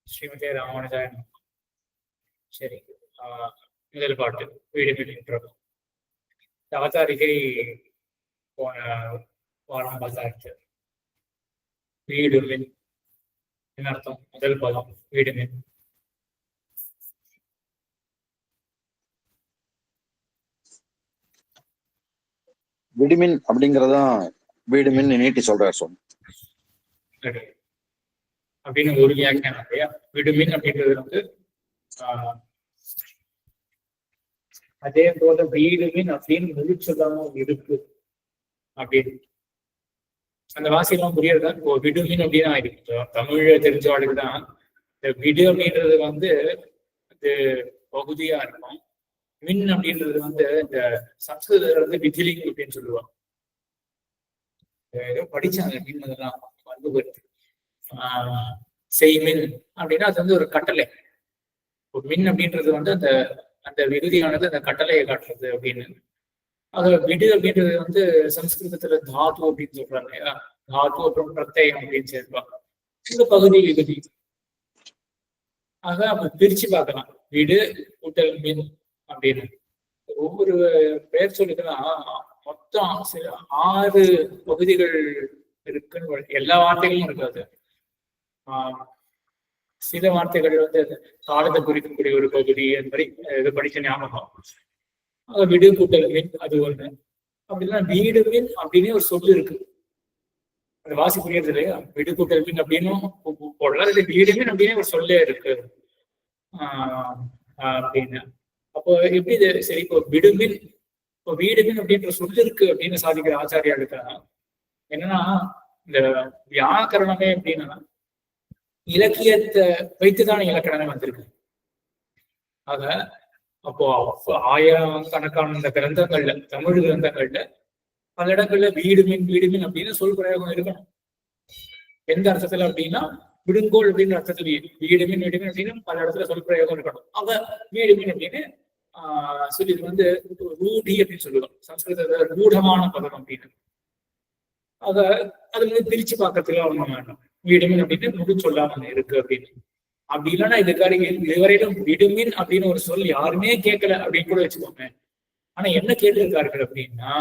ஸ்ரீமதே ராமானுஜாய. சரி, முதல் பாட்டு வீடு மீட்கின்றது. அவதாரிகை போன வாரம் பார்த்தாச்சு. வீடு மின் என்ன அர்த்தம்? முதல் பதம் வீடு மின். விடுமின் அப்படிங்கறதான் வீடுமின் நீட்டி சொல்றாரு சொன்ன அப்படின்னு ஒரு வியாக்கியானம் இல்லையா? விடுமின் அப்படின்றது வந்து அதே போல வீடுமின் அப்படின்னு முடிச்சதாம இருக்கு அப்படின்னு அந்த வாசியெல்லாம் புரியறதா? இப்போ விடுமின் அப்படின்னு ஆயிருக்கு. தமிழ தெரிஞ்சவாளுக்கு தான் இந்த விடு அப்படின்றது வந்து இது பகுதியா இருக்கும். மின் அப்படின்றது வந்து இந்த சம்ஸ்கிருதத்துல வந்து விதிலிங் அப்படின்னு சொல்லுவாங்க. ஏதோ படிச்சாங்க மின் அதெல்லாம் வந்து செய்மின் அப்படின்னா அது வந்து ஒரு கட்டளை. ஒரு மின் அப்படின்றது வந்து அந்த அந்த விகுதியானது அந்த கட்டளையை காட்டுறது அப்படின்னு. அது விடு அப்படின்றது வந்து சம்ஸ்கிருதத்துல தாது அப்படின்னு சொல்றாங்க இல்லையா? தாது அப்புறம் பிரத்யம் அப்படின்னு சேர்ப்பாங்க. இந்த பகுதி விகுதி. ஆக அப்ப பிரிச்சு பார்க்கலாம். விடு கூட்டல் மின் அப்படின்னு ஒவ்வொரு பெயர் சொல்லிக்கலாம். மொத்தம் 6 பகுதிகள் இருக்குன்னு. எல்லா வார்த்தைகளும் இருக்காது. சில வார்த்தைகள் வந்து காலத்தை குறிக்கக்கூடிய ஒரு பகுதி அந்த மாதிரி இது படிச்ச ஞாபகம். விடு கூட்டல் மின் அது ஒண்ணு. அப்படின்னா வீடு மின் அப்படின்னு ஒரு சொல்லு இருக்கு. அந்த வாசி புரியுறது இல்லையா? விடு கூட்டல் மின் அப்படின்னும் போடலாம். வீடு மின் அப்படின்னு ஒரு சொல்லே இருக்கு அப்படின்னு. அப்போ எப்படி இது சரி? இப்போ விடுமின், இப்போ வீடுமின் அப்படின்ற சொல்லு இருக்கு அப்படின்னு சாதிக்கிற ஆச்சாரியாளுக்கு என்னன்னா, இந்த வியாக்கரணமே எப்படின்னா இலக்கியத்தை வைத்துதான இலக்கணமே வந்திருக்கு. ஆக அப்போ 1000 கணக்கான இந்த கிரந்தங்கள்ல, தமிழ் கிரந்தங்கள்ல பல இடங்கள்ல வீடுமின் அப்படின்னு சொல் பிரயோகம் இருக்கணும். எந்த அர்த்தத்துல அப்படின்னா விடுங்கோள் அப்படின்னு அர்த்தத்துல வீடுமின் அப்படின்னு பல இடத்துல சொல் பிரயோகம் இருக்கணும். அவ வீடுமின் அப்படின்னு சொல்லி இது வந்து ரூடி அப்படின்னு சொல்லுவோம். சம்ஸ்கிருத ரூடமான பதம் அப்படின்னு. ஆக அது வந்து பிரிச்சு பார்க்கறதுல ஒண்ணும் வேண்டாம். வீடுமின் அப்படின்னு முழு சொல்லாம இருக்கு அப்படின்னு. அப்படி இல்லைன்னா இதுவரையிலும் விடுமின் அப்படின்னு ஒரு சொல் யாருமே கேட்கல அப்படின்னு கூட வச்சுக்கோங்க. ஆனா என்ன கேட்டிருக்கார்கள் அப்படின்னா,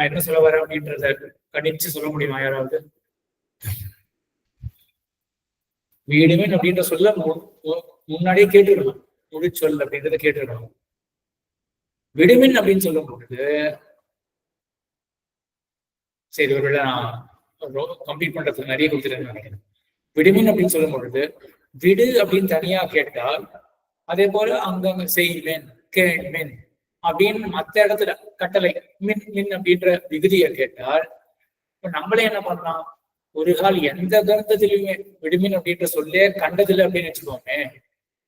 என்ன சொல்ல வர அப்படின்றத கணிச்சு சொல்ல முடியுமா யாராவது? வீடுமின் அப்படின்ற சொல்ல முன்னாடியே கேட்டுருக்கலாம். முடிச்சொல் அப்படின்றத கேட்டுருக்கணும். விடுமின் அப்படின்னு சொல்லும் பொழுது சரி ஒருவேளை நான் கம்ப்ளீட் பண்றதுக்கு நிறைய கொடுத்துருன்னு நினைக்கிறேன். விடுமின் அப்படின்னு சொல்லும் பொழுது விடு அப்படின்னு தனியா கேட்டால், அதே போல அங்கங்க செய்வேன் கேள்மென் அப்படின்னு மற்ற இடத்துல கட்டளை மின் மின் அப்படின்ற விகுதியை கேட்டால், இப்ப நம்மளே என்ன பண்ணலாம்? ஒரு கால் எந்த கிரந்தத்திலையுமே விடுமின் அப்படின்ற சொல்லே கண்டதில்லை அப்படின்னு வச்சுக்கோங்க.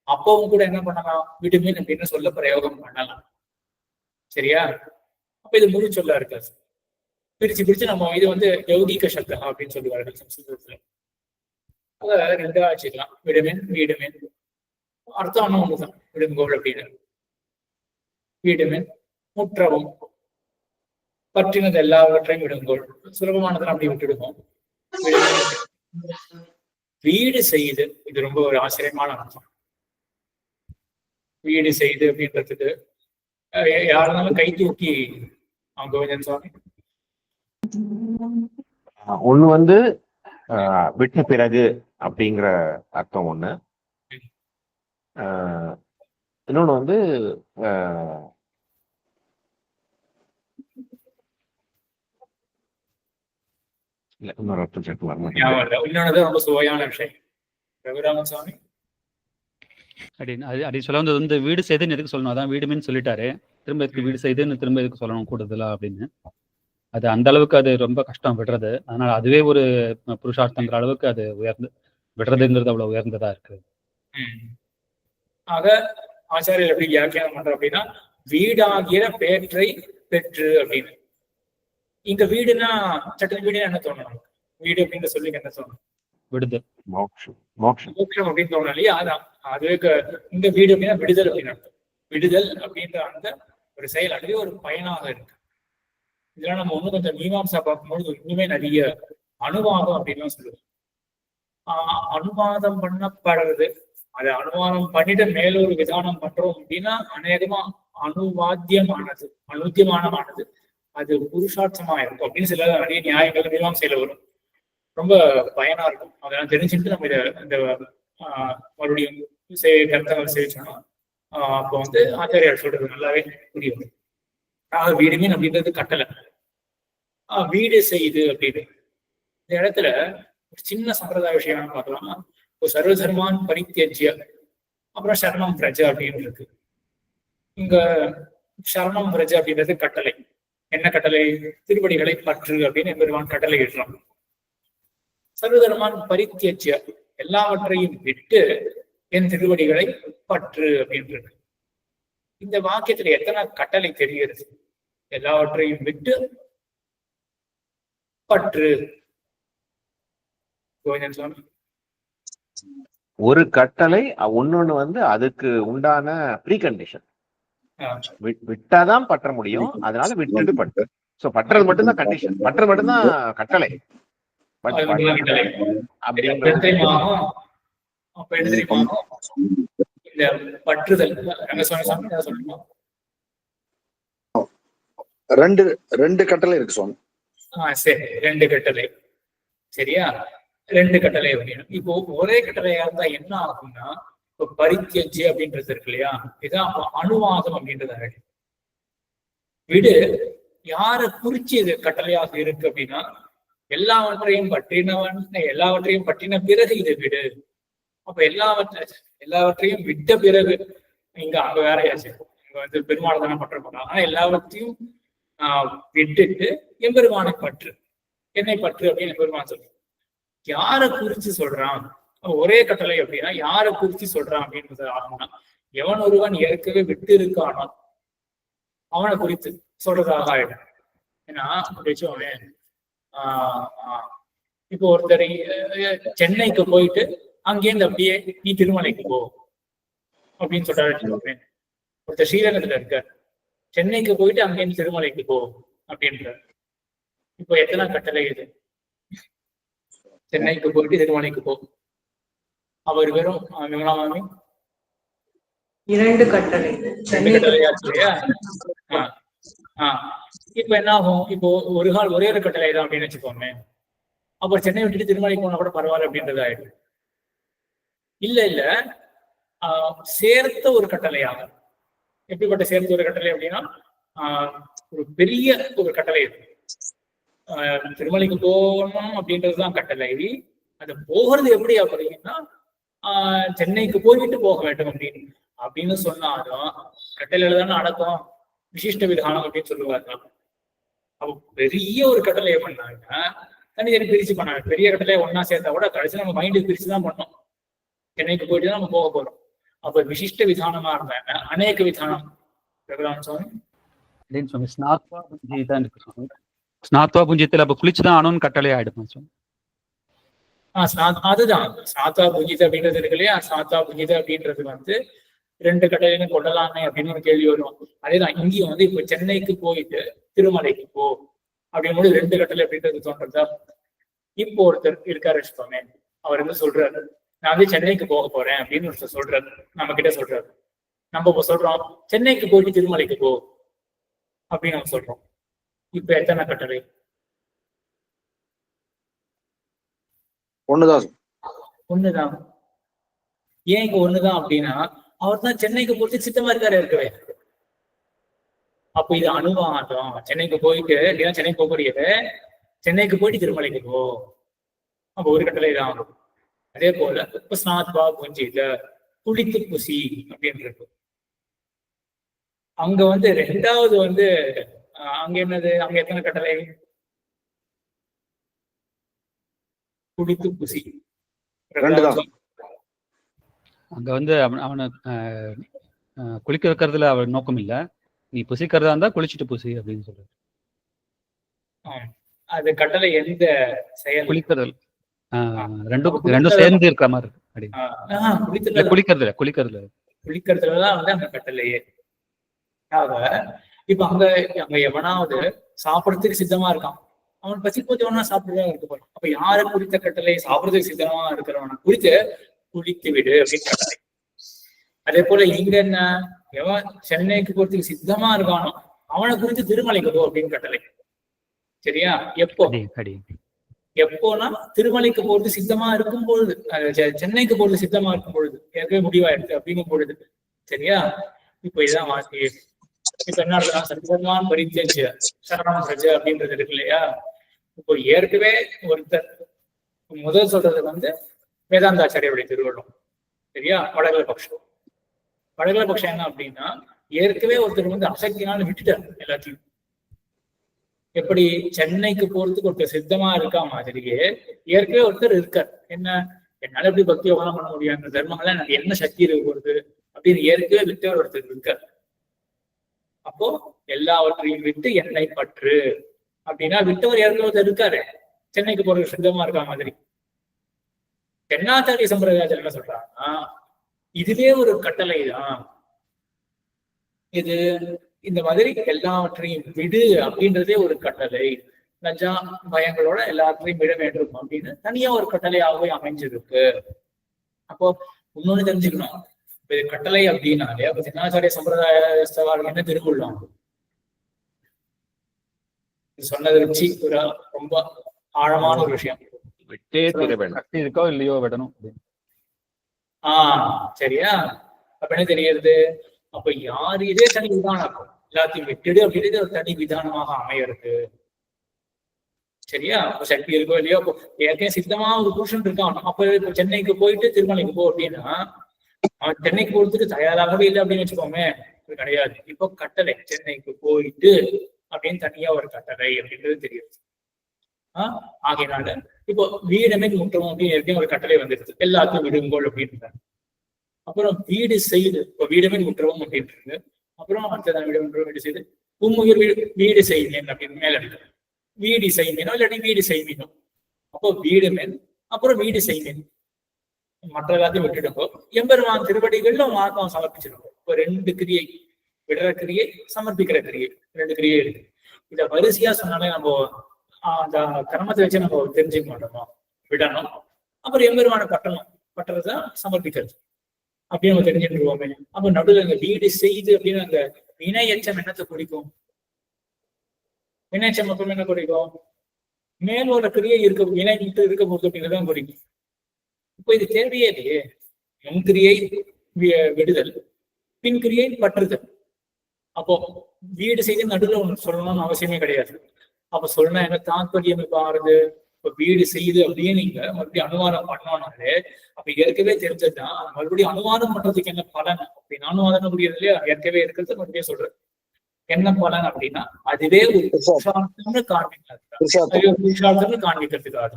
அப்பவும் கூட என்ன பண்ணலாம்? விடுமின் அப்படின்னு சொல்ல பிரயோகம் பண்ணலாம். சரியா? அப்ப இது முழு சொல்லா இருக்காது. பிரிச்சு நம்ம இது வந்து யௌகிக சப்தா அப்படின்னு சொல்லுவார்கள் சம்ஸ்கிருதத்துல. அத ரெண்டா வச்சுக்கலாம். விடுமின் வீடுமின் அர்த்தம் ஒண்ணு ஒண்ணுதான். விடுங்கோள் அப்படின்னு. வீடுமின் முற்றவும் பற்றினது எல்லாவற்றையும் விடுங்கோள். சுலபமானதெல்லாம் அப்படி விட்டுடுவோம். வீடு செய்து இது ரொம்ப ஒரு ஆச்சரியமான அர்த்தம். வீடு செய்து அப்படின்றதுக்கு யாருனாலும் கை தூக்கி கோவிந்தன் சுவாமி. ஒண்ணு வந்து விட்ட பிறகு அப்படிங்கிற அர்த்தம் ஒண்ணு. இன்னொன்னு வந்து இன்னொரு அர்த்தம் சேர்த்து வரணும். இன்னொன்னு ரொம்ப சுவையான விஷயம் ரகுராமன் சுவாமி அப்படின்னு அப்படி சொல்ல வந்தது வந்து வீடு செய்துன்னு எதுக்கு சொல்லணும்? அதான் வீடுமின்னு சொல்லிட்டாரு. திரும்ப எதுக்கு வீடு செய்துன்னு திரும்ப எதுக்கு சொல்லணும் கூடுதலா அப்படின்னு. அது அந்த அளவுக்கு அது ரொம்ப கஷ்டம் விடுறது. அதனால அதுவே ஒரு புருஷார்த்தங்கிற அளவுக்கு அது விடுறதுங்கிறது அவ்வளவு உயர்ந்ததா இருக்கு. ஆக ஆச்சாரியர் எப்படி வியாக்கியானம் பண்ற அப்படின்னா, வீடாகிற பேற்றை பெற்று அப்படின்னு. இங்க வீடுனா சட்டன் வீடுனா என்ன தோணும்? வீடு அப்படின்ற சொல்லி என்ன தோணும்? விடுதல், மோட்சம் அப்படின்னு தோணும் இல்லையா? அதான் அதுக்கு இந்த வீடு அப்படின்னா விடுதல் அப்படின்னு அர்த்தம். விடுதல் அப்படின்ற அந்த ஒரு செயல் அதுவே ஒரு பயனாக இருக்கு. இதெல்லாம் நம்ம இன்னும் கொஞ்சம் மீமாம்சா பார்க்கும்போது இன்னுமே நிறைய அனுவாதம் அப்படின்னு சொல்லுவோம். அனுவாதம் பண்ணப்படுறது, அதை அனுவாதம் பண்ணிட்டு மேலொரு விதானம் பண்றோம் அப்படின்னா அநேகமா அனுவாத்தியமானது, அனுத்தியமானமானது அது புருஷார்த்தமா இருக்கும் அப்படின்னு சில நிறைய நியாயங்கள் மீமாம்சையில வரும். ரொம்ப பயனா இருக்கும். அதெல்லாம் தெரிஞ்சுட்டு நம்ம இந்த மறுபடியும் கருத்தங்கள் சேவிச்சோம்னா அப்போ வந்து ஆச்சாரியார் சொல்றது நல்லாவே புரியும். வீடுமீன் அப்படின்றது கட்டளை. வீடு செய்யுது அப்படின்னு இந்த இடத்துல ஒரு சின்ன சம்பிரதாய விஷயம் பார்க்கலாம். இப்போ சர்வதர்மான் பரித்தியஜ்ய, அப்புறம் சரணம் பிரஜ அப்படின்னு இருக்கு. இங்க சரணம் பிரஜ அப்படின்றது கட்டளை. என்ன கட்டளை? திருவடிகளை பற்று அப்படின்னு பெருமான் கட்டளை இடுறான். சர்வதர்மான் பரித்தியஜ்ய, எல்லாவற்றையும் விட்டு என் திருவடிகளை பற்று அப்படின்றது. இந்த வாக்கியத்துல எத்தனை கட்டளை தெரிகிறது? எல்லாவற்றையும் விட்டு பற்று. ஒரு கட்டளை ஒன்னொன்னு வந்து அதுக்கு உண்டான ப்ரீ கண்டிஷன். விட்டாதான் பற்ற முடியும், அதனால விட்டுட்டு பற்று. சோ பற்றது மட்டும்தான் கண்டிஷன், பற்றது மட்டும்தான் கட்டளை. இந்த பற்றுதல் ரெண்டு கட்டளை இருக்கு சுவாமி. சரி, ரெண்டு கட்டளை. சரியா? ரெண்டு கட்டளை அப்படின்னு. இப்போ ஒரே கட்டளையா இருந்தா என்ன ஆகும்னா, இப்போ பரித்தியஜ்ய அப்படின்றது இருக்கு இல்லையா, இதுதான் அனுவாதம் அப்படின்றது. விடு யார குறிச்சு இது கட்டளையாக இருக்கு அப்படின்னா, எல்லாவற்றையும் பற்றின பிறகு இது விடு. அப்ப எல்லாவற்றையும் விட்ட பிறகு அங்க வேறையாச்சு. இங்க வந்து பெருமாள் தானே பற்ற போறாங்க. ஆனா எல்லாவற்றையும் விட்டுட்டு எம்பெருமானை பற்று, என்னை பற்று அப்படின்னு பெருமான் சொல்றான். யார குறிச்சு சொல்றான்? ஒரே கட்டளை அப்படின்னா யார குறிச்சு சொல்றான் அப்படின்றது ஆகும்னா, எவன் ஒருவன் ஏற்கனவே விட்டு இருக்கானோ அவனை குறித்து சொல்றதாக ஆயிடும். ஏன்னா இப்போ ஒருத்தர் சென்னைக்கு போயிட்டு அங்கேருந்து அப்படியே நீ திருமலைக்கு போ அப்படின்னு சொல்றாரு. ஒருத்தர் ஸ்ரீரங்கத்துல இருக்கார், சென்னைக்கு போயிட்டு அங்கேருந்து திருமலைக்கு போ அப்படின்ற. இப்போ எத்தனை கட்டளை இது? சென்னைக்கு போயிட்டு திருமலைக்கு போ. அவர் வெறும் விமலாமாமி 2 கட்டளை. கட்டளையாச்சு இல்லையா? இப்ப என்ன ஆகும்? இப்போ ஒரு கால் ஒரே ஒரு கட்டளை தான் அப்படின்னு வச்சுக்கோமே, அப்புறம் சென்னை விட்டுட்டு திருமலைக்கு போனா கூட பரவாயில்ல அப்படின்றது ஆயிடும். இல்ல சேர்த்த ஒரு கட்டளையாக. எப்படிப்பட்ட சேர்த்த ஒரு கட்டளை அப்படின்னா, ஒரு பெரிய ஒரு கட்டளை இருக்கு. திருமலைக்கு போகணும் அப்படின்றதுதான் கட்டளை. அது போகிறது எப்படி அப்படின்னா, சென்னைக்கு போய்விட்டு போக வேண்டும் அப்படின்னு சொன்னாலும் கட்டளையில தானே அடக்கம், விசிஷ்ட விதானம் அப்படின்னு சொல்லுவாங்க. அப்போ பெரிய ஒரு கட்டளையை பண்ணாங்க, தனி பிரிச்சு பண்ணாங்க. பெரிய கட்டளையை ஒன்னா சேர்த்தா கூட கடைசி நம்ம மைண்டு பிரிச்சுதான் பண்ணோம். சென்னைக்கு போயிட்டு தான் நம்ம போக போறோம். அப்ப விசிஷ்ட விதானமா இருந்தாங்க, அநேக விதானம். ஸ்நாத்வா புஞ்சித்துல அப்ப குளிச்சுதான் ஆனோன்னு கட்டளை ஆயிடுமா? அதுதான் ஸ்நாத்வா புஞ்சித அப்படின்றது இருக்கு இல்லையா. ஸ்நாத்வா புஞ்சித அப்படின்றது வந்து 2 கட்டளைன்னு கொள்ளலாமே அப்படின்னு ஒரு கேள்வி வரும். அதேதான் இங்கேயும் வந்து இப்ப சென்னைக்கு போயிட்டு திருமலைக்கு போ அப்படின்னு 2 கட்டளை அப்படின்றது தோன்றதா. இப்போ ஒருத்தர் இருக்காரு வச்சுக்கோமே, அவர் வந்து சொல்றாரு, நான் வந்து சென்னைக்கு போக போறேன் அப்படின்னு ஒருத்தர் சொல்றாரு, நம்ம கிட்ட சொல்றாரு. நம்ம இப்ப சொல்றோம் சென்னைக்கு போயிட்டு திருமலைக்கு போ அப்படின்னு நம்ம சொல்றோம். இப்ப எத்தனை கட்டளை? ஒண்ணுதான். ஏன் இங்க ஒண்ணுதான் அப்படின்னா, அவர் தான் சென்னைக்கு போயிட்டு சித்தமா இருக்கவே. அப்ப இது அனுவாதம். சென்னைக்கு போயிட்டு இல்லையா, சென்னைக்கு போகக்கூடியது சென்னைக்கு போயிட்டு திருமலைக்கு போ. அப்ப ஒரு கட்டளை தான் ஆகும். அதே போல இப்ப ஸ்நாத்வா புஞ்சித, குளித்து புசி அப்படின்னு இருக்கு. அங்க வந்து 2வது வந்து அங்க என்னது? அங்க எத்தனை கட்டளை? குளித்து புசி. அங்க வந்து அவனை குளிக்க வைக்கிறதுல அவர் நோக்கம் இல்ல, நீ புசிக்கிறதா இருந்தா குளிச்சுட்டு புசி அப்படின்னு சொல்றாரு. அது கட்டளை எந்த செயல்? குளிக்கிறது. ரெண்டும் சேர்ந்து இருக்கிற மாதிரி இருக்கு. குளிக்கிறதுலதான் வந்து அந்த கட்டளையே. இப்ப அங்க அங்க எவனாவது சாப்பிடறதுக்கு சித்தமா இருக்கான், அவன் பசி போச்சவனா சாப்பிட்டுதான் இருக்க போறான். அப்ப யாரை குறித்த கட்டளை? சாப்பிடறதுக்கு சித்தமா இருக்கிறவனை குறித்து குளித்து விடு அப்படின்னு கட்டளை. அதே போல இங்க என்ன, எவன் சென்னைக்கு போறதுக்கு சித்தமா இருக்கானோ அவனை குறித்து திருமலைக்கு போ அப்படின்னு கட்டளை. சரியா? எப்போ? எப்போனா திருமலைக்கு போறது சித்தமா இருக்கும் பொழுது, சென்னைக்கு போறது சித்தமா இருக்கும் பொழுது, ஏற்கனவே முடிவாயிருக்கு அப்படிங்கும் பொழுது. சரியா? இப்ப இதான் வாசி. இப்ப என்ன இருக்குன்னா, சர்வமான் பரித்தியஜ்ய சரணம் பிரஜ அப்படின்றது இருக்கு இல்லையா? இப்போ ஏற்கனவே ஒருத்தர் முதல் சொல்றது வந்து வேதாந்தாச்சாரியுடைய திருவள்ளுவம். சரியா? வடகல பட்சம். வடகல பட்சம் என்ன அப்படின்னா, ஏற்கனவே ஒருத்தர் வந்து அசக்தினால விட்டுட்டார் எல்லாத்தையும். எப்படி சென்னைக்கு போறதுக்கு ஒருத்தர் சித்தமா இருக்கா மாதிரியே ஏற்கனவே ஒருத்தர் இருக்கார். என்ன, என்னால எப்படி பக்தி யோகம் பண்ண முடியும், அந்த தர்மங்கள்லாம் எனக்கு என்ன சக்தி இருக்கு போறது அப்படின்னு ஏற்கனவே விட்டவர் ஒருத்தர் இருக்கார். அப்போ எல்லாவற்றையும் விட்டு என்னை பற்று அப்படின்னா விட்டவர் ஏற்கனவே ஒருத்தர் இருக்காரு, சென்னைக்கு போறதுக்கு சித்தமா இருக்கா மாதிரி. தென்னாச்சாரிய சம்பிரதாயத்தில் என்ன சொல்றாங்கன்னா, இதுவே ஒரு கட்டளை தான். இது இந்த மாதிரி எல்லாவற்றையும் விடு அப்படின்றதே ஒரு கட்டளை. லஜ்ஜா பயங்களோட எல்லாத்தையும் விட வேண்டும் அப்படின்னு தனியா ஒரு கட்டளையாகவே அமைஞ்சிருக்கு. அப்போ இன்னொன்னு தெரிஞ்சுக்கணும், இது கட்டளை அப்படின்னாலே அப்ப தென்னாச்சாரிய சம்பிரதாய என்ன திருக்குள்ளம் சொன்னதை வச்சு ஒரு ரொம்ப ஆழமான ஒரு விஷயம். விட்டே தீர வேண்டும். இருக்கோ இல்லையோ விடணும். சரியா? அப்ப என்ன தெரியுது, அப்ப யாரு இதே தனி விதானம், எல்லாத்தையும் விட்டுடு அப்படின்றது ஒரு தனி விதானமாக அமையிறது. சரியா? அப்ப சக்தி இருக்கோ இல்லையோ, அப்போ ஏற்கனவே சித்தமா ஒரு புருஷன் இருக்கான். அப்ப இப்ப சென்னைக்கு போயிட்டு திருமலைக்கு போ அப்படின்னா அவன் சென்னைக்கு போறதுக்கு தயாராகவே இல்லை அப்படின்னு வச்சுக்கோமே, அது கிடையாது. இப்போ கட்டளை சென்னைக்கு போயிட்டு அப்படின்னு தனியா ஒரு கட்டளை அப்படின்றது தெரியுது. ஆகையினால இப்போ வீடமே முற்றவும் அப்படின்னு ஏற்கனவே ஒரு கட்டளை வந்துருது, எல்லாத்தையும் விடுங்கோள் அப்படின்றாங்க. அப்புறம் வீடு செய்து, இப்போ வீடமே முற்றவும் அப்படின்றது. அப்புறம் அடுத்ததான் வீடு செய்து உண்மையில் வீடு செய்வேன் அப்படின்னு மேல இருக்கு. வீடு செய்வீனோ இல்லாட்டி வீடு செய்வீனோ, அப்போ வீடு மேல் அப்புறம் வீடு செய்வேன். மற்ற எல்லாத்தையும் விட்டுடுங்கோ, எம்பெருமான் திருவடிகள்ல ஆத்மாவை சமர்ப்பிச்சிருக்கோம். இப்போ 2 கிரியை, விடுற கிரியை, சமர்ப்பிக்கிற கிரியை, 2 கிரியை இருக்கு. இத வரிசையா சொன்னாலே நம்ம அந்த கர்மத்தை வச்சு நம்ம தெரிஞ்சுக்க மாட்டோம். விடணும், அப்புறம் எம்பெருமான பட்டறதுதான் சமர்ப்பிக்கிறது அப்படின்னு நம்ம தெரிஞ்சுருவோமே. அப்ப நடுவில் அங்க வீடு செய்து அப்படின்னு அந்த வினையச்சம் என்னத்தை குறிக்கும்? வினையச்சம் மட்டும் என்ன குறிக்கும்? மேலோட கிரியை இருக்க வினை இருக்க போகுது அப்படிங்கிறதான் குறிக்கும். இப்போ இது தேவையே இல்லையே. முன்கிரியை விடுதல், பின்கிரியை பற்றுதல். அப்போ வீடு செய்து நடுவில் ஒன்று சொல்லணும்னு அவசியமே கிடையாது. அப்ப சொன்னா என்ன தாற்பயம் இப்ப ஆறுது? இப்ப வீடு செய்து அப்படியே நீங்க மறுபடியும் அனுவாதம் பண்ணோம்னாலே அப்ப ஏற்கனவே தெரிஞ்சதுதான் மறுபடியும் அனுவாதம் பண்றதுக்கு என்ன பலன் அப்படின்னு அனுவாதம் முடியாது இல்லையா? ஏற்கனவே இருக்கிறது மறுபடியும் சொல்றது என்ன பலன் அப்படின்னா அதுவே ஒரு புருஷார்த்தம்னு காண்பிக்கிறதுக்காக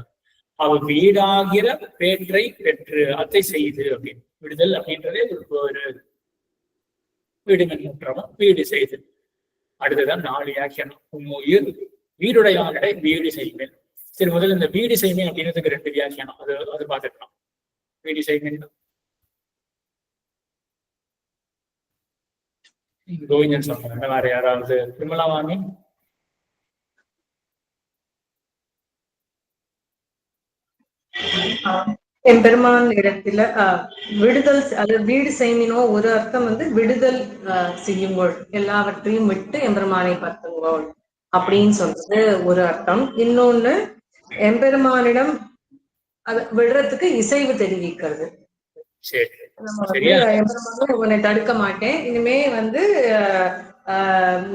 அவ வீடாகிற பேற்றை பெற்று அத்தை செய்து அப்படின்னு விடுதல் அப்படின்றதே ஒரு வீடு முற்றமும் வீடு செய்து. அடுத்ததான் 4 வியாக்கியானம். உண்மையில் வீடுடையானை வீடு செய்வேன். சரி, முதல்ல இந்த வீடு செய்வேன் அப்படின்றதுக்கு 2 வியாக்கியானம், அது பார்த்துக்கலாம். வீடு செய்வேன் கோவிந்தன் சொன்னாங்க. வேற யாராவது? விமலா வாங்கி. எம்பெருமான் இடத்துல விடுதல், அது வீடு செய்மினோ ஒரு அர்த்தம் வந்து விடுதல் செய்யுங்கோள், எல்லாவற்றையும் விட்டு எம்பெருமானை பத்துங்கோள் அப்படின்னு சொல்றது ஒரு அர்த்தம். இன்னொன்னு எம்பெருமானிடம் அது விடுறதுக்கு இசைவு தெரிவிக்கிறது. நம்ம வந்து எம்பெருமான உன்னை தடுக்க மாட்டேன், இனிமே வந்து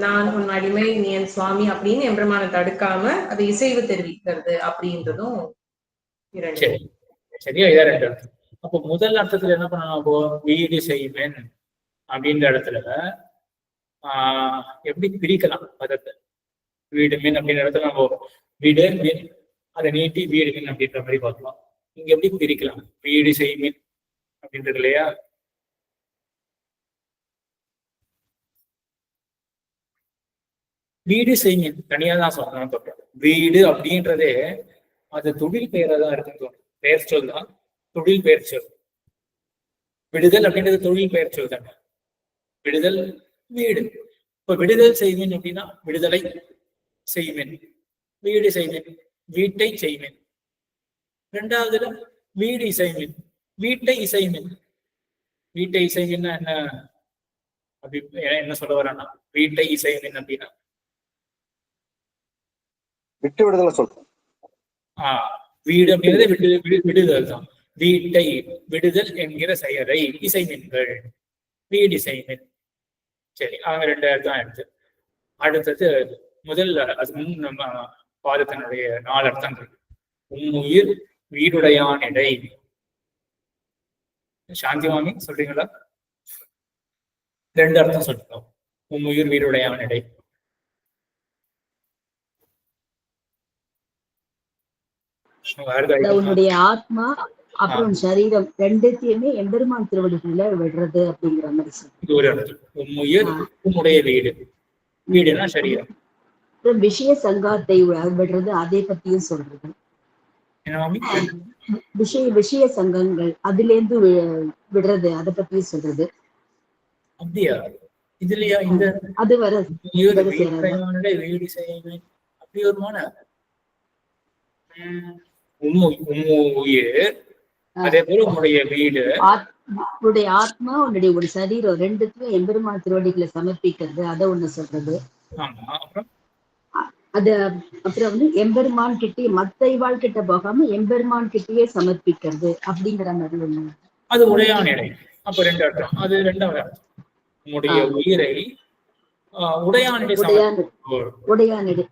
நான் உன் அடிமை, நீ என் சுவாமி அப்படின்னு எம்பெருமானை தடுக்காம அது இசைவு தெரிவிக்கிறது அப்படின்றதும் சரியா? இதான் 2 அர்த்தம். அப்போ முதல் அர்த்தத்துல என்ன பண்ணணும்? அப்போ வீடு செய்வேன் அப்படின்ற இடத்துல எப்படி பிரிக்கலாம் பதத்தை? வீடு மீன் அப்படின்ற இடத்துல நம்ம வீடு மீன் அதை நீட்டி வீடு மீன் அப்படின்ற மாதிரி பார்க்கலாம். இங்க எப்படி பிரிக்கலாம்? வீடு செய்மீன் அப்படின்றது இல்லையா? வீடு செய்மீன் தனியா தான் சொல்லணும். வீடு அப்படின்றதே அது தொழில் பெயரா தான் இருக்குன்னு தோணும். பெயர் சொல் தான், தொழில் பெயர் சொல். விடுதல் அப்படின்றது தொழில் பெயர் சொல் தானே. விடுதல் வீடு. இப்ப இப்ப விடுதல் செய்வேன் அப்படின்னா விடுதலை செய்வேன், வீடு செய்வேன், வீட்டை செய்வேன். ரெண்டாவதுல வீடு இசைவேன், வீட்டை இசைவேன். வீட்டை இசைவேன்னா என்ன அப்படி என்ன சொல்ல வரான்னா, வீட்டை இசைவேன் அப்படின்னா விட்டு விடுதலை சொல்றேன். வீடு அப்படிங்கிறது விடுதல் தான். வீட்டை விடுதல் என்கிற செயலை இசைமென்கள், வீடு இசைமென். சரி, அவங்க 2 அர்த்தம் எடுத்து அடுத்தது முதல்ல அது நம்ம பாதத்தினுடைய 4 அர்த்தங்கள். உம்முயிர் வீடுடையான் இடை. சாந்தி மாமி சொல்றீங்களா? 2 அர்த்தம் சொல்றோம். உம்முயிர் வீடுடையான் இடை. உன்னுடைய ஆத்மா அப்புறம் சரீரம் ரெண்டுத்தையுமே எம்பெருமான் திருவடிகளை விடுறது அப்படிங்கிற மாதிரி இது ஒரு அர்த்தம். உம்முயிர் உம்முடைய வீடு, வீடுனா சரீரம். விஷய சங்காத்தை விடுறது, அதை பத்தியும் சொல்றது. விஷய சங்கங்கள் அதுல இருந்து விடுறது, அதை பத்தியும் சொல்றது. அப்படியா? இதுலயா இந்த அது வர வீடு செய்வேன் அப்படி ஒரு மான உம்முயிர், அதே போல உன்னுடைய வீடு, உன்னுடைய ஆத்மா, உன்னுடைய ஒரு சரீரம் ரெண்டுத்தையும் எம்பெருமான் திருவடிகளை சமர்ப்பிக்கிறது, அதை ஒண்ணு சொல்றது. அது அப்புறம் வந்து எம்பெருமான் கிட்டே மத்த இவாள் கிட்ட போகாம எம்பெருமான் கிட்டயே சமர்ப்பிக்கிறது அப்படிங்கிற மாதிரி ஒண்ணு. அது உடையான் இடை. அப்ப 2 அர்த்தம். அது 2வது அர்த்தம். உன்னுடைய உயிரை உடையான் இடை.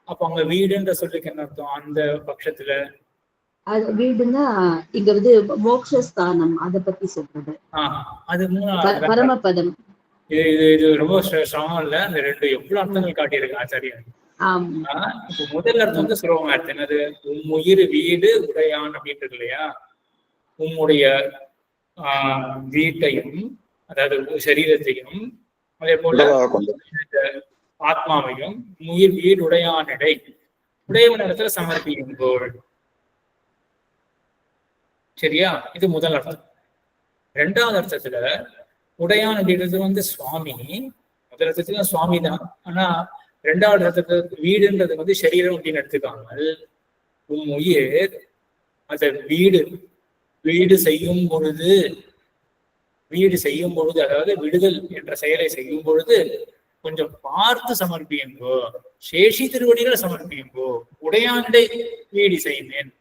அப்ப அங்க வீடுன்ற சொல்லுக்கு என்ன அர்த்தம் அந்த பட்சத்துல? வீடுன்னா இங்க வந்து மோக்ஷஸ்தானம், அதை பத்தி சொல்றது. அது பரமபதம். இது ரொம்ப சிரமம் இல்ல. அந்த 2 எவ்வளவு அர்த்தங்கள் காட்டியிருக்கு ஆச்சாரியன். இப்ப முதல் அர்த்தம் வந்து சுலபமா இருக்கு. என்னது? உம்முயிர் வீடு உடையான் அப்படின்றது இல்லையா? உம்முடைய வீட்டையும், அதாவது சரீரத்தையும், அதே போல ஆத்மாவையும் உயிர் வீடு உடையான் இடை, உடையவன் இடத்துல சமர்ப்பிக்கும்போது. சரியா? இது முதல் அர்த்தம். 2வது அர்த்தத்துல உடையான் அப்படின்றது வந்து சுவாமி. முதல் அர்த்தத்துல சுவாமி தான். ஆனா 2வது அர்த்தத்துல வீடுன்றது வந்து சரீரம் அப்படின்னு எடுத்துக்காமல் உம் உயிர் அந்த வீடு செய்யும் பொழுது, அதாவது விடுதல் என்ற செயலை செய்யும் பொழுது கொஞ்சம் பார்த்து சமர்ப்பியுங்கோ, சேஷி திருவடிகளை சமர்ப்பியுங்கோ, உடையாண்டை வீடு செய்வேன்.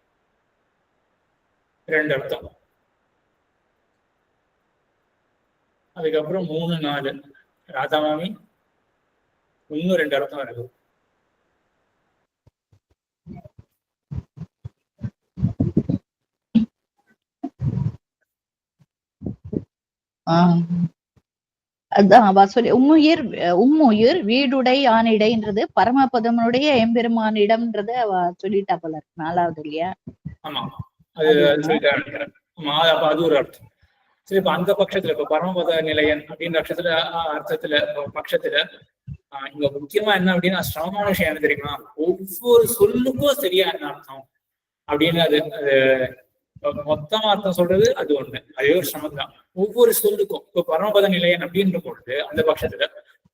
2 அர்த்தம். அதுக்கப்புறம் 3, 4 ராதாமாமி இன்னும் 2 அர்த்தம் இருக்கு. அதான் சொல்லி உம்முயிர் வீடுடை ஆணிடைன்றது பரமபதமனுடைய எம்பெருமானிடம்ன்றத சொல்லிட்டா போல இருக்கு. 4வது இல்லையா? ஆமா, அது அது ஒரு அர்த்தம். சரி, இப்ப அந்த பட்சத்துல இப்ப பரமபத நிலையன் அப்படின்ற பட்சத்துல இங்க முக்கியமா என்ன அப்படின்னா சிரமமான விஷயம் என்ன தெரியுமா? ஒவ்வொரு சொல்லுக்கும் சரியா என்ன அர்த்தம் அப்படின்னு அது மொத்தமா அர்த்தம் சொல்றது அது ஒண்ணு. அதே ஒரு சிரமம் தான். ஒவ்வொரு சொல்லுக்கும் இப்ப பரமபத நிலையன் அப்படின்ற பொழுது அந்த பட்சத்துல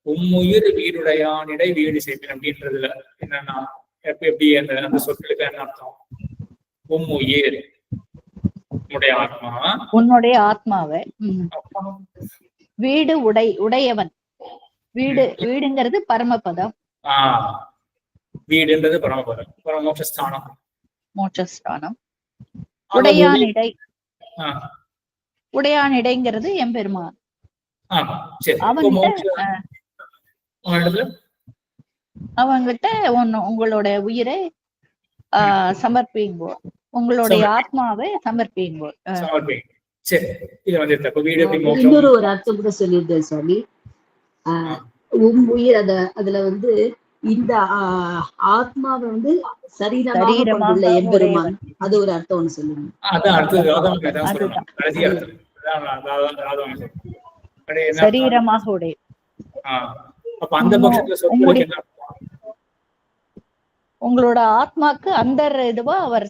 உம்முயிர் வீடுடையானிடை வீடு செய்வேன் அப்படின்றதுல என்னன்னா எப்படி அந்த சொற்களுக்கு என்ன அர்த்தம்? உம்முயிர் உன்னுடைய ஆத்மா, உன்னுடைய ஆத்மாவை வீடு உடையவன். வீடுங்கிறது பரமபதம். வீடுன்றது பரமபதம், மோட்சஸ்தானம். உடையானிடைங்கிறது எம்பெருமான். அவங்கிட்ட உங்களோட உயிரை சமர்ப்பிங்கோ, உங்களுடைய ஆத்மாவை சமர்ப்பிங்கோ. இன்னொரு ஒரு அர்த்தம் கூட சொல்லியிருந்தேன் சாமி. உயிர் அதுல வந்து இந்த ஆத்மாவை வந்து சரீரமாக கொண்டுள்ள எம்பெருமான், அது ஒரு அர்த்தம் ஒண்ணு சொல்லுங்க. சரீரமாக உடைய உங்களோட ஆத்மாக்கு அந்த இதுவா அவர்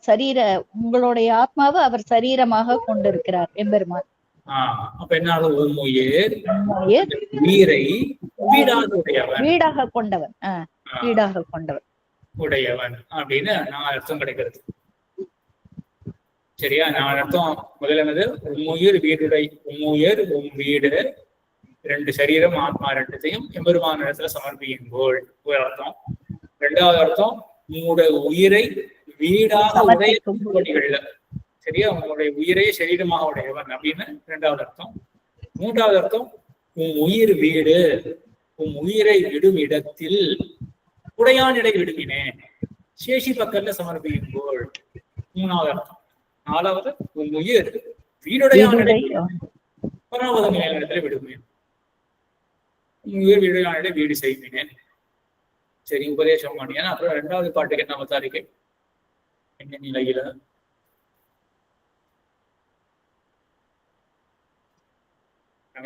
உங்களுடைய ஆத்மாவை அவர் சரீரமாக கொண்டிருக்கிறார் எம்பெருமான். அப்ப என்ன ஆகும்? உம்முயிர் உம்முயிர் உயிரை வீடாக உடையவன், வீடாக கொண்டவன், வீடாக கொண்டவன் உடையவன் அப்படின்னு 4 அர்த்தம் கிடைக்கிறது. சரியா? 4 அர்த்தம். முதல்ல என்னது? உம்முயிர் வீடுடை, உம்முயிர் உம் வீடு, 2 சரீரம் ஆத்மா 2த்தையும் எம்பெருமான இடத்துல சமர்ப்பியும்போல் ஒரு அர்த்தம். 2வது அர்த்தம் உங்களுடைய உயிரை வீடாக உடைய பணிகள்ல. சரியா? உங்களுடைய உயிரை சரீரமாக உடையவன் அப்படின்னு 2வது அர்த்தம். 3வது அர்த்தம் உம் உயிர் வீடு, உம் உயிரை விடும் இடத்தில் உடையான் இடை விடுவினே சேஷி பக்கத்துல சமர்ப்பியும்போல் 3வது அர்த்தம். 4வது உம் உயிர் வீடுடையான் இடை பராவத நிலையிடத்துல விடுவேன், உயிர் வீடுடையான் இடை வீடு செய்வினேன். சரி, உபதேசம் பண்ணியா. அப்புறம் 2வது பாட்டுக்கு என்ன அவதாரிக்கை? என்ன நிலையில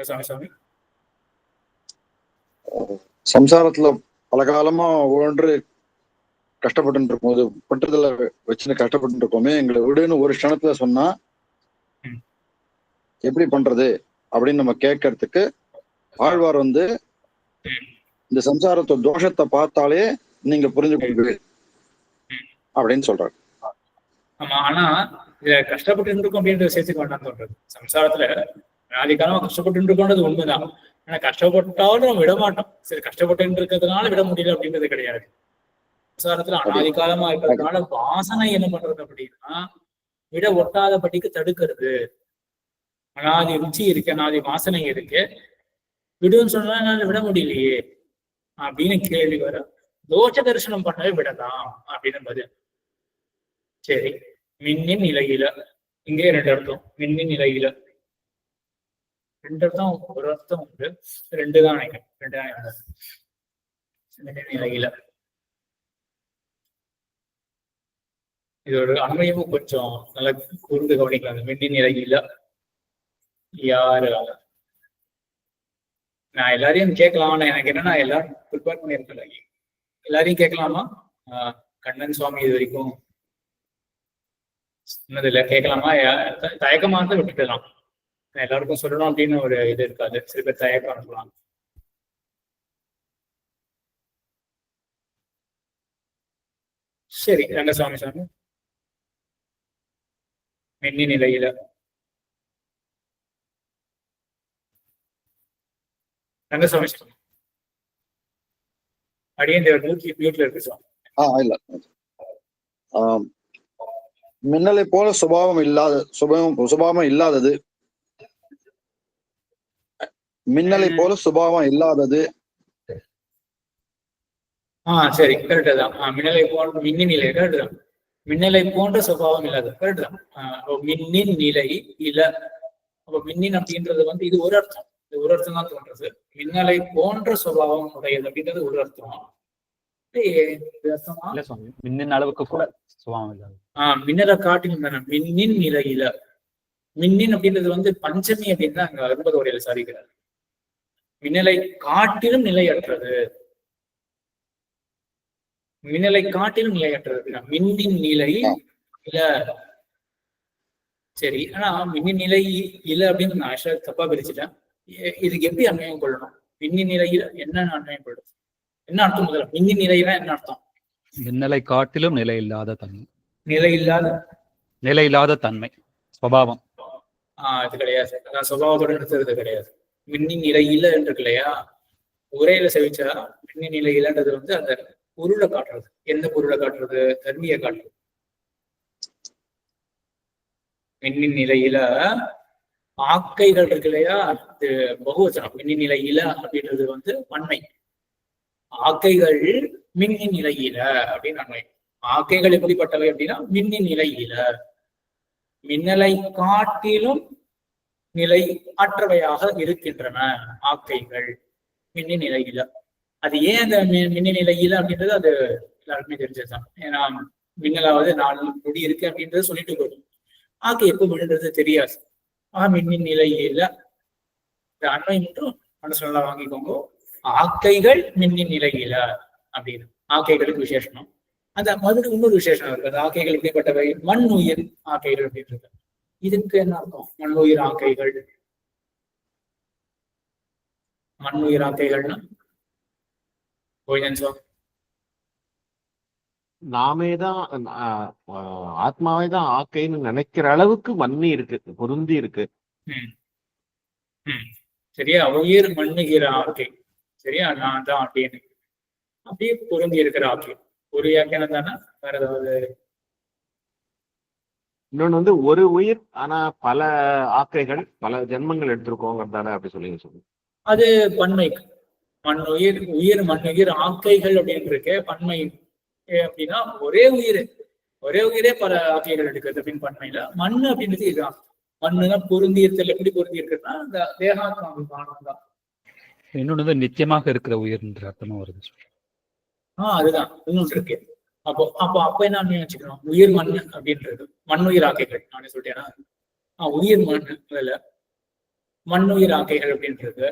சாமி சம்சாரத்துல பல காலமா ஒன்று கஷ்டப்பட்டு இருக்கும்போது பட்டுதல வச்சுன்னு கஷ்டப்பட்டு இருக்கோமே, எங்களை விடுன்னு ஒரு க்ஷணத்துல சொன்னா எப்படி பண்றது அப்படின்னு நம்ம கேட்கறதுக்கு ஆழ்வார் வந்து இந்த சம்சாரத்தோட தோஷத்தை பார்த்தாலே நீங்க புரிஞ்சுக்கொள்வீங்க அப்படின்னு சொல்றாரு. ஆமா, ஆனா இத கஷ்டப்பட்டு இருக்கோம் அப்படின்றத சேர்த்துக்க வேண்டாம்னு சொல்றது. சம்சாரத்துல ஆதிகாலமா கஷ்டப்பட்டு இருக்கோன்றது உண்மைதான். ஆனா கஷ்டப்பட்டாலும் விட மாட்டோம். சரி, கஷ்டப்பட்டு இருக்கிறதுனால விட முடியல அப்படின்றது கிடையாது. சம்சாரத்துல அனாதிகாலமா இருக்கிறதுனால வாசனை என்ன பண்றது அப்படின்னா விட ஒட்டாதபடிக்கு தடுக்கிறது. அனாதி ருச்சி இருக்கு, அனாதி வாசனை இருக்கு, விடுன்னு சொன்னா என்னால விட முடியலையே அப்படின்னு கேள்வி வர தோஷ தரிசனம் பண்ணவே விடலாம் அப்படின்னு பதில். சரி, மின்னின் நிலையில இங்கே 2 அர்த்தம். மின்னின் நிலையில 2 அர்த்தம், ஒரு அர்த்தம் உண்டு, 2 தான் நினைக்கிறேன். 2 தான். மின்னின் நிலையில இதோட அண்மையும் கொஞ்சம் நல்லா கூர்ந்து கவனிக்கலாம். மின்னின் நிலையில யாரு? நான் எல்லாரையும் கேட்கலாம். ஆனா எனக்கு என்னன்னா எல்லாரும் ப்ரிப்பேர் பண்ணியிருக்கல, எல்லாரையும் கேட்கலாமா? கண்ணன் சுவாமி இது வரைக்கும் சொன்னதில்லை, கேட்கலாமா? தயக்கமா இருந்தா விட்டுடலாம். எல்லாருக்கும் சொல்லணும் அப்படின்னு ஒரு இது இருக்காது. சில பேர் தயக்கம் இருக்கலாம். சரி, ரங்கசாமி சாமி மின்னி நிலையில ரங்கசாமி சாமி அடியேன் மியூட்ல இருக்கு சார். இல்ல, மின்னலை போல சுபாவம் இல்லாதது, மின்னலை போல சுபாவம் இல்லாதது. சரி, கரெக்டு தான். மின்னலை போன்ற மின்னின் நிலை கரெக்டு தான். மின்னலை போன்ற சுபாவம் இல்லாத கரெக்டு தான். மின்னின் நிலை இல்ல. அப்ப மின்னின் அப்படின்றது வந்து இது ஒரு அர்த்தம். இது ஒரு அர்த்தம் தான் தோன்றது. மின்னலை போன்ற சுபாவம் உடையது அப்படின்றது ஒரு அர்த்தம். மின்னின் அளவுக்கு கூட சுபாவம் இல்லாது. மின்னலை காட்டிலும் தானே மின்னின் நிலையில. மின்னின் அப்படின்றது வந்து பஞ்சமி அப்படின்னு அங்க 60 வரையில சாதிக்கிறார். மின்னலை காட்டிலும் நிலையற்றது, மின்னலை காட்டிலும் நிலையற்றது. மின்னின் நிலை இல்ல. சரி, ஆனா மின்னின் நிலை இல்ல அப்படின்னு நான் தப்பா பிரிச்சுட்டேன். இதுக்கு எப்படி அன்வயம் கொள்ளணும்? மின்னின் நிலையில என்ன அன்வயம் கொள்ளும்? என்ன அர்த்தம்? முதல்ல மின்னின் நிலையில என்ன அர்த்தம்? மின்னலை காட்டிலும் நிலை இல்லாத தன்மை. நிலை இல்லாத தன்மை சுபாவம். இது கிடையாது. நான் சுபாவத்தோட நிறுத்துறது கிடையாது. மின்னின் நிலையில இருக்கு இல்லையா, உரையில செவிச்சா மின்னின் நிலையிலன்றது வந்து அந்த பொருளை காட்டுறது. எந்த பொருளை காட்டுறது? தன்மையை காட்டுறது. மின்னின் நிலையில ஆக்கைகள் இருக்கு இல்லையா, இது பகுவச்சனம். மின்னின் நிலையில அப்படின்றது வந்து பன்மை. ஆக்கைகள் மின்னின் நிலையில அப்படின்னு அண்மை. ஆக்கைகள் எப்படிப்பட்டவை அப்படின்னா மின்னின் நிலையில, மின்னலை காட்டிலும் நிலை அற்றவையாக இருக்கின்றன ஆக்கைகள் மின்னின் நிலையில. அது ஏன் அந்த மின்னின் நிலையில அப்படின்றது அது எல்லாருக்குமே தெரிஞ்சதுதான். ஏன்னா மின்னலாவது 4 நொடி இருக்கு அப்படின்றது சொல்லிட்டு போகும். ஆக்கை எப்போ விழுன்றது தெரியாது. மின்னின் நிலையில இந்த அண்மை மட்டும் மனசு நல்லா வாங்கிக்கோங்க. ஆக்கைகள் மின்னின் நிலையில அப்படின்னு ஆக்கைகளுக்கு விசேஷனம். அந்த மதுரை இன்னொரு விசேஷம் இருக்கு. அந்த ஆக்கைகள் எப்படிப்பட்டவை? மண் உயிர் ஆக்கைகள் அப்படின்றது. இதுக்கு என்ன அர்த்தம்? மண் உயிர் ஆக்கைகள் மண்ணுயிர் ஆக்கைகள்னா நாமே தான் ஆத்மாவே தான் ஆக்கைன்னு நினைக்கிற அளவுக்கு மண்ணி இருக்கு, பொருந்தி இருக்கு. சரியா, உயிர் மண்ணுகிற ஆக்கை, சரியா, நான் தான் அப்படின்னு அப்படியே பொருந்தி இருக்கிற ஆக்கை ஒரு வியாக்கியானம் தானே. வேற ஏதாவது? இன்னொன்னு வந்து ஒரு உயிர் ஆனா பல ஆக்கைகள் பல ஜென்மங்கள் எடுத்திருக்கோங்கிறதால அப்படி சொல்லுங்க. அது பன்மைக்கு மண்ணுயிர் உயிர் மண்ணுயிர் ஆக்கைகள் அப்படின்னு இருக்கு. பன்மை அப்படின்னா ஒரே உயிரே பல ஆக்கைகள் எடுக்கிறது அப்படின்னு பன்மையில. மண்ணு அப்படின்றது இதுதான். மண்ணுதான் பொருந்தி இருத்தல். எப்படி பொருந்தி இருக்குன்னா அந்த தேகாத்மானம் தான். இன்னொன்னு வந்து நித்தியமாக இருக்கிற உயிர்ன்ற அர்த்தமும் வருது. அதுதான் இன்னொன்று இருக்கு. அப்ப என்ன வச்சுக்கணும், உயிர் மண்ணு அப்படின்றது மண்ணுயிர் ஆக்கைகள். நானே சொல்லிட்டேன்னா உயிர் மண்ணு இல்ல மண்ணுயிர் ஆக்கைகள் அப்படின்றது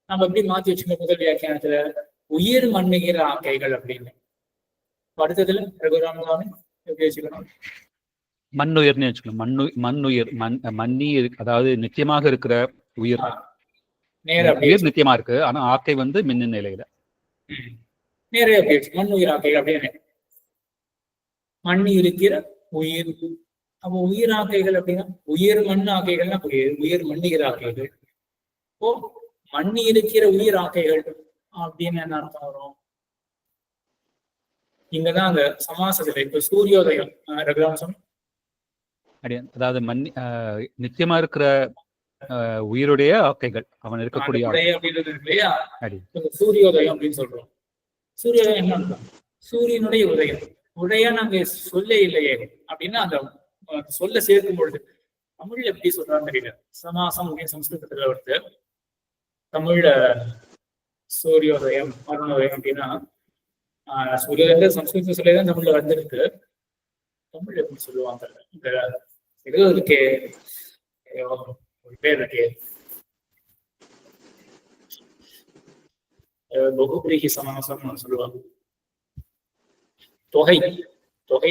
நம்ம எப்படி மாத்தி வச்சுக்கணும். முதல் வியாக்கியானத்துல உயிர் மண்ணுகிற ஆக்கைகள் அப்படின்னு. அடுத்ததுல ரகுராமசாமி எப்படி வச்சுக்கணும், மண்ணுயிர்னு வச்சுக்கணும். மண்ணுயிர் மண்ணி, அதாவது நித்தியமாக இருக்கிற உயிர். உயிர் நித்தியமா இருக்கு, ஆனா ஆக்கை வந்து மின்னு நிலையில நேரே அப்படி மண்ணுயிர் ஆக்கைகள் அப்படின்னு. மண்ணி இருக்கிற உயிர். அப்போ உயிர் ஆக்கைகள் அப்படின்னா உயிர் மண் ஆக்கைகள்னா உயிர் மண்ணுகிற ஆக்கைகள். ஓ, மண்ணி இருக்கிற உயிர் ஆக்கைகள் அப்படின்னு என்ன அர்த்தம் வரும்? இங்கதான் அந்த சமாசத்துல இப்ப சூரியோதயம் ரகுராம்சம் அதாவது நித்தியமா இருக்கிற உயிருடைய ஆக்கைகள் அவன் இருக்கக்கூடிய அப்படின்றது இல்லையா. சூரியோதயம் அப்படின்னு சொல்றோம். சூரியோதயம் என்ன அர்த்தம்? சூரியனுடைய உதயம். உதயம் அங்க சொல்ல இல்லையே அப்படின்னா அந்த சொல்ல சேர்க்கும் பொழுது தமிழ்ல எப்படி சொல்றான்னு தெரியல. சமாசம் அப்படின்னு சம்ஸ்கிருதத்துல வருது. தமிழ்ல சூரியோதயம் அருணோதயம் அப்படின்னா சூரியோதயம் சம்ஸ்கிருத சொல்லிதான் தமிழ்ல வந்துருக்கு. தமிழ்ல எப்படி சொல்லுவாங்க இந்த ஏதோ இருக்கே, ஒரு பேர் இருக்கே, பகுபிரீகி சமாசம் சொல்லுவாங்க. தொகை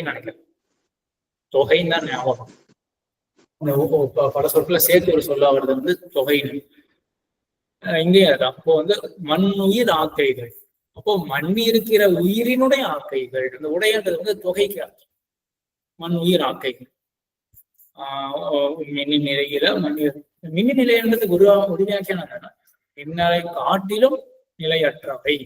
நினைக்கிறேன். தொகைன்னு தான் ஞாபகம். பல சொற்களை சேர்த்து ஒரு சொல்ல வருது வந்து தொகைன்னு. இங்கேயே அதான். அப்போ வந்து மண்ணுயிர் ஆக்கைகள். அப்போ மண்ணி இருக்கிற உயிரினுடைய ஆக்கைகள். அந்த உடையன்றது வந்து தொகைக்கு அர்த்தம். மண்ணுயிர் ஆக்கைகள். மின்னி நிலையில மின்னி நிலைன்றது ஒரு வியாக்கியானம் என்னன்னா இந்நிலை காட்டிலும் நிலையற்றவை.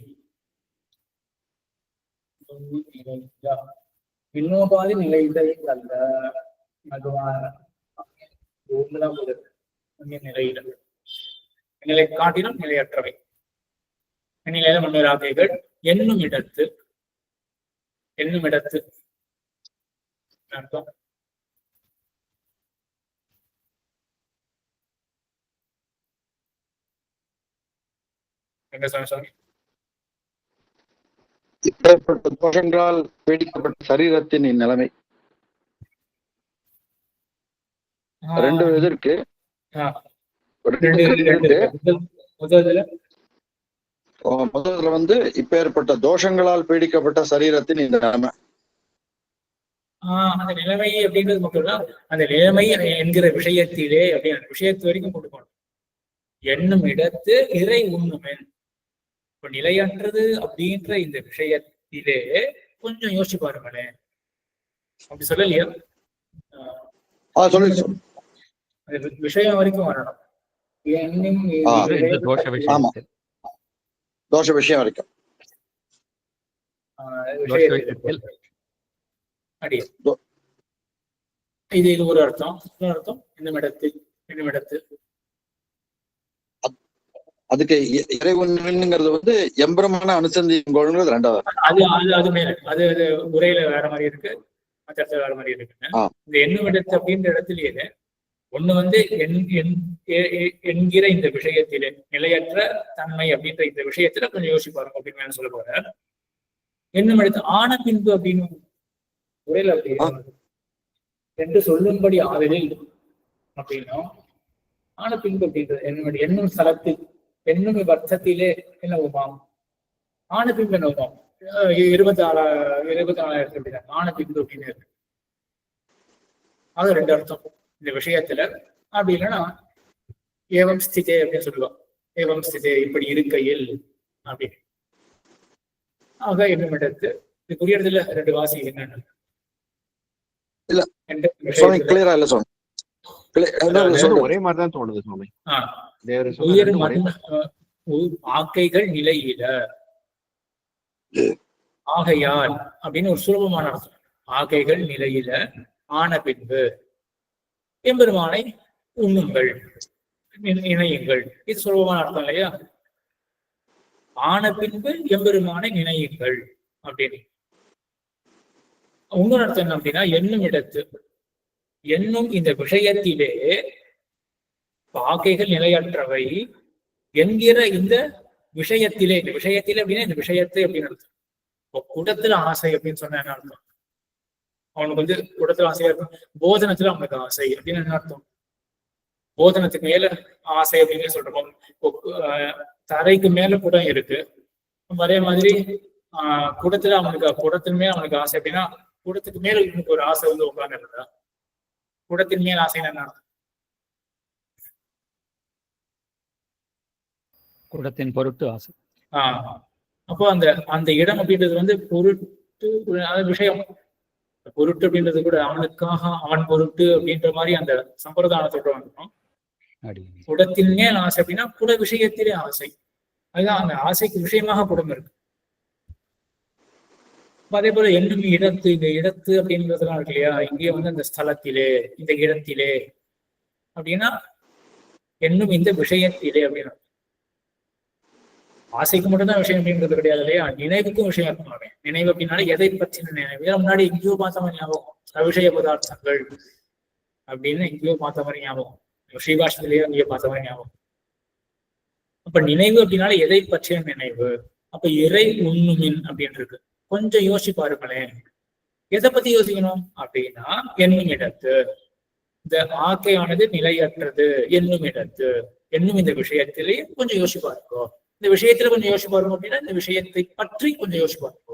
இன்னோபாதி நிலையிலே அல்ல நிலையில நிலை காட்டிலும் நிலையற்றவை. நிலையில மண்ணுயிர் ஆக்கைகள் என்னும் இடத்து அர்த்தம் எங்க சாமி? இப்பேற்பட்ட தோஷங்களால் பீடிக்கப்பட்ட சரீரத்தின் இந்நிலைமை. ரெண்டு இது இருக்கு. முதல்ல வந்து இப்பேற்பட்ட தோஷங்களால் பீடிக்கப்பட்ட சரீரத்தின் இந்த நிலைமை. அந்த நிலைமை அப்படின்றது மட்டும் இல்ல, அந்த நிலைமை என்கிற விஷயத்திலே அப்படின்னு விஷயத்து வரைக்கும் கொண்டு போகணும். என்னும் இடத்து இறை உண்ணுமே. இப்ப நிலையற்றது அப்படின்ற இந்த விஷயத்திலே கொஞ்சம் யோசிச்சு பாருங்களேன். அப்படி சொல்லலையா? அது விஷயம் வரைக்கும் வரணும். தோஷ விஷயம் வரைக்கும் இது ஒரு அர்த்தம். இன்னொரு அர்த்தம் என்னும் இடத்து. அதுக்கு இறைவன்ங்கிறது வந்து எம்பரமான அனுசந்திங்கிறது ரெண்டாவது. அது மேல அது உரையில வேற மாதிரி இருக்கு, மற்ற வேற மாதிரி இருக்கு. இந்த என்னும் இடத்து அப்படின்ற இடத்துலயே ஒண்ணு வந்து என்கிற இந்த விஷயத்திலே நிலையற்ற தன்மை அப்படின்ற இந்த விஷயத்துல கொஞ்சம் யோசிச்சு பாருங்க அப்படின்னு சொல்ல போறார். என்னும் இடத்து ஆன பின்பு அப்படின்னு உரையில அப்படி என்று சொல்லும்படி ஆதலில் அப்படின்னும் ஆன பின்பு அப்படின்றது என்னும் ஸ்தலத்தில் என்னும் அர்த்தத்திலே என்ன உபாம் ஆன பின்பு என்ன உபாம் 24,000 அப்படிதான் ஆன பின்பு அப்படின்னு இருக்கு. அது ரெண்டு அர்த்தம் இந்த விஷயத்துல. அப்படி இல்லைன்னா ஏவம் ஸ்திதே அப்படின்னு சொல்லுவோம். ஏவம் ஸ்திதே இப்படி இருக்கையில் அப்படி. ஆக என்னும் இடத்து இது புரியறதுல 2 வாசி என்னன்னு இல்ல எந்த சுவாமி விஷயத்துல கிளியரா இல்ல சுவாமி. சொல்லுங்க. ஒரே மாதிரிதான் தோணுது சுவாமி. உயிர் ஆக்கைகள் நிலையில ஆகையால் அப்படின்னு ஒரு சுலபமான அர்த்தம். ஆக்கைகள் நிலையில ஆன பின்பு எம்பெருமானை உண்ணுங்கள் நினையுங்கள். இது சுலபமான அர்த்தம் இல்லையா? ஆன பின்பு எம்பெருமானை நினையுங்கள் அப்படின்னு. இன்னொரு அர்த்தம் என்ன அப்படின்னா, என்னும் இடத்து என்னும் இந்த விஷயத்திலே ஆக்கைகள் நிலையற்றவை என்கிற இந்த விஷயத்திலே. இந்த விஷயத்திலே அப்படின்னா இந்த விஷயத்தை அப்படின்னு அர்த்தம். குடத்துல ஆசை அப்படின்னு சொன்ன என்ன அர்த்தம்? அவனுக்கு வந்து குடத்துல ஆசையா இருக்கும். போதனத்துல அவனுக்கு ஆசை அப்படின்னு என்ன அர்த்தம்? போதனத்துக்கு மேல ஆசை அப்படின்னு சொல்றோம். தரைக்கு மேல குடம் இருக்கு. அதே மாதிரி குடத்துல அவனுக்கு குடத்தின் மேல அவனுக்கு ஆசை அப்படின்னா குடத்துக்கு மேல இவனுக்கு ஒரு ஆசை வந்து உட்கார்ந்து இருந்தா குடத்தின் மேல் ஆசை என்ன? குடத்தின் பொருட்டு ஆசை. அப்போ அந்த அந்த இடம் அப்படின்றது வந்து பொருட்டு விஷயம். பொருட்டு அப்படின்றது கூட அவனுக்காக அவன் பொருட்டு அப்படின்ற மாதிரி அந்த சம்பிரதாயத்தோட வந்துடும். குடத்தின் மேல் ஆசை அப்படின்னா குட விஷயத்திலே ஆசை. அதுதான் அந்த ஆசைக்கு விஷயமாக குடம் இருக்கு. அதே போல என்னும் இடத்து, இந்த இடத்து அப்படின்றதுலாம் இருக்கு இல்லையா? இங்கே வந்து அந்த ஸ்தலத்திலே இந்த இடத்திலே அப்படின்னா என்னும் இந்த விஷயத்திலே அப்படின்னா ஆசைக்கு மட்டும்தான் விஷயம் அப்படின்றது கிடையாது இல்லையா? நினைவுக்கும் விஷயம் இருக்கும். நினைவு அப்படின்னாலே எதை பற்றின நினைவு. இதை முன்னாடி எங்கேயோ பார்த்த மாதிரி ஞாபகம். அவிஷய பதார்த்தங்கள் அப்படின்னு எங்கேயோ பார்த்த மாதிரி ஞாபகம். ஸ்ரீபாஷ்டிலேயே எங்கேயோ பார்த்த மாதிரி ஞாபகம். அப்ப நினைவு அப்படின்னாலே எதை பற்றிய நினைவு. அப்ப இறை உண்ணுமின் அப்படின்னு இருக்கு. கொஞ்சம் யோசிச்சு பாருங்களேன். எதை பத்தி யோசிக்கணும் அப்படின்னா என்னும் இடத்து இந்த ஆக்கையானது நிலையற்றது. என்னும் இடத்து என்னும் இந்த விஷயத்திலே கொஞ்சம் யோசிச்சு பாருங்க. இந்த விஷயத்துல கொஞ்சம் யோசிச்சு பாருங்க அப்படின்னா இந்த விஷயத்தை பற்றி கொஞ்சம் யோசிச்சு பாருங்க.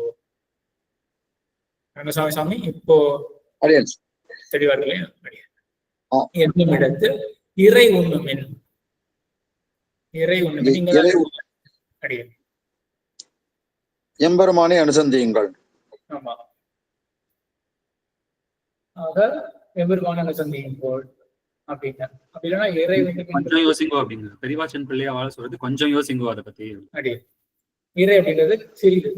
ரங்கசாமி சாமி இப்போ தெளிவா இல்லையா? என்னும் இடத்து இறை உண்ணுமின். இறை உண்ணுமின் அடியன் எம்பெருமானை அனுசந்தியுங்கள். ஆமா. ஆக எம்பெருமானை அனுசந்தியுங்கள் அப்படின்னா அப்படி இல்லைன்னா இறை கொஞ்சம் யோசிங்கோ அப்படிங்க. பெரியவாச்சன் பிள்ளையா வாழ சொல்றது கொஞ்சம் யோசிங்கோ அதை பத்தி. அடியன் இறை அப்படின்றது சிறிது.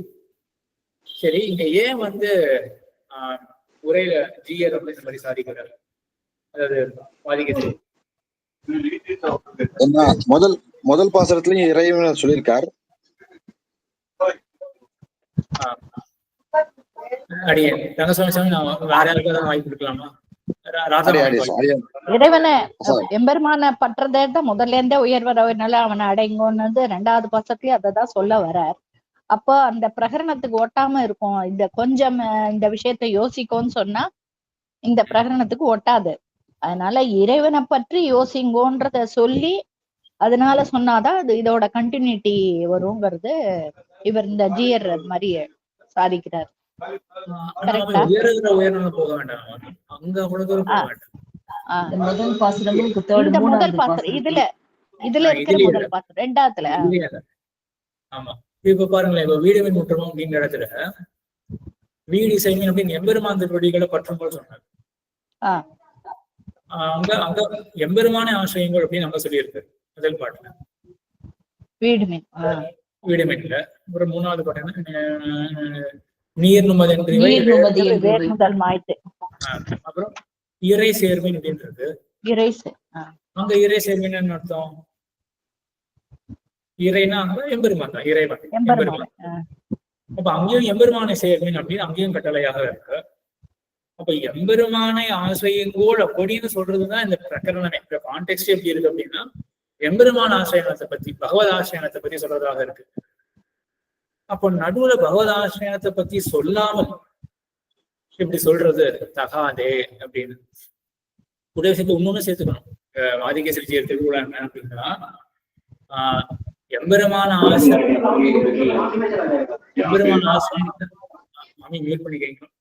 சரி, இங்க ஏன் வந்து உரையில ஜியர் அப்படின்ற மாதிரி சாதிக்கிறார்? அதாவது பாதிக்கிறது முதல் பாசனத்திலையும் இறைவன் சொல்லியிருக்கார். அடியன் ரங்கசாமி சாமி நான் வேற யாருக்காவது வாய்ப்பு கொடுக்கலாமா? இறைவனை எம்பெருமான பற்றதை முதல்ல இருந்தே உயர்வரனால அவனை அடைங்கோன்னு 2வது பாசத்துலயும் அததான் சொல்ல வர்றார். அப்போ அந்த பிரகரணத்துக்கு ஒட்டாம இருக்கும். இந்த கொஞ்சம் இந்த விஷயத்த யோசிக்கோன்னு சொன்னா இந்த பிரகரணத்துக்கு ஒட்டாது. அதனால இறைவனை பற்றி யோசிங்கோன்றத சொல்லி அதனால சொன்னாதான் அது இதோட கண்டினியூட்டி வருங்கிறது இவர் இந்த ஜியர் அது மாதிரி சாதிக்கிறார். முதல் பாசுரமும் முதல் பாசுரம் இதுல இருக்கிற முதல் பாசுரம் 2வதுல. ஆமா, இப்ப பாருங்களேன். இப்ப வீடுவின் முற்றமும் அப்படிங்கிற இடத்துல வீடு செய்யும் அப்படின்னு எம்பெருமான் திருவடிகளை பற்றும் போது சொன்னார். அங்க அங்க எம்பெருமான ஆசிரியங்கள் அப்படின்னு நம்ம சொல்லியிருக்கு முதல் பாட்டுல. வீடுமேன்ல ஒரு 3வது பாட்டு நீர் நுமதென்று அப்புறம் இறை சேர்மின் அப்படின்றது. அங்க இறை சேர்மின் அர்த்தம் இறைனா அங்க எம்பெருமான் தான், இறைவன் எம்பெருமான். அப்ப அங்கேயும் எம்பெருமானை சேர்மின் அப்படின்னு அங்கேயும் கட்டளையாக இருக்கு. அப்ப எம்பெருமானை ஆசையங்கோள் அப்படின்னு சொல்றதுதான் இந்த பிரகரணமே. இந்த கான்டெக்ட் எப்படி இருக்கு அப்படின்னா எம்பெருமான ஆசிரியனத்தை பத்தி பகவத் ஆசிரியனத்தை பத்தி சொல்றதாக இருக்கு. அப்போ நடுவுல பகவத் ஆசிரியனத்தை பத்தி சொல்லாமல் இப்படி சொல்றது தகாதே அப்படின்னு உடைய சேர்த்து இன்னொன்னு சேர்த்துக்கணும். ஆதிக்க சிகிச்சை எடுத்துக்கூட என்ன அப்படின்னா எம்பெருமான எம்பெருமான ஆசிரியத்தை மியூட் பண்ணிக்கணும்.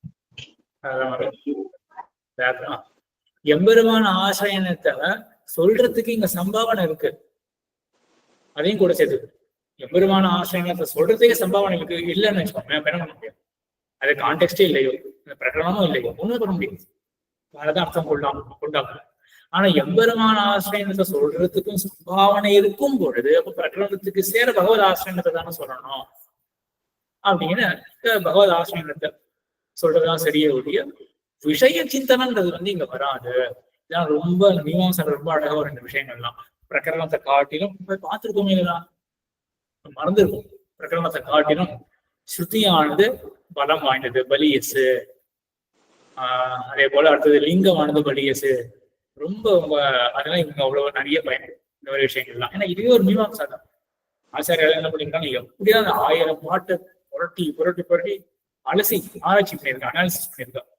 எம்பெருமான ஆசிரியனத்தை சொல்றதுக்கு இங்க சம்பாவனை இருக்கு. அதையும் கூட சேர்த்து எம்பெருமான ஆசிரியங்களை சொல்றதுக்கே சம்பாவனைகளுக்கு இல்லைன்னு வச்சுக்கோங்க, என்ன பண்ண முடியும்? அது கான்டெக்டே இல்லையோ, இந்த பிரகடனமும் இல்லையோ, ஒண்ணும் பண்ண முடியாது. வேறதான் அர்த்தம் கொண்டாங்க. ஆனா எம்பெருமான ஆசிரியத்தை சொல்றதுக்கும் சம்பாவனை இருக்கும் பொழுது அப்ப பிரகடனத்துக்கு சேர பகவத் ஆசிரியத்தை தானே சொல்லணும் அப்படின்னு பகவத் ஆசிரியத்தை சொல்றதுதான் சரியே ஒழிய விஷய சிந்தனைன்றது இங்க வராது. இதான் ரொம்ப மீமாசம் ரொம்ப அழகா ஒரு ரெண்டு விஷயங்கள்லாம். பிரகரணத்தை காட்டிலும் பார்த்திருக்கோமே, மறந்துருக்கும். பிரகரணத்தை காட்டிலும் ஸ்ருதியானது பலம் வாய்ந்தது, பலியசு. அதே போல அடுத்தது லிங்கமானது பலியசு. ரொம்ப அதெல்லாம் இவங்க அவ்வளவு நிறைய பயன் இந்த மாதிரி விஷயங்கள்லாம். ஏன்னா இதுவே ஒரு மீமாசா தான். ஆச்சாரியால் என்ன பண்ணிருக்காங்க, எப்படியா அந்த 1000 பாட்டை புரட்டி அலசி ஆராய்ச்சி பண்ணியிருக்காங்க, அனாலிசிஸ் பண்ணியிருக்காங்க.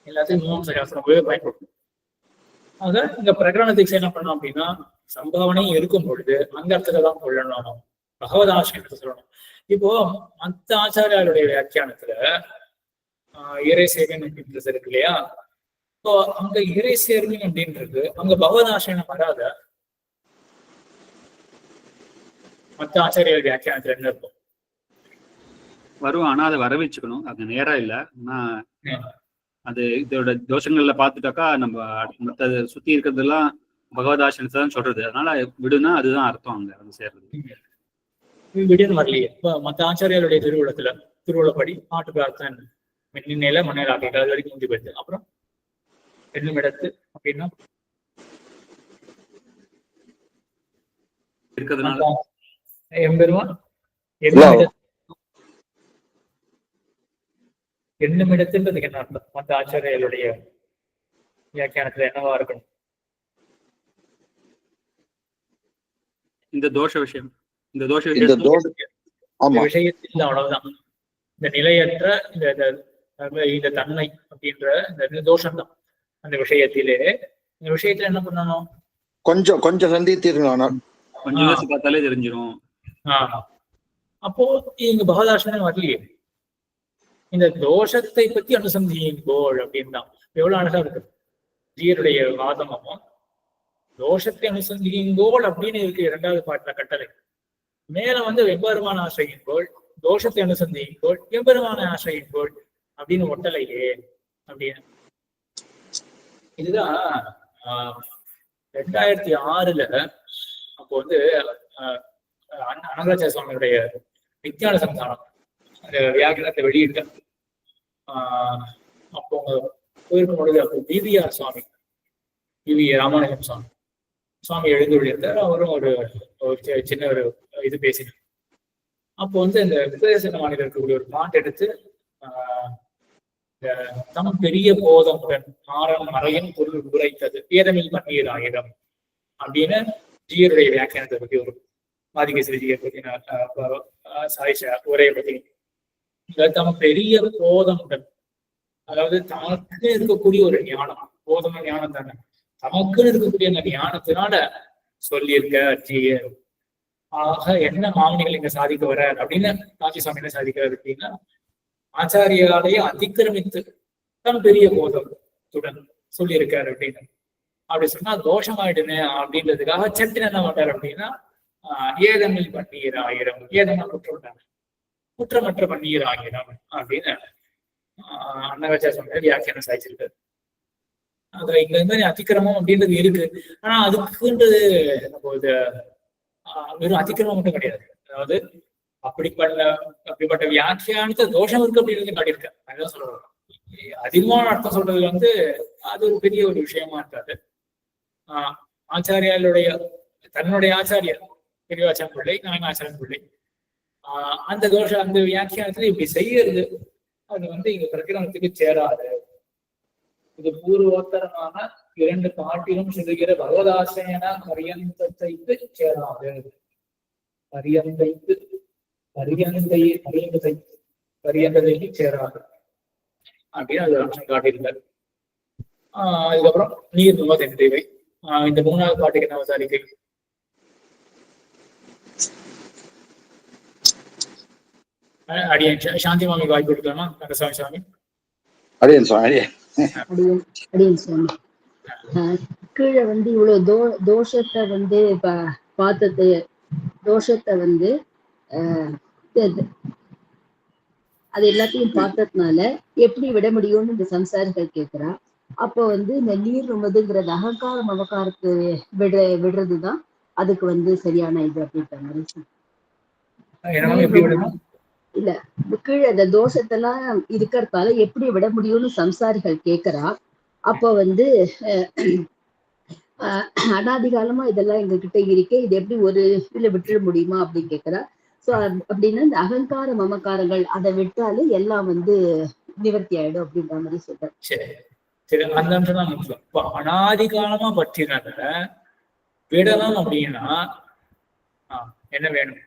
எல்லாத்தையும் மீமாசா சாஸ்திரம் ரொம்பவே பயன்படும். ஆக இந்த பிரகரணத்துக்கு என்ன பண்ணோம் அப்படின்னா, சம்பாவனையும் இருக்கும் பொழுது அந்த இடத்துல தான் கொள்ளணும், பகவத் ஆசிரியத்தை சொல்லணும். இப்போ மத்த ஆச்சாரியாருடைய வியாக்கியானத்துல இறை சேவன் அப்படின்றது இருக்கு இல்லையா? இப்போ அங்க இறை சேர்வன் அப்படின்றது அங்க பகவத் ஆசிரியம் வராத. மத்த ஆச்சாரியார் வியாக்கியானத்துல என்ன இருக்கும்? வரும், ஆனா அதை வர வச்சுக்கணும். அது நேரம் இல்லை. ஆனா அது இதோட தோஷங்கள்ல பாத்துட்டாக்கா நம்ம மற்ற சுத்தி இருக்கிறதெல்லாம் பகவதாசனத்தை தான் சொல்றது. அதனால விடுனா அதுதான் அர்த்தம் அங்க வந்து சேர்றது. விடுன்னு வரலையே. இப்ப மத்த ஆச்சாரியாருடைய திருவுள்ளப்படி பாட்டு பிரார்த்தன் நிலையில மண்ணில் ஆக்கிட்டு அது வரைக்கும் முந்தி போயிடுது. அப்புறம் என்னும் இடத்து அப்படின்னா இருக்கிறதுனால எம்பெருமான் என்னும் இடத்துன்றதுக்கு என்ன அர்த்தம்? மற்ற ஆச்சாரியாருடைய வியாக்கியானத்துல என்னவா இருக்கணும்? இந்த தோஷ விஷயம், இந்த தோஷ விஷயத்தில் அவ்வளவுதான். இந்த நிலையற்ற இந்த தன்மை அப்படின்ற இந்த தோஷம் தான் அந்த விஷயத்திலே. இந்த விஷயத்துல என்ன பண்ணணும்? கொஞ்சம் சந்தித்தீர்களானா கொஞ்சம் யோசிச்சு பார்த்தாலே தெரிஞ்சிடும். அப்போ இங்க பகவதாசனம் வரலையே. இந்த தோஷத்தை பத்தி அனுசந்தியுங்கோள் அப்படின்னு தான். எவ்வளவு அழகா இருக்கு ஜீயருடைய வாதமும். தோஷத்தை அனுசந்தியுங்கோள் அப்படின்னு இருக்கு 2வது பாட்டுல கட்டளை. மேல வந்து எம்பெருமான ஆசிரியுங்கோள், தோஷத்தை அனுசந்தியுங்கோள், எம்பெருமான ஆசிரியுங்கோள் அப்படின்னு ஒட்டலையே அப்படின்னு. இதுதான் 2006 அப்போ வந்து அனங்கராச்சாரிய சுவாமியுடைய விஞ்ஞான சந்தானம் அந்த வியாக்கியானத்தை வெளியிட்ட அப்போ போயிருக்கும் பொழுது அப்போ பிவிஆர் சுவாமி, பிவி ராமானுஜம் சுவாமி எழுந்துள்ளிருந்தார். அவரும் ஒரு சின்ன ஒரு இது பேசினார். அப்போ வந்து இந்த விபதேச மாநிலம் இருக்கக்கூடிய ஒரு பாட்டு எடுத்து தம் பெரிய போதமுடன் ஆரம் மறையின் பொருள் உரைத்தது ஏதமில் பன்னீர் ஆயிரம் அப்படின்னு ஜீயருடைய வியாக்கியானத்தை பத்தி ஒரு ஆதிகேசரி ஜீயர் பத்தி உரையை பத்தி தம் பெரிய போதமுடன், அதாவது தமக்கு இருக்கக்கூடிய ஒரு ஞானம், போதம ஞானம் தானே, தமக்குன்னு இருக்கக்கூடிய அந்த ஞானத்தினால சொல்லியிருக்க ஜீயர். ஆக என்ன மாமனிகள் இங்க சாதிக்க வர அப்படின்னு காஞ்சி சுவாமி என்ன சாதிக்கிறார் அப்படின்னா, ஆச்சாரியாலையே அதிக்கிரமித்து தன் பெரிய போதத்துடன் சொல்லியிருக்காரு அப்படின்னு. அப்படி சொன்னா தோஷமாயிடுமே அப்படின்றதுக்காக சட்டின் என்ன பண்றாரு அப்படின்னா, ஏதமில் பன்னீர் ஆயிரம், ஏதமா குற்றமற்ற பன்னீர் ஆயிரம் அப்படின்னு அன்னகச்சா சொன்ன வியாக்கியானம் சாதிச்சிருக்காரு. அது இந்த மாதிரி அதிக்கிரமம் அப்படின்றது இருக்கு. ஆனா அதுக்குன்றது நம்ம இது வெறும் அதிக்கிரமம் மட்டும் கிடையாது. அதாவது அப்படிப்பட்ட வியாக்கியானத்தை தோஷம் இருக்கு அப்படின்னு காட்டியிருக்கேன். அதுதான் சொல்றேன். அதிகமான அர்த்தம் சொல்றது வந்து அது ஒரு பெரிய ஒரு விஷயமா இருக்காது. ஆச்சாரியாளுடைய தன்னுடைய ஆச்சாரியர் பெரியவாச்சான் பிள்ளை, நாயனாச்சாரன் பிள்ளை அந்த தோஷம் அந்த வியாக்கியானத்துல இப்படி செய்யறது அது வந்து இங்க பிரகரணத்துக்கு சேராது. இது பூர்வோத்தரமான 2 பாட்டிலும் சொல்லுகிற பகவதாசன பரியந்தத்தைக்கு சேராது. பரியந்ததைக்கு சேராது அப்படின்னு அது அம்சம் காட்டியிருந்தார். அதுக்கப்புறம் நீர் நுமதென் தேவை. இந்த 3வது பாட்டுக்கு என்ன விசாரிக்கை? அடியன் சாந்தி மாமிக்கு வாய்ப்பு கொடுக்கலாமா? கந்தசாமி சாமி. அடியன் சுவாமி. கீழே வந்து இவ்வளவு தோஷத்தை வந்து பார்த்தது தோஷத்தை வந்து ஆஹ் அது எல்லாத்தையும் பார்த்ததுனால எப்படி விட முடியும்னு இந்த சம்சாரிகள் கேட்கிறா. அப்போ வந்து இந்த நீர் ரொம்பதுங்கிறது அகங்காரம் அவகாரத்து விடுறதுதான் அதுக்கு வந்து சரியான இது அப்படின்ற மாதிரி. இல்ல கீழே அந்த தோஷத்தெல்லாம் இருக்கிறதால எப்படி விட முடியும்னு சம்சாரிகள் கேட்கிறா. அப்போ வந்து அனாதி காலமா இதெல்லாம் எங்க கிட்ட இருக்கே, இது எப்படி ஒரு இதுல விட்டுட முடியுமா அப்படின்னு கேட்கிறா. சோ அப்படின்னா இந்த அகங்கார மமக்காரங்கள் அதை விட்டாலே எல்லாம் வந்து நிவர்த்தி ஆயிடும் அப்படின்ற மாதிரி சொல்றேன். சரி, அந்த அம்சம் தான் முக்கியம். இப்போ அனாதி காலமா பற்றினத விடணும் அப்படின்னா என்ன வேணும்?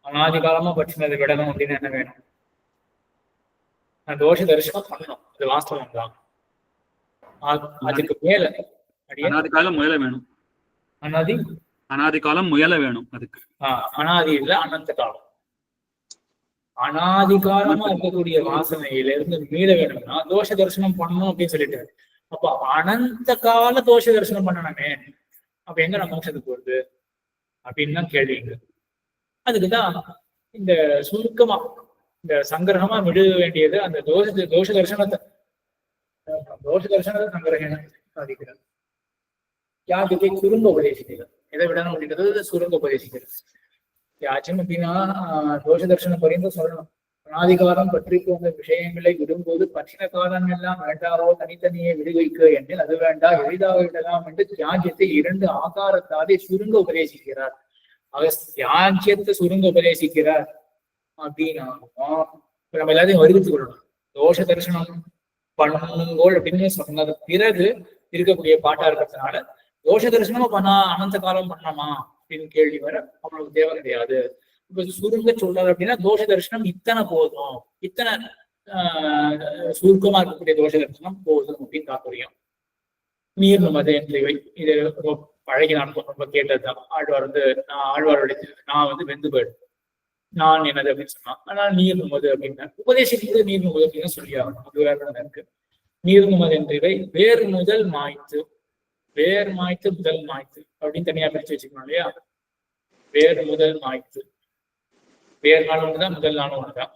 அனாதி காலமா பற்றினதை விடணும் அப்படின்னு என்ன வேணும்? தோஷ தரிசனம் பண்ணணும், அது வாஸ்தவம் தான். அதுக்கு மேல அனாதி காலம் முயல வேணும். அனாதி காலம் முயல வேணும். அதுக்கு அனாதி இல்ல, அனந்த காலம். அனாதி காலமா இருக்கக்கூடிய வாசனையில இருந்து மீள வேணும்னா தோஷ தரிசனம் பண்ணணும் அப்படின்னு சொல்லிட்டாரு. அப்ப அனந்த கால தோஷ தரிசனம் பண்ணணுமே, அப்ப எங்க நம்ம மோட்சத்துக்கு போறது அப்படின்னு தான் கேள்விங்க. அதுக்குதான் இந்த சுருக்கமா இந்த சங்கிரகமா விட வேண்டியது அந்த தோஷ தரிசனத்தை சங்கிரகம் சாதிக்கிறது. யாருக்கு சுருங்க உபதேசிக்கிறது, எதை விடணும் அப்படின்றது சுருங்க உபதேசிக்கிறது. யாச்சும் அப்படின்னா தோஷ தரிசனம் பரிந்து சொல்லணும். அனாதிகாலம் பற்றி போன்ற விஷயங்களை விடும்போது பற்றின காலம் எல்லாம் வேண்டாவோ தனித்தனியே விடுவிக்க எண்ணில் அது வேண்டா எளிதாக விடலாம் என்று தியாகியத்தை 2 ஆகாரத்தாலே சுருங்க உபதேசிக்கிறார். ஆக தியாகியத்தை சுருங்க உபதேசிக்கிறார் அப்படின்னா நம்ம எல்லாத்தையும் வருவித்துக் கொள்ளணும். தோஷ தரிசனம் பண்ணுங்கோள் அப்படின்னு சொன்னது பிறகு இருக்கக்கூடிய பாட்டா இருக்கிறதுனால தோஷ தரிசனமா பண்ணா அனந்த காலம் பண்ணலாமா அப்படின்னு கேள்வி வர அவனுக்கு தேவை கிடையாது. இப்ப சுருங்க சொல்றாரு அப்படின்னா தோஷ தரிசனம் இத்தனை போதும், இத்தனை சுருக்கமா இருக்கக்கூடிய தோஷ தரிசனம் போதும் அப்படின்னு தாக்குறியும். நீர் நமது என்றவை இது ரொம்ப பழகி நான் ரொம்ப கேட்டதுதான். ஆழ்வார் வந்து நான் வந்து வெந்து போயிடு நான் என்னது அப்படின்னு சொன்னான். ஆனா நீர் நுமது அப்படின்னா உபதேசிக்கிறது நீர் நுமது அப்படின்னு சொல்லி ஆகணும். அது வேற இருக்கு. நீர் நுமது என்றவை வேறு முதல் மாய்த்து முதல் மாய்த்து அப்படின்னு தனியா பிரிச்சு வச்சுக்கணும் இல்லையா? வேறு முதல் மாய்த்து, வேறு நாள் ஒண்ணுதான், முதல் நாள் ஒண்ணுதான்.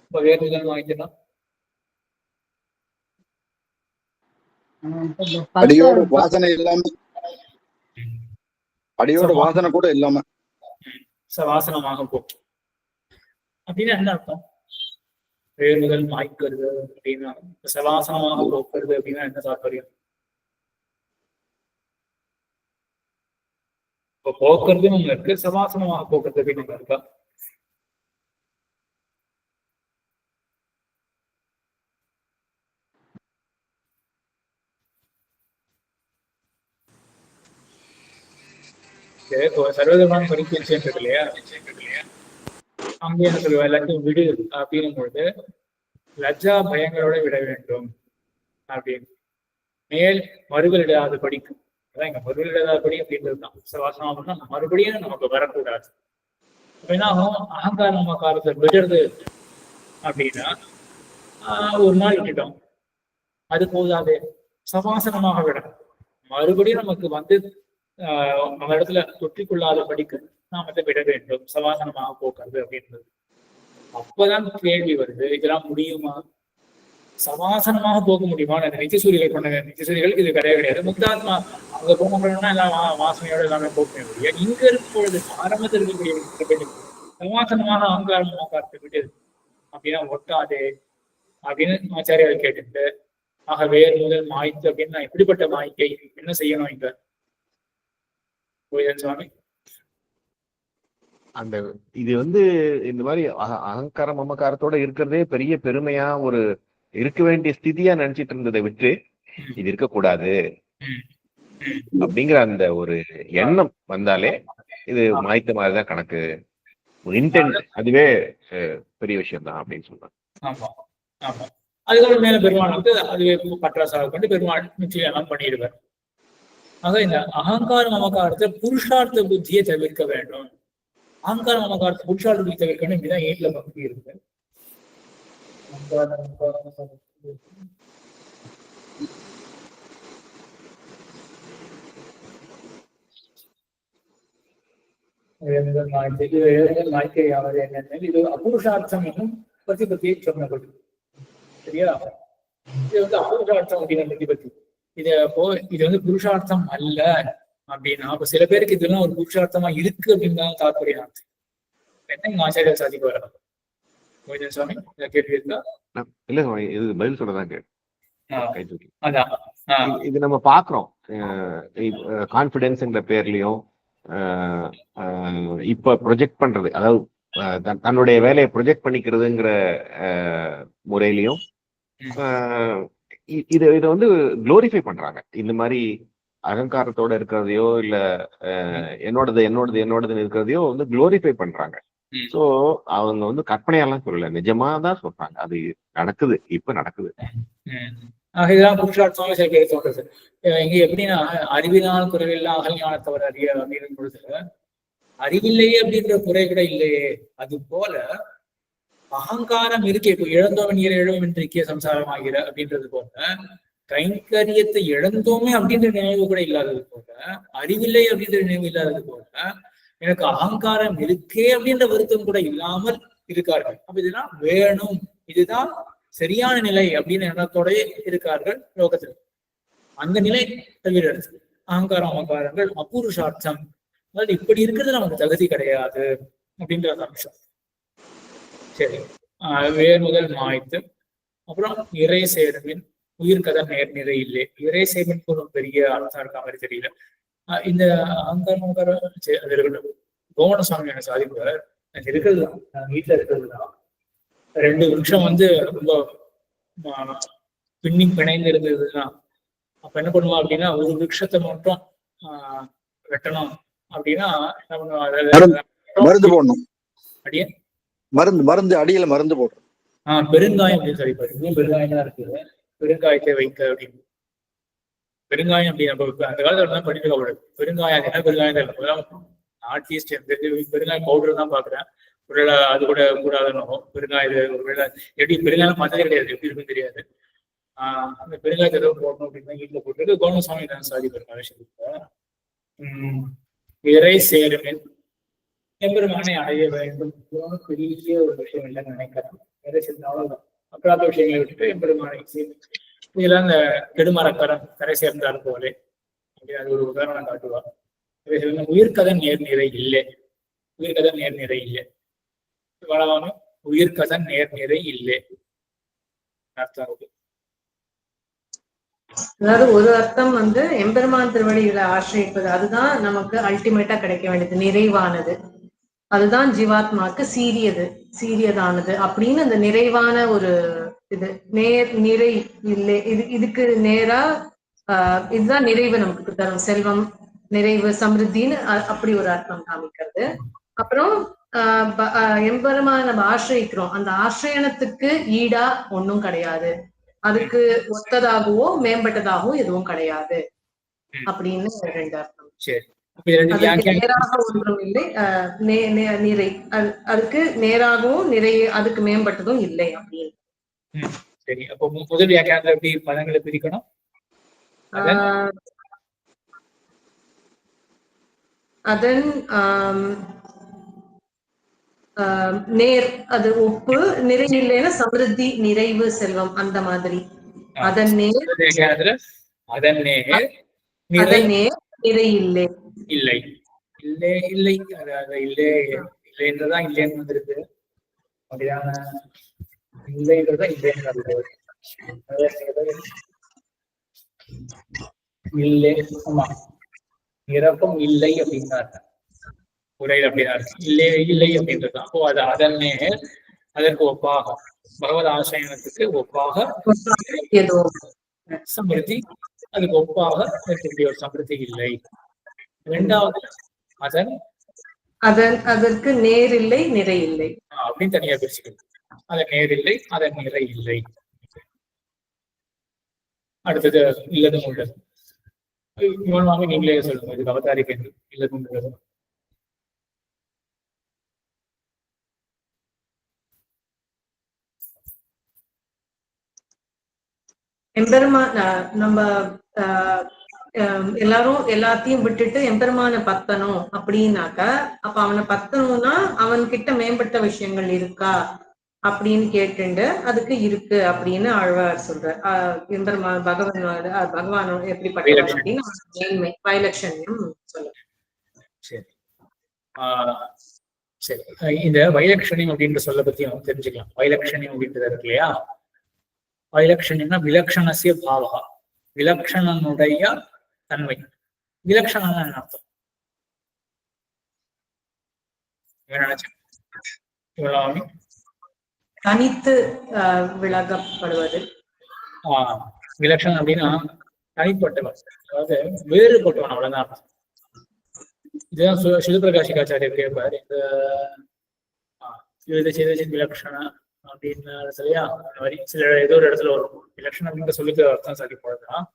இப்ப வேறு முதல் மாய்த்துனா அடியோட வாசனை இல்லாம, அடியோட வாசனை கூட இல்லாம சவாசனமாக போகும் அப்படின்னா என்ன அர்த்தம்? வேறு முதல் மாய்க்கிறது அப்படின்னா சவாசனமாக போக்குறது அப்படின்னா என்ன தாற்பயம்? இப்போ போக்குறது ஒண்ணு இருக்கு, சவாசனமாக போக்குறது அப்படின்னு ஒண்ணு இருக்கா? சர்வதமான பரிசீலிச்சு இருக்கு இல்லையா? அங்கே என்ன சொல்லுவா, எல்லாத்தையும் விடு அப்படின்னும் பொழுது லஜ்ஜா பயங்களோட விட வேண்டும் அப்படின்னு மேல் மறுகளிடாத படிக்கும். அதான் இங்க மறுகளிடாத படி அப்படின்றது தான் சவாசனம் அப்படின்னா மறுபடியும் நமக்கு வரக்கூடாது. அப்படின்னா அகங்காரம் காலத்தை விடுறது அப்படின்னா ஒரு நாள் விட்டுட்டோம், அது போதாது, சவாசனமாக விட மறுபடியும் நமக்கு வந்து அந்த இடத்துல தொற்றிக்கொள்ளாத படிக்க நாம அதை விட வேண்டும், சவாசனமாக போக்குறது அப்படின்றது. அப்பதான் கேள்வி வருது, இதெல்லாம் முடியுமா? சவாசனமாக போக முடியுமா? நித்தியசூரிகள் பண்ண நித்தியசூரிகளுக்கு இது கிடையாது. முக்தாத்மா அங்க போகணும்னா எல்லாம் வாசனையோட எல்லாமே போக முடியும். இங்க இருக்கும் பொழுது ஆரம்பத்தில் இருக்கக்கூடிய சவாசனமாக அகங்காரமாக பார்த்து விட்டு அப்படின்னா ஒட்டாதே அப்படின்னு ஆச்சாரியால் கேட்டு, ஆக வேறு முதல் மாய்த்து அப்படின்னா இப்படிப்பட்ட மாய்க்கை என்ன செய்யணும் இங்க சுவாமி? அந்த இது வந்து இந்த மாதிரி அகங்கார மமக்காரத்தோட இருக்கிறதே பெரிய பெருமையா ஒரு இருக்க வேண்டிய ஸ்திதியா நினைச்சிட்டு இருந்ததை விட்டு இது இருக்கக்கூடாது அப்படிங்கிற அந்த ஒரு எண்ணம் வந்தாலே இது மாய்த்த மாதிரிதான் கணக்கு. ஒரு இன்டென்ட் அதுவே பெரிய விஷயம் தான் அப்படின்னு சொன்னாங்க. ஆமா ஆமா, அதுக்கப்புறம் மேல பெருமாள் வந்து அதுவே பற்றாசாக கொண்டு பெருமாள் நிச்சயம் எல்லாம் பண்ணிடுவார். ஆக இந்த அகங்கார மமக்காரத்தை புருஷார்த்த புத்தியை தவிர்க்க வேண்டும். அகங்கார மமக்காரத்தை புருஷார்த்த புத்தி தவிர்க்கணும். இப்படிதான் 8ல பக்தி இருக்கு. நாய்க்கையாவது என்னென்ன இது அபுருஷார்த்தம் என்னும் பிரதிபத்தியை சொன்னபடி. சரியா? இது வந்து அபுருஷார்த்தம் அப்படிங்கிற பிரதிபத்தி. இது வந்து புருஷார்த்தம் அல்ல அப்படின்னா, அப்ப சில பேருக்கு இதெல்லாம் ஒரு புருஷார்த்தமா இருக்கு அப்படின்னு தான் தாற்பயம். என்ன ஆச்சாரியர் சாதிக்கு வர மொய்தீன் சுவாமி கேள்வி இருக்கா? இல்ல இது பதில் சொல்லதான் கேட்டு அதான் இது நம்ம பாக்குறோம் கான்பிடன்ஸ்ங்கிற பேர்லயும் இப்ப ப்ரொஜெக்ட் பண்றது, அதாவது தன்னுடைய வேலையை ப்ரொஜெக்ட் பண்ணிக்கிறதுங்கிற முறையிலையும் இதை வந்து குளோரிஃபை பண்றாங்க. இந்த மாதிரி அகங்காரத்தோட இருக்கிறதையோ இல்ல என்னோடதுன்னு இருக்கிறதையோ வந்து குளோரிஃபை பண்றாங்க. சோ அவங்க வந்து கற்பனையெல்லாம் சொல்லல, நிஜமா தான் சொல்றாங்க. அது நடக்குது, இப்ப நடக்குது. இதுதான் புருஷார்த்தமாக சில பேர் சொல்றது. இங்க எப்படின்னா, அறிவினால் குறைவெல்லாம் அகல் ஞானத்தவர் அறிய அப்படின்னு பொழுது அறிவில்லையே அப்படின்ற குறை கூட இல்லையே. அது போல அகங்காரம் இருக்கே, இப்போ இழந்தோவன் ஈர இழவும் என்று இருக்கிய சம்சாரம் ஆகிற அப்படின்றது போல கைங்கரியத்தை இழந்தோமே அப்படின்ற நினைவு கூட இல்லாதது போல, அறிவில்லை அப்படின்ற நினைவு இல்லாதது போல, எனக்கு அகங்காரம் இருக்கே அப்படின்ற வருத்தம் கூட இல்லாமல் இருக்கார்கள். அப்ப இதுதான் வேணும், இதுதான் சரியான நிலை அப்படின்னு எண்ணத்தோட இருக்கார்கள் லோகத்தில். அந்த நிலை தவிர அகங்காரம் அகங்காரங்கள் அபுருஷார்த்தம், அதாவது இப்படி இருக்கிறது நமக்கு தகுதி கிடையாது அப்படின்ற அம்சம். சரி, வேர் முதல் மாய்த்து, அப்புறம் இறை சேருமின் உயிர் கதை நேர்நிறை இல்லை. இறை சேமின் ஒரு பெரிய அர்த்தம் இருக்க மாதிரி தெரியல. இந்த அகங்காரம் அது இருக்கட்டும். கோவண சுவாமி எனக்கு சாதிப்பார், இருக்கிறது தான் வீட்டுல இருக்கிறது தான். 2 விருட்சம் வந்து ரொம்ப பின்னி பிணைந்து இருந்ததுன்னா அப்ப என்ன பண்ணுவோம் அப்படின்னா, ஒரு விருட்சத்தை மட்டும் வெட்டணும் அப்படின்னா மருந்து போடணும். அடியே மருந்து அடியில மருந்து போடுறோம். பெருங்காயம் அப்படின்னு சொல்லிப்பாரு. இன்னும் பெருங்காயம் தான் இருக்கு. பெருங்காயத்தை வைக்க அப்படின்னு. பெருங்காயம் அப்படின்னு அந்த காலத்துல படிக்க பெருங்காயம் என்ன பெருங்காயம் தான் நார்த் ஈஸ்ட் பெருங்காயம் பவுடர் தான் பாக்குறேன். ஒருவேளை அது கூட கூடாதுன்னு பெருங்காயம் ஒருவேளை எப்படி பெருங்காயம் பார்த்ததே கிடையாது, எப்படி இருக்குன்னு தெரியாது. அந்த பெருங்காயத்தை ஏதோ போடணும் அப்படின்னு வீட்டுல போட்டு கோவண சுவாமி தான் சாதிப்பாரு விஷயத்துல. இறை சேருமின் எம்பெருமானை அடைய வேண்டும் பெரிய ஒரு விஷயம் இல்லைன்னு நினைக்கிறேன். இறை சேர்ந்த அவ்வளவுதான். அக்கறாத விஷயங்களை விட்டுட்டு எம்பெருமானை இதெல்லாம் இந்த கெடுமரக்கரம் கரை சேர்ந்தார் போலே அப்படி அது ஒரு உதாரணம் காட்டுவார். உயிர்கதன் நேர்நிறை இல்லை, உயிர்கதன் நேர்நிறை இல்லை, இவ்வளவான உயிர்கதன் நேர்நிறை இல்லை அர்த்தம். அதாவது ஒரு அர்த்தம் வந்து எம்பெருமான் திருவடிகளை ஆசிரியப்பது, அதுதான் நமக்கு அல்டிமேட்டா கிடைக்க வேண்டியது, நிறைவானது. அதுதான் ஜீவாத்மாக்கு சீரியதானது அப்படின்னு அந்த நிறைவான ஒரு இது நிறை இல்லை. இதுக்கு நேரா இதுதான் நிறைவு நமக்கு தரும், செல்வம் நிறைவு சமிருத்தின்னு அப்படி ஒரு அர்த்தம் காமிக்கிறது. அப்புறம் எம்பெருமான நம்ம ஆசிரியிக்கிறோம், அந்த ஆசிரியனத்துக்கு ஈடா ஒன்னும் கிடையாது, அதுக்கு ஒத்ததாகவோ மேம்பட்டதாகவோ எதுவும் கிடையாது அப்படின்னு 2 அர்த்தம். நேராக ஒன்றும் இல்லை, நிறை அதுக்கு நேராகவும் நிறைய அதுக்கு மேம்பட்டதும் இல்லை அப்படின்னு. சரி, அப்போ முதல் வியாக்கியானத்துல எப்படி பதங்களை பிரிக்கணும்? அதன் நேர் அது ஒப்பு, நிறை இல்லைன்னா சமிருத்தி நிறைவு செல்வம் அந்த மாதிரி. அதன் நேர் அதன் நேர் நிறை இல்லை இல்லை இல்லை இல்லை அது இல்லை இல்லைன்றதான் இல்லைன்னு வந்திருக்கு. அப்படியான இல்லைன்றதான் இல்லைன்னு இல்லை. ஆமா, இறப்பும் இல்லை அப்படின்னா உரையில் அப்படின்னா இல்லை இல்லை அப்படின்றது. அப்போ அது அதன்னே அதற்கு ஒப்பாக பகவத் ஆசிரியனத்துக்கு ஒப்பாக சமிருத்தி, அதுக்கு ஒப்பாக இருக்கக்கூடிய ஒரு சமிருத்தி இல்லை. 2வது அதற்கு நேர் இல்லை நிறை இல்லை அப்படின்னு தனியா பிரிச்சுக்கணும். அதன் நேர் இல்லை, அதன் நிறை இல்லை. அடுத்தது இல்லதும் உள்ளது. இவனாக நீங்களே சொல்லுங்க, இதுக்கு அவதாரிக்க இல்லதும் உள்ளது. எம்பெருமான் நம்ம எல்லாரும் எல்லாத்தையும் விட்டுட்டு எம்பெருமான பத்தணும் அப்படின்னாக்கா, அப்ப அவனை பத்தணும்னா அவன்கிட்ட மேம்பட்ட விஷயங்கள் இருக்கா அப்படின்னு கேட்டுண்டு அதுக்கு இருக்கு அப்படின்னு ஆழ்வார் சொல்றார். எம்பெருமான் பகவான் எப்படிப்பட்டவன் அப்படின்னு மேன்மை வைலட்சண்யம் சொல்ல. சரி. சரி, இந்த வைலட்சண்யம் அப்படின்ற சொல்ல பத்தியும் தெரிஞ்சுக்கலாம். வைலட்சண்யம் அப்படின்றது இருக்கு இல்லையா, வைலட்சண்யம்னா விலக்ஷணசிய பாவகா, விலக்ஷணனுடைய தன்மை. விலக்ஷணம் அர்த்தம் நினைச்சேன் இவ்வளவு தனித்து விலகப்படுவது. விலக்ஷணம் அப்படின்னா தனிப்பட்டவன், அதாவது வேறுபட்டவன், அவ்வளவுதான். இதுதான் சிவபிரகாசிகாச்சாரியர் கேட்பார். இந்த விலக்ஷணம் அப்படின்னு சொல்லியா அந்த மாதிரி சில ஏதோ ஒரு இடத்துல வரும். விலக்ஷணம் அப்படின்ற சொல்லுக்கு அர்த்தம் சொல்லி போடுறதுதான்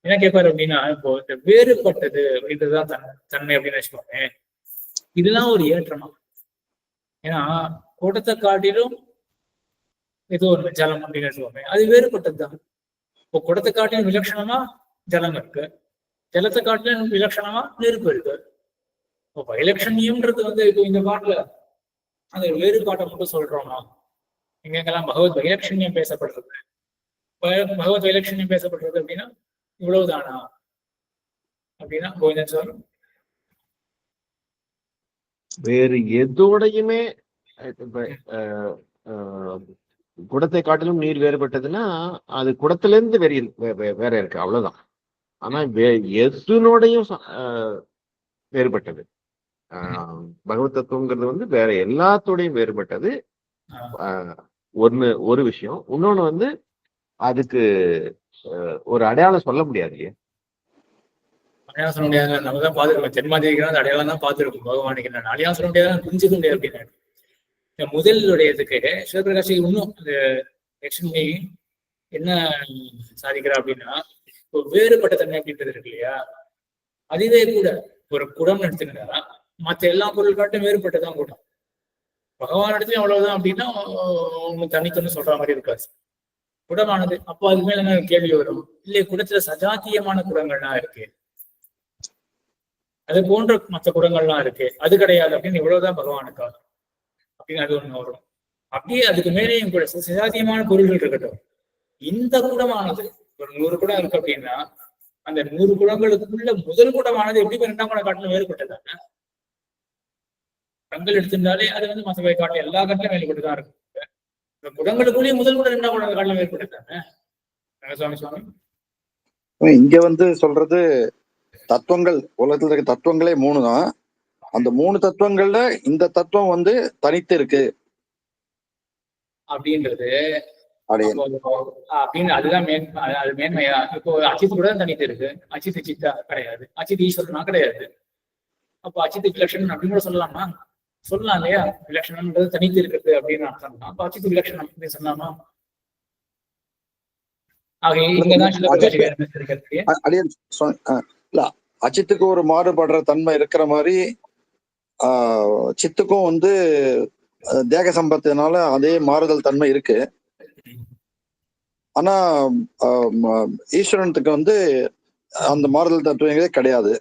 என்ன கேட்பாரு அப்படின்னா, இப்போ இந்த வேறுபட்டது அப்படின்றதுதான் தன்மை அப்படின்னு வச்சுக்கோங்க. இதுதான் ஒரு ஏற்றமா. ஏன்னா கூட்டத்தை காட்டிலும் ஏதோ ஒரு ஜலம் அப்படின்னு வச்சுக்கோங்க, அது வேறுபட்டதுதான். இப்போ கூட்டத்தை காட்டிலும் விலட்சணமா ஜலம் இருக்கு, ஜலத்தை காட்டிலும் விலட்சணமா நெருப்பு இருக்கு. இப்போ வைலட்சண்யம்ன்றது வந்து இப்போ இந்த பாட்டுல அந்த வேறுபாட்டை மட்டும் சொல்றோமா? எங்கெங்கெல்லாம் பகவத் வைலட்சண்யம் பேசப்படுறது, பகவத் வைலட்சண்யம் பேசப்படுறது அப்படின்னா இவ்வளவுதானா அப்படின்னா கோவிந்தன் சார் வேறு எதோடையுமே குடத்தை காட்டிலும் நீர் வேறுபட்டதுன்னா அது குடத்துல இருந்து வேற இருக்கு, அவ்வளவுதான். ஆனா எதுனோடையும் வேறுபட்டது. பகவத் தத்துவங்கிறது வந்து வேற எல்லாத்தோடையும் வேறுபட்டது. ஒரு விஷயம். இன்னொன்னு வந்து அதுக்கு ஒரு அடையாளம் சொல்ல முடியாது இல்லையா? அடையாளம் சொல்ல முடியாது. நம்ம தான் பார்த்துருக்கோம், ஜென்மாதிரிக்கு அந்த அடையாளம் தான் பார்த்துருக்கோம். பகவானுக்கு நான் அடையாளம் சொல்ல முடியாது, புரிஞ்சுக்க முடியாது அப்படின்னு. முதலுடையதுக்கு சிவபிரகாசி இன்னும் அந்த லட்சுமி என்ன சாதிக்கிறா அப்படின்னா, இப்போ வேறுபட்ட தன்மை அப்படின்றது இருக்கு இல்லையா, அதுவே கூட ஒரு குடம் எடுத்துக்கிட்டா மற்ற எல்லா பொருள் காட்டும் வேறுபட்டதான் கூட்டம். பகவான் இடத்துல அவ்வளவுதான் அப்படின்னா உங்களுக்கு தனித்தன்னு சொல்ற மாதிரி இருக்காது குடமானது. அப்போ அது மேல என்ன கேள்வி வரும், இல்லையே குடத்துல சஜாத்தியமான குடங்கள்லாம் இருக்கு, அது போன்ற மற்ற குடங்கள்லாம் இருக்கு, அது கிடையாது அப்படின்னு இவ்வளவுதான் பகவானுக்கா அப்படின்னு அது ஒண்ணு வரும். அப்படியே அதுக்கு மேலேயும் கூட சஜாத்தியமான பொருள்கள் இருக்கட்டும். இந்த குடமானது ஒரு 100 குடம் இருக்கு அப்படின்னா அந்த 100 குடங்களுக்குள்ள முதல் குடமானது எப்படி 2ஆம் குடம் காட்டிலும் வேறுபட்டதாங்க. கண்கள் எடுத்திருந்தாலே அது வந்து மற்றவை காட்டிலும் எல்லா காட்டிலும் வேறுபட்டுதான் இருக்கு. இந்த குடங்களுக்குள்ளேயே முதல் குடம் 2ஆம் குடம் காட்டிலும் வேறுபட்டதாங்க. சுவாமி இங்க வந்து சொல்றது தத்துவங்கள், உலகத்துல இருக்க தத்துவங்களே 3 தான். அந்த 3 தத்துவங்கள்ல இந்த தத்துவம் வந்து தனித்து இருக்கு அப்படின்றது அப்படின்னு அதுதான் அது மேன்மையா. இப்போ அச்சித்து கூட தனித்து இருக்கு, அச்சித்து சித்தா கிடையாது, அச்சித் ஈஸ்வரனா கிடையாது. அப்போ அச்சித்து விலட்சணம் அப்படின்னு கூட சொல்லலாமா? சொல்லலாம் இல்லையா? விலட்சணம்ன்றது தனித்து இருக்கிறது அப்படின்னு அர்த்தம் தான். அப்போ அச்சித்து விலட்சணம் அப்படின்னு சொல்லலாமா? ஆக இங்கதான் இல்ல, அச்சித்துக்கு ஒரு மாறுபடுற தன்மை இருக்கிற மாதிரி சித்துக்கும் வந்து தேக சம்பத்தினால அதே மாறுதல் தன்மை இருக்கு. ஆனா ஈஸ்வரனுக்கு வந்து அந்த மாறுதல் தத்துவங்களே கிடையாது.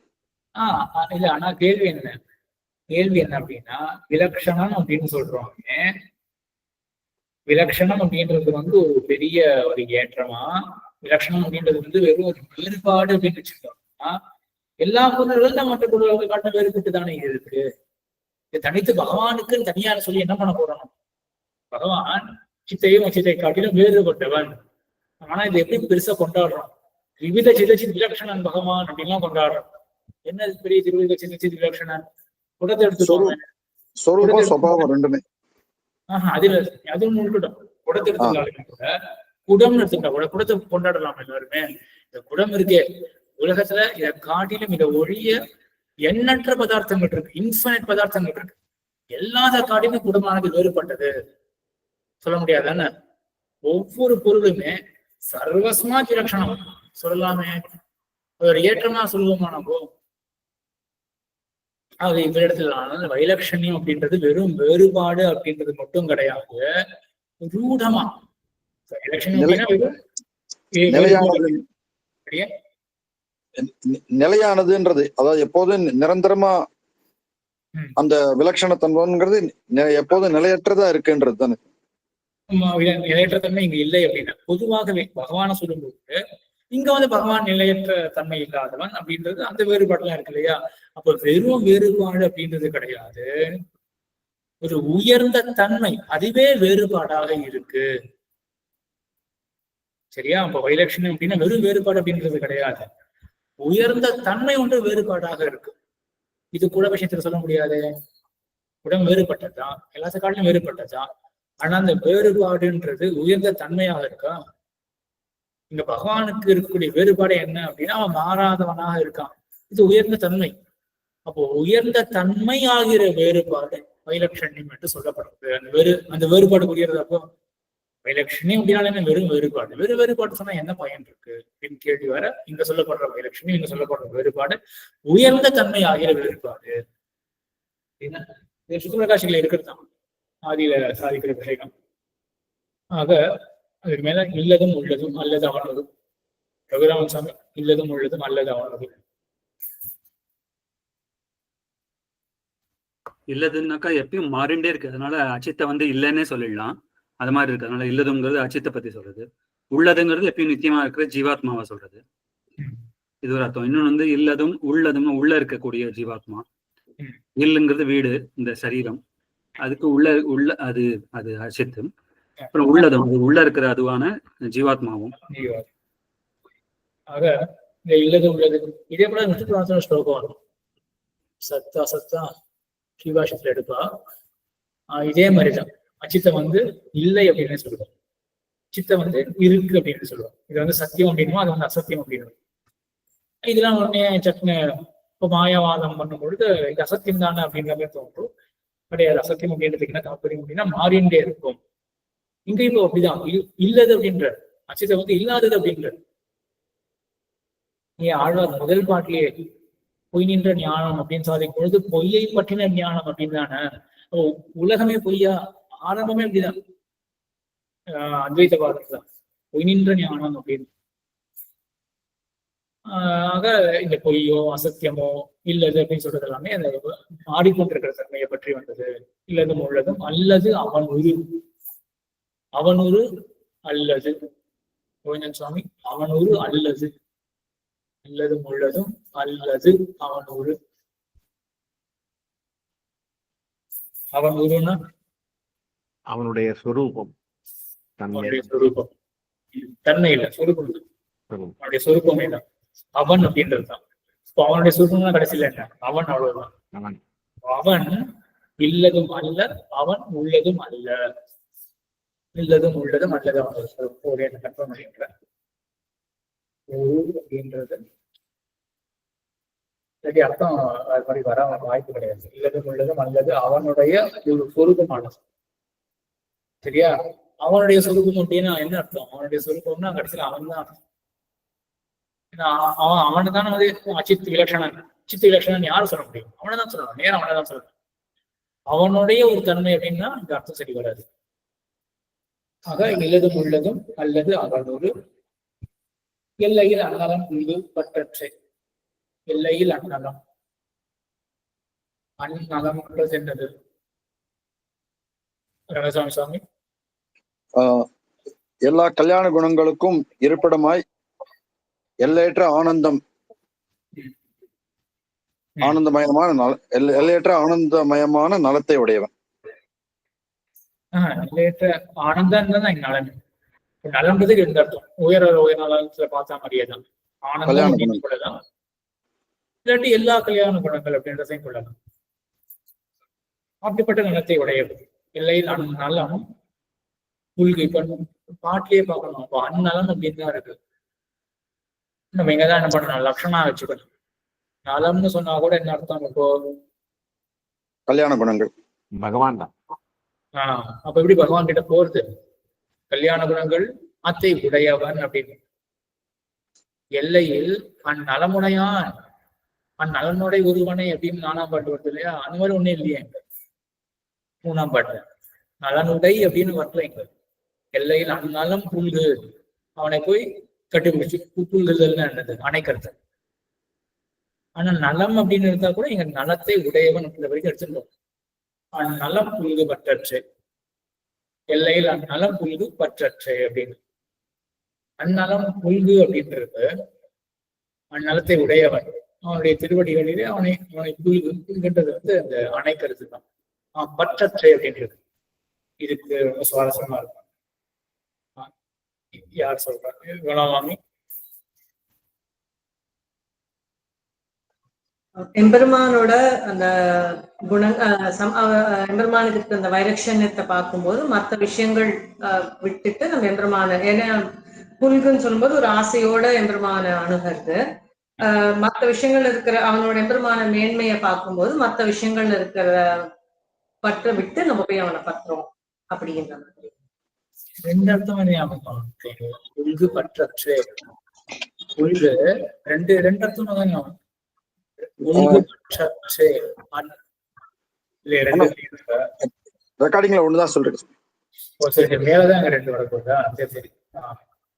இல்ல, ஆனா கேள்வி என்ன அப்படின்னா, விலட்சணம் அப்படின்னு சொல்றோம். விலட்சணம் அப்படின்றது வந்து ஒரு பெரிய ஒரு ஏற்றமா, விலட்சணம் அப்படின்றது வந்து வெறும் ஒரு வேறுபாடு அப்படின்னு வச்சுக்கிட்டோம்னா எல்லா பொருள்களும் மற்ற பொருள்களுக்கு காட்ட வேறுபட்டு தானே இருக்கு. இது தனித்து பகவானுக்குன்னு தனியான சொல்லி என்ன பண்ண போறோம்? பகவான் சித்தையும் அச்சித்தை காட்டிலும் வேறுபட்டவன். ஆனா இது எப்படி பெருசா கொண்டாடுறோம்? விவித சிதச்சித் விலட்சணன் பகவான் அப்படின்லாம் கொண்டாடுறோம். என்ன பெரிய திருவித சிதச்சித் விலட்சணன்? குடத்தை எடுத்துக்கோங்க, அதுவும் இருக்கட்டும். குடத்தை எடுத்துக்கிட்டாலும் கூட குடம்னு எடுத்துக்கிட்டா கூட குடத்தை கொண்டாடலாம் எல்லாருமே. இந்த குடம் இருக்கே உலகத்துல இதை காட்டிலும் இதை ஒழிய எண்ணற்ற பதார்த்தங்கள் இருக்கு, இன்ஃபைனைட் பதார்த்தங்கள் இருக்கு. எல்லாத காட்டிலும் குடமானது வேறுபட்டது சொல்ல முடியாதானே? ஒவ்வொரு பொருளுமே சர்வஸ்மா விலட்சணம் சொல்லலாமே, ஒரு ஏற்றமா சொல்லுவோமா நம்ம? அது இந்த இடத்துல வைலட்சண்யம் அப்படின்றது வெறும் வேறுபாடு அப்படின்றது மட்டும் கிடையாது, ரூடமா வைலட்சண்யம் நிலையானதுன்றது, அதாவது எப்போதும் நிரந்தரமா அந்த விலட்சணத்தன்மைங்கிறது எப்போதும் நிலையற்றதா இருக்குன்றது தானே. நிலையற்ற தன்மை இங்க இல்லை அப்படின்னா பொதுவாகவே பகவான சொல்லும்போது இங்க வந்து பகவான் நிலையற்ற தன்மை இல்லாதவன் அப்படின்றது அந்த வேறுபாடுலாம் இருக்கு இல்லையா. அப்ப வெறும் வேறுபாடு அப்படின்றது கிடையாது, ஒரு உயர்ந்த தன்மை அதுவே வேறுபாடாக இருக்கு. சரியா? அப்ப வைலட்சணம் அப்படின்னா வெறும் வேறுபாடு அப்படின்றது கிடையாது, உயர்ந்த தன்மை ஒன்று வேறுபாடாக இருக்கு. இது கூட விஷயத்துல சொல்ல முடியாது, உடம்பு வேறுபட்டதுதான், எல்லாத்த காட்டிலும் வேறுபட்டதுதான். ஆனா அந்த வேறுபாடுன்றது உயர்ந்த தன்மையாக இருக்கா? இங்க பகவானுக்கு இருக்கக்கூடிய வேறுபாடு என்ன அப்படின்னா அவன் மாறாதவனாக இருக்கான், இது உயர்ந்த தன்மை. அப்போ உயர்ந்த தன்மை ஆகிற வேறுபாடு வைலட்சண்யம் என்று சொல்லப்படுறது. அந்த வேறுபாடு புரியுறது. அப்போ வைலட்சணியம் அப்படின்னால என்ன? வெறும் வேறுபாடு. வேறுபாடு சொன்னா என்ன பயன் இருக்கு அப்படின்னு கேள்வி வர, இங்க சொல்லப்படுற வைலட்சணியம், இங்க சொல்லப்படுற வேறுபாடு உயர்ந்த தன்மை ஆகிற வேறுபாடு. சுத்தபிரகாசிகள் இருக்கிறது தான் ஆதியில சாதிக்கிற விஷயம். ஆக அதுக்கு மேல இல்லதும் உள்ளதும் அல்லது அவனதும், ரகுராமன் சாமி இல்லதும் உள்ளதும் அல்லது அவனதும். இல்லதுன்னாக்கா எப்பயும் மாறிண்டே இருக்கு, அதனால அச்சித்தை வந்து இல்லைன்னே சொல்லிடலாம். அது மாதிரி இருக்கு, அதனால இல்லதுங்கிறது அச்சித்தை பத்தி சொல்றது. உள்ளதுங்கிறது எப்பயும் நித்தியமா இருக்கிற ஜீவாத்மாவை சொல்றது, இது ஒரு அர்த்தம். இன்னொன்னு வந்து இல்லதும் உள்ளதும் உள்ள இருக்கக்கூடிய ஜீவாத்மா. இல்லுங்கிறது வீடு, இந்த சரீரம், அதுக்கு உள்ள அது அது அச்சித்து. அப்புறம் உள்ளதும் அது உள்ள இருக்கிற அதுவான ஜீவாத்மாவும். ஆக இந்த இல்லது உள்ளது இதே போல விஷ்ணு ஸ்லோகம் வரும். சத்தா சத்தா ஸ்ரீபாஷத்துல எடுப்பா. இதே மாதிரிதான் அச்சித்தம் வந்து இல்லை அப்படின்னு சொல்லுவோம், சித்தம் வந்து இருக்கு அப்படின்னு சொல்லுவோம். இது வந்து சத்தியம் அப்படின்னும் அது வந்து அசத்தியம் அப்படின்னு. இதெல்லாம் உடனே சட்னு இப்போ மாயாவாதம் பண்ணும் பொழுது இது அசத்தியம் தானே அப்படின்ற மாதிரி தோன்றும். கிடையாது, அசத்தியம் அப்படின்றதுக்கு என்ன தாற்பயம் அப்படின்னா மாறிண்டே இருக்கும். இங்க இப்போ அப்படிதான் இல்லது அப்படின்ற அச்சித்தம் வந்து இல்லாதது அப்படின்ற. நீ ஆழ்வார் முதல் பாட்டிலேயே பொய் நின்ற ஞானம் அப்படின்னு சாதிக்கும் பொழுது பொய்யை பற்றின ஞானம் அப்படின்னு தானே. உலகமே பொய்யா, ஆரம்பமே அப்படிதான் அத்வைதவாதம், பொய் நின்ற ஞானம் அப்படின்னு. ஆக இந்த பொய்யோ அசத்தியமோ இல்லது அப்படின்னு சொல்றது எல்லாமே அந்த மாறிக்கொண்டிருக்கிற தன்மையை பற்றி வந்தது. இல்லதும் உள்ளதும் அல்லது அவனுரு, அவனுரு அல்லது கோவிந்தன் சுவாமி அவனுரு அல்லது இல்லதும் உள்ளதும் அல்லது அவனுரு. அவனுருன்னா அவனுடைய சொரூபம், அவனுடைய சொரூபம், தன்மை இல்லை சொரூபம், அவனுடைய சொரூபமே தான் அவன் அப்படின்றது தான். இப்போ அவனுடைய சொரூபம் கடைசியில் என்ன? அவன், அவ்வளவுதான். அவன் இல்லதும் அல்ல, அவன் உள்ளதும் அல்ல. இல்லதும் உள்ளதும் அல்லது அவனுடைய சொரூபம் ஒரே கன்ஃபார்ம் பண்ணின்ற அப்படின்றது சரி அர்த்தம் அது மாதிரி வர வாய்ப்பு கிடையாது. இல்லதும் உள்ளதும் அல்லது அவனுடைய ஒரு சொரூபமானது. சரியா? அவனுடைய சொரூபம் அப்படின்னா என்ன அர்த்தம்? அவனுடைய சொரூபம்னா கடைசியில் அவன் தான். அவனை தானே வந்து அச்சித் விலட்சணன், அச்சித் விலட்சணன் யாரும் சொல்ல முடியும்? அவனை தான் சொல்லணும், நேரம் அவனை தான் சொல்லணும். அவனுடைய ஒரு தன்மை அப்படின்னா இந்த அர்த்தம் சரி வராது. ஆக இல்லதும் உள்ளதும் அல்லது அவனோடு எல்லையில் அன்னலம் உண்டு பற்றற்றை. எல்லையில் அன்னலம், அந்நலம் என்றது ரங்கசாமி சுவாமி. எல்லா கல்யாண குணங்களுக்கும் இருப்பிடமாய் எல்லையற்ற ஆனந்தமயமான எல்லையற்ற ஆனந்தமயமான நலத்தை உடையவன். எல்லையற்ற ஆனந்தம் தான் இங்க நலன். நலன்றதுக்கு எந்த அர்த்தம்? உயர் நலத்துல பார்த்தா மாதிரியேதான் ஆனந்தம் கொள்ளலாம், இல்லாட்டி எல்லா கல்யாண குணங்கள் அப்படின்றதையும் கொள்ளலாம். அப்படிப்பட்ட நலத்தை உடையவர் எல்லையில் நலம் புல்கு. இப்ப பாட்டிலேயே பார்க்கணும், அப்போ அந்நலம் அப்படின்னு தான் இருக்கு. நம்ம இங்கதான் என்ன பண்ணணும், லட்சணா வச்சுக்கணும். நலம்னு சொன்னா கூட என்ன அர்த்தம்? இப்போ கல்யாண குணங்கள் பகவான் தான். அப்ப எப்படி பகவான் கிட்ட போறது? கல்யாண குணங்கள் அத்தை உடையவன் அப்படின்னு. எல்லையில் அந்நலமுடையான், அந்நலனுடைய ஒருவனை அப்படின்னு 4ஆம் பாட்டு வருது இல்லையா? அந்த மாதிரி ஒண்ணு இல்லையே 3ஆம் பாட்டு. நலனுடை அப்படின்னு வரல இங்க. எல்லையில் அந்நலம் புல்கு, அவனை போய் கட்டிப்பிடிச்சு புல்குதல்னு என்னது? அணைக்கிறது. ஆனா நலம் அப்படின்னு இருந்தா கூட இங்க நலத்தை உடையவன் இந்த வரைக்கும் எடுத்துட்டோம். அந்நலம் புல்கு பற்றற்று, எல்லையில் அந்நலம் புல்கு பற்றற்று அப்படின்னு. அந்நலம் புல்கு அப்படின்றது அந்நலத்தை உடையவன், அவனுடைய திருவடிகளிலே அவனை புல்குன்றது வந்து அந்த அணைக்கிறது தான். பற்றற்றை அப்படின்றது இதுக்கு ரொம்ப சுவாரஸ்யமா இருக்கும். யார் சொல்றாங்க? குணவாமி. எம்பெருமானோட அந்த எம்பெருமானுக்கு இருக்க அந்த வைரக்ஷண்யத்தை பார்க்கும்போது மற்ற விஷயங்கள் விட்டுட்டு நம்ம எம்பெருமான, ஏன்னா புல்குன்னு சொல்லும்போது ஒரு ஆசையோட எம்பெருமான அணுகிறது. மற்ற விஷயங்கள்ல இருக்கிற அவனோட எம்பெருமான மேன்மையை பார்க்கும்போது மற்ற விஷயங்கள்ல இருக்கிற பற்ற விட்டு நம்ம போய் அவனை பற்றுறோம் அப்படிங்கிற மாதிரி. ரெண்டு அர்த்தம் ஞாபகம். புல்கு பற்றற்று, புல்கு ரெண்டு அர்த்தம் தான் ஞாபகம். ரெக்கார்டிங்ல ஒண்ணுதான் சொல்றேன். சரி, மேலதான் ரெண்டு வரப்போதா? சரி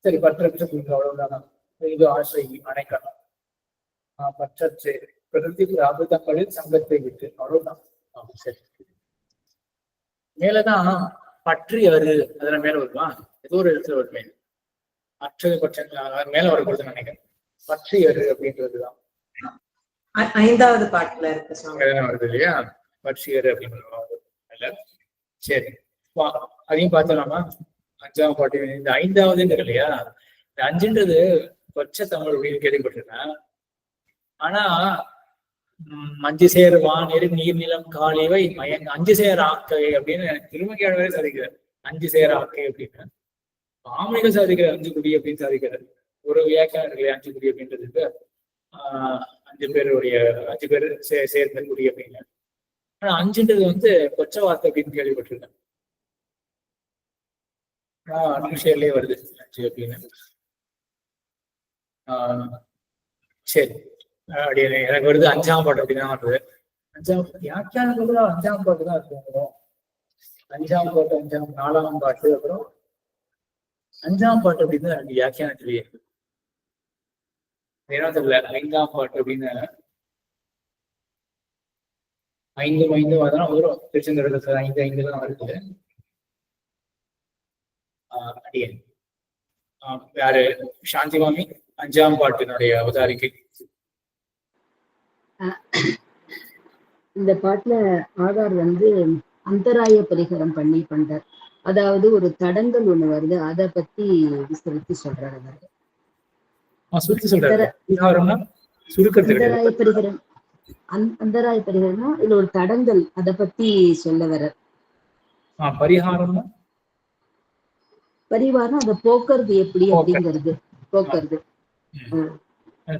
சரி. பற்றற்று புல்கு அவ்வளவுதான். இது ஆசை அணைக்கணும். பற்றற்று பிரதி அபுதங்களில் சங்கத்தை விட்டு அவ்வளவுதான். சரி, மேலதான் பற்றி அரு, அதுல மேல வருமா? ஏதோ ஒரு இடத்துல வருமே. அற்றது பற்ற மேல வரக்கூடாதுன்னு நினைக்கிறேன். பற்றி அரு அப்படின்றதுதான் 5வது பாட்டுல இருக்கு வருது இல்லையா? பற்றியரு அப்படின்னு. சரி, அதையும் பார்த்தலாமா? 5ஆம் பாட்டு. இந்த 5வதுன்றது இல்லையா, இந்த 5ன்றது கொச்ச தமிழ் அப்படின்னு கேள்விப்பட்டிருக்கேன். ஆனா மஞ்சு சேர் வானெரு நீர் நிலம் காலிவை மயங்க 5 சேர் ஆக்கை அப்படின்னு திருமங்கையாளரே சாதிக்கிறார். 5 சேர் ஆக்கை அப்படின்னு ஆமணிகள் சாதிக்கிறார். 5 குடி அப்படின்னு சாதிக்கிறார். ஒரு வியாக்கியம் இருக்கு 5 குடி அப்படின்றதுக்கு. 5 பேருடைய 5 பேர் சேர்ந்த குடி அப்படின்னு. ஆனா 5ன்றது வந்து கொச்ச வார்த்தை அப்படின்னு கேள்விப்பட்டிருக்கேன். அனுஷேர்லயே வருது 5 அப்படின்னு. சரி, அப்படி எனக்கு வருது 5ஆம் பாட்டு அப்படின்னா வருது. 5ஆம் வியாக்கியானத்துல 5ஆம் பாட்டு தான் இருக்கும். 5ஆம் பாட்டு 4ஆம் பாட்டு, அப்புறம் 5ஆம் பாட்டு அப்படின்னு எனக்கு வியாக்கியானத்திலேயே இருக்கு. ஏன்னா தெரியல 5ஆம் பாட்டு அப்படின்னு 5 அதெல்லாம் வரும். திருச்செந்தூர் 5 தான் வருது. அடியே யாரு? சாந்திமாமி 5ஆம் பாட்டினுடைய அவதாரிக்கை. இந்த பாட்டுல ஆதார் வந்து அந்தராய பரிகாரம் பண்றார். அதாவது ஒரு தடங்கள் ஒண்ணு வருது, அதை பத்தி விஸ்தரித்து சொல்றாரு. அந்தராய பரிகாரம்னா இதுல ஒரு தடங்கள், அதை பத்தி சொல்ல வர. பரிவாரம் அதை போக்குறது எப்படி அப்படிங்கிறது. போக்குறது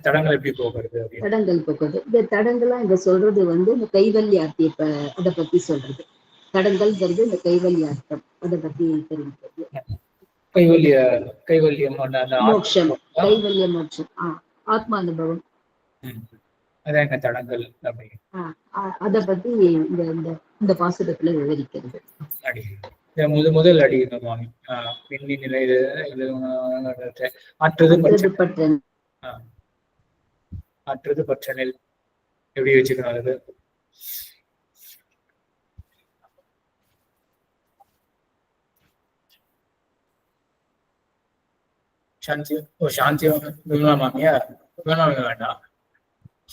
தடங்கள் எப்படி போக்குறது? தடங்கள் போக்குறது. இந்த தடங்கள்லாம் இங்க சொல்றது வந்து இந்த கைவல்யார்த்தி அதை பத்தி சொல்றது. தடங்கள்ங்கிறது இந்த கைவல்யார்த்தம், அதை பத்தி தெரிவிக்கிறது. கைவல்யம் மோட்சம், கைவல்ய மோட்சம், ஆத்மானுபவம், அதான் தடங்கள் அப்படி. அதை பத்தி இந்த பாசுரத்துல விவரிக்கிறது. முதல் அடி பின்னி நிலை அற்றது பற்றனில் எப்படி வச்சுக்கணும்? அது சாந்தி விமலா மாமியா? விமலா வேண்டாம்,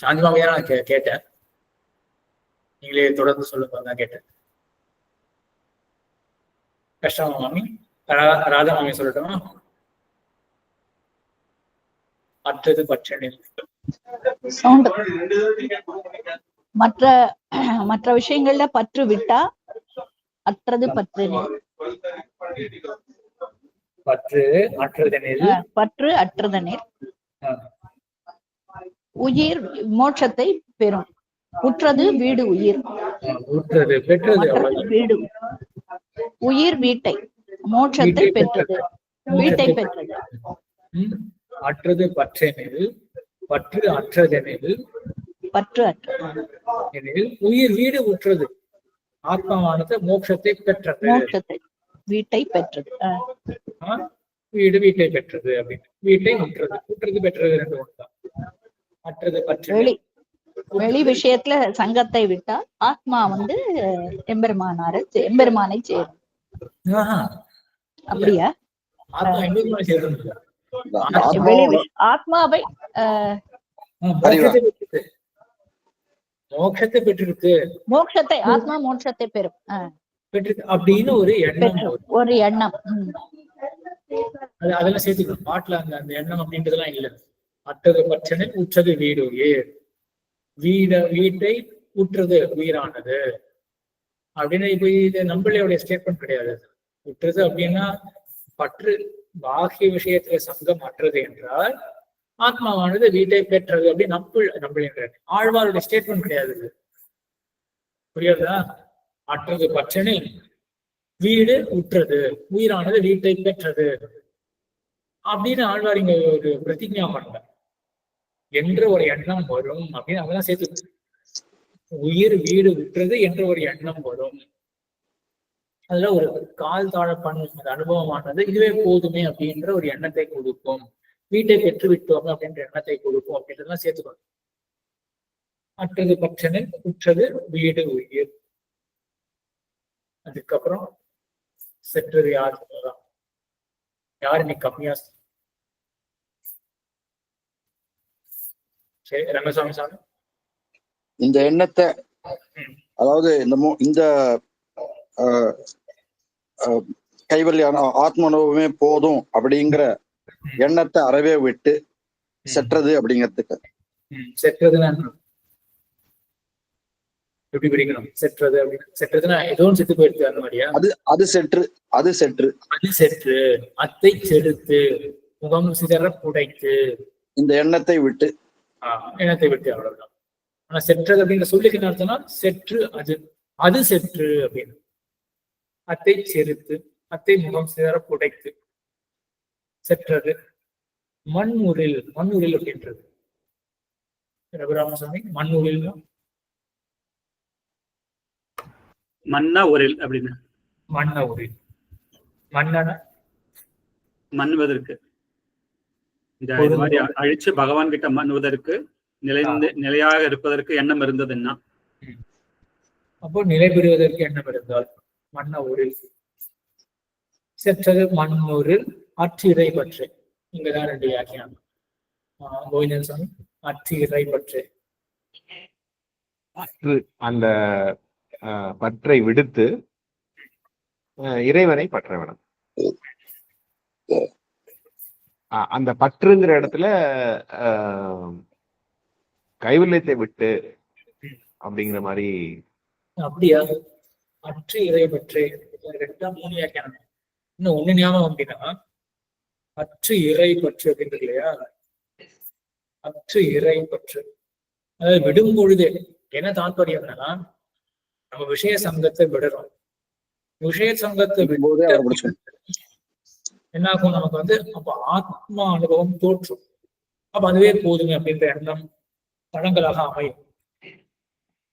சாந்தி மாமியா நான் கேட்டேன். நீங்களே தொடர்ந்து சொல்லுங்க, தான் கேட்டேன். கஷ்டமா மாமி? ராதா மாமி சொல்லட்டுமா? அற்றது பற்றனில். மற்ற விஷயங்கள்ல பற்று விட்டா அற்றது பற்றனில். பற்று அற்றதனில். பற்று அற்றதனில் உயிர் மோட்சத்தை பெறும். உற்றது வீடு உயிர். உற்றது பெற்றது வீடு உயிர் வீட்டை, மோட்சத்தை பெற்றது, வீட்டை பெற்றது. அற்றது பற்றெனில், பற்று அற்றதெனில், பற்று அற்றது உயிர் வீடு உற்றது, ஆத்மாவானது மோட்சத்தை பெற்றது, மோட்சத்தை வீட்டை பெற்றது. வீடு வீட்டை பெற்றது அப்படின்னு. வீட்டை உற்றது, உற்றது பெற்றது ரெண்டு ஒன்றுதான். அற்றது பற்று வெளி விஷயத்துல சங்கத்தை விட்டா ஆத்மா வந்து எம்பெருமானை சேரும். ஆஹா, அப்படியா? ஆத்மா எம்பெருமானை சேர்றது இல்ல. ஆத்மாவை மோட்சத்தை பெற்றிருக்கு. மோட்சத்தை பெற்றிருக்கு. மோட்சத்தை ஆத்மா மோட்சத்தை பெறும் பெற்றிருக்கு அப்படின்னு ஒரு எண்ணம் வரும். ஒரு எண்ணம். அதெல்லாம் சேர்த்துக்கணும் பாட்டுல. அந்த எண்ணம் அப்படின்றதெல்லாம் இல்ல. அட்டது பற்றனை உற்றது வீடு உயிர், வீட்டை உற்றது உயிரானது அப்படின்னு இப்ப இது நம்மளுடைய ஸ்டேட்மெண்ட் கிடையாது. உற்றது அப்படின்னா பற்று பாக்கிய விஷயத்துல சங்கம் அற்றது என்றால் ஆத்மாவானது வீட்டை பெற்றது அப்படின்னு நம்மளுடைய ஆழ்வாருடைய ஸ்டேட்மெண்ட் கிடையாது. புரியுதா? அற்றது பற்றனை வீடு உற்றது உயிரானது வீட்டை பெற்றது அப்படின்னு ஆழ்வார் இங்க ஒரு பிரதிஜா பண்ணல என்ற ஒரு எண்ணம் வரும் அப்படின்னு அவங்கதான் சேர்த்து. உயிர் வீடு உற்றது என்ற ஒரு எண்ணம் வரும். அதுல ஒரு கால் தாழ பண்ணும் அனுபவமானது இதுவே போதுமே அப்படின்ற ஒரு எண்ணத்தை கொடுக்கும். வீட்டை பெற்று விட்டோம் அப்படின்ற எண்ணத்தை கொடுக்கும் அப்படின்றதெல்லாம் சேர்த்துக்கணும். அற்றது பற்றனை உற்றது வீடு உயிர். அதுக்கப்புறம் செற்றது யார் சொல்லலாம்? யாரு நீ கம்மியா? சரி, ரங்கசாமி சாமி. இந்த எண்ணத்தை, அதாவது இந்த கைவல்யான ஆத்ம அனுபவமே போதும் அப்படிங்கிற எண்ணத்தை அறவே விட்டு செற்றது அப்படிங்கிறதுக்கு செற்றதுன்னா எப்படி பிடிக்கணும்? செற்றது அப்படின்னு செற்றதுன்னா ஏதோ செத்து போயிடுது அந்த மாதிரியா? அது செற்று அது செற்று அத்தை செடுத்து முகம் சிதற புடைத்து இந்த எண்ணத்தை விட்டு அவ்வளவுதான். ஆனா செற்றது அப்படின்ற சொல்லிக்கு என்ன அர்த்தம்னா செற்று அது செற்று அப்படின்னு. அத்தை செருத்து அத்தை முகம் சிதற புடைத்து செற்றது. மண்ணுரில் அப்படின்றது ரகுராமசாமி. மண்ணுரில் மண்ணா உரில் அப்படின்னு. மண்ண உரில் மண்ணன மண்ணுவதற்கு இந்த மாதிரி அழிச்சு பகவான் கிட்ட மண்ணுவதற்கு நிலையாக இருப்பதற்கு எண்ணம் இருந்ததுன்னா அப்போ நிலை பெறுவதற்கு எண்ணம் இருந்தால் மண்ண ஊரில் செற்றது. மண்ணூரில் அற்றிரை பற்று. இங்கதான் ரெண்டு வியாக்கியானம். கோவிந்தன் சாமி. அற்றிரை பற்று அந்த பற்றை விடுத்து இறைவனை பற்ற வேணும். அந்த பற்றுங்கிற இடத்துல கைவல்யத்தை விட்டு அப்படிங்கிற மாதிரி. அப்படியா? அற்று இறை பற்று 2-3 வியாக்கியானம். இன்னும் ஒண்ணு ஞாபகம் அப்படின்னா அற்று இறை பற்று அப்படின்றது இல்லையா? அற்று இறை பற்று அதாவது விடும் பொழுது என்ன தாற்பயம்னா நம்ம விஷய சங்கத்தை விடுறோம். விஷய சங்கத்தை விடும்போது என்ன ஆகும்? நமக்கு அப்ப ஆத்மா அனுபவம் தோற்றும். அப்ப அதுவே போதுங்க அப்படின்ற எண்ணம் பழங்களாக அமையும்.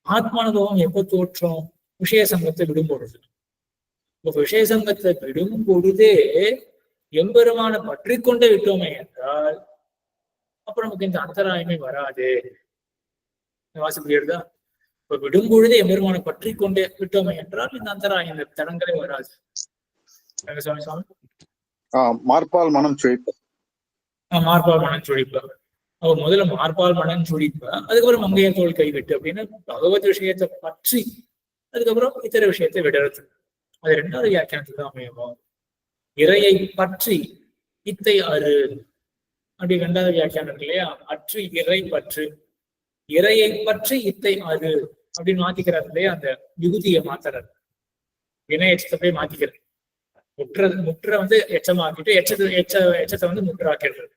ஆத்மா அனுபவம் எப்ப தோற்றும்? விஷய சங்கத்தை விடும் பொழுது. விஷய சங்கத்தை விடும் பொழுதே எம்பெருமான பற்றி கொண்டே விட்டோமே என்றால் அப்ப நமக்கு இந்த அந்தராயமே வராது. வாசிப்புரியுதா? இப்ப விடும் பொழுது எம்பெருமான பற்றி கொண்டே விட்டோமே என்றால் இந்த அந்தராயம், இந்த தடங்களே வராது. சுவாமி சுவாமி. மார்பால் மனம் சுழிப்ப. மார்பால் மனம் சுழிப்ப. அவ முதல்ல மார்பால் மனம் சுழிப்ப, அதுக்கப்புறம் மங்கையர் தோல் கைவிட்டு அப்படின்னு பகவத் விஷயத்தை பற்றி அதுக்கப்புறம் இத்தர விஷயத்தை விடுறது. அது 2வது வியாக்கியானத்துக்கு தான் அமையும். இறையை பற்றி இத்தை அறு அப்படி 2வது வியாக்கியானம் இருக்கு இல்லையா? அற்று இறை பற்று, இறையை பற்றி இத்தை அறு அப்படின்னு மாத்திக்கிறார் இல்லையா? அந்த விகுதியை மாத்துறாரு, வினை எச்சத்தை போய் மாத்திக்கிறது. முற்ற எச்சமாக்கிட்டு எச்சத்தை முற்றாக்கிறது.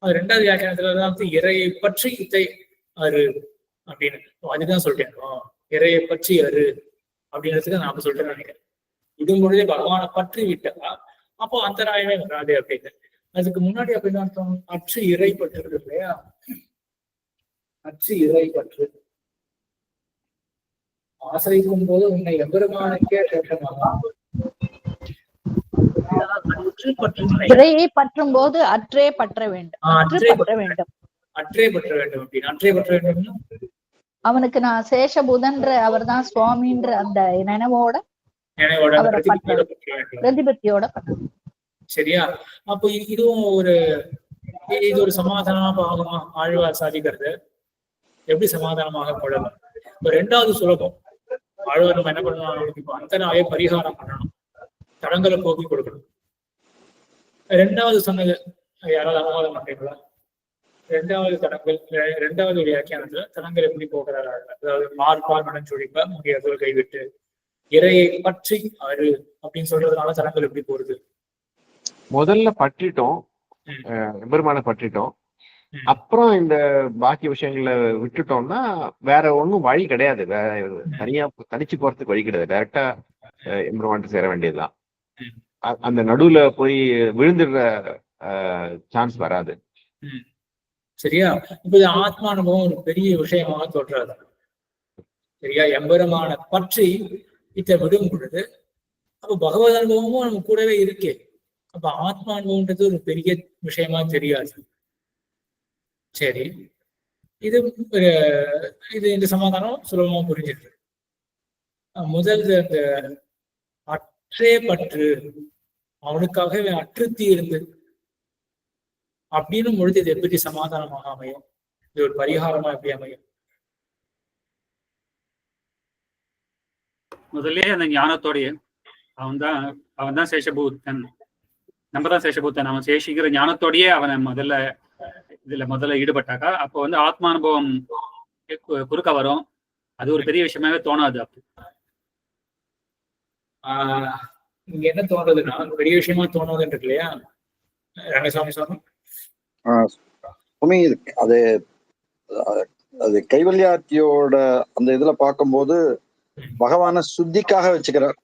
அது 2வது வியாக்கியானத்துலதான் இறையை பற்றி இத்தை அறு அப்படின்னு. அதுதான் சொல்லிட்டேன், இறையை பற்றி அறு அப்படின்றதுக்கு நான் சொல்லிட்டேன் நினைக்கிறேன். விடும் பொழுதே பகவானை பற்றி விட்டா அப்போ அந்தராயமே வராது அப்படின்னு. அதுக்கு முன்னாடி அப்படின்னு அர்த்தம் அற்று இறை பற்று இல்லையா? அற்று இறை பற்று ஆசிரிக்கும் போது உன்னை எம்பெருமானுக்கே சேஷமாக இறையை பற்றும் போது அற்றே பற்ற வேண்டும். அற்றே பற்ற வேண்டும் அப்படின்னு. அற்றே பற்ற வேண்டும்னா அவனுக்கு நான் சேஷபூதன்ற அவர் தான் சுவாமின்ற அந்த நினைவோட நினைவோட அந்த அவரை பிரதிபத்தியோட பற்றணும், பற்ற வேண்டும். பிரதிபத்தியோட பற்றணும். சரியா? அப்போ இதுவும் இது ஒரு சமாதானமா ஆகுமா? ஆழ்வார் சாதிக்கிறது எப்படி சமாதானமாக கொள்ளலாம்? இப்ப ரெண்டாவது சுலபம் ஆழ்வார் நம்ம என்ன பண்ணணும், இப்போ அந்தனாவே பரிகாரம் பண்ணணும், தடங்களை போக்கி கொடுக்கணும். ரெண்டாவது சொன்னது யாராவது அனுவாதம் பண்றீங்களா? ரெண்டாவது தடங்கள், ரெண்டாவது வியாக்கியானத்துல தடங்கள் எப்படி போகிறார்? அதாவது மார்பால் மனஞ்சொழிப்ப முக்கிய கைவிட்டு இறையை பற்றி அரு அப்படின்னு சொல்றதுனால தடங்கள் எப்படி போறது? முதல்ல பற்றிட்டோம், எம்பெருமான பற்றிட்டோம், அப்புறம் இந்த பாக்கி விஷயங்களை விட்டுட்டோம்னா வேற ஒன்றும் வழி கிடையாது. வேற தனியா தனிச்சு போறதுக்கு வழி கிடையாது. டைரக்டா எம்பெருமான்ட்டு சேர வேண்டியதுதான். அந்த நடுவுல போய் விழுந்துடுற சான்ஸ் வராது. சரியா? இப்ப இது ஆத்மா அனுபவம் ஒரு பெரிய விஷயமாக தோற்றாது. சரியா? எம்பெருமான பற்றி இத்த விடும் பொழுது அப்ப பகவத் அனுபவமும் நம்ம கூடவே இருக்கே. அப்ப ஆத்மா அனுபவம்ன்றது ஒரு பெரிய விஷயமா தெரியாது. சரி, இது இந்த சமாதானம் சுலபமா புரிஞ்சிருக்கு. முதல் அந்த அற்றே பற்று, அவனுக்காகவே அற்றுத்தி இருந்து அப்படின்னு பொழுது இது எப்படி சமாதானமாக அமையும்? இது ஒரு பரிகாரமா எப்படி அமையும்? முதல்ல அந்த ஞானத்தோடைய அவன் தான் சேஷபூத்தன், நம்ம தான் சேஷபூத்தன். அவன் சேஷிக்கிற ஞானத்தோடயே அவனை முதல்ல ஈடுபட்டாக்கா அப்போ ஆத்மானுபவம் குறுக்க வரும். அது ஒரு பெரிய விஷயமாவே தோணாது. அப்போ இங்க என்ன தோணுதுன்னா, பெரிய விஷயமா தோணுதுன்னு இருக்கு இல்லையா ரங்கசாமி சாமி? அது அது கைவல்யார்த்தியோட அந்த இதுல பார்க்கும்போது பகவான சுத்திக்காக வச்சுக்கிறார்.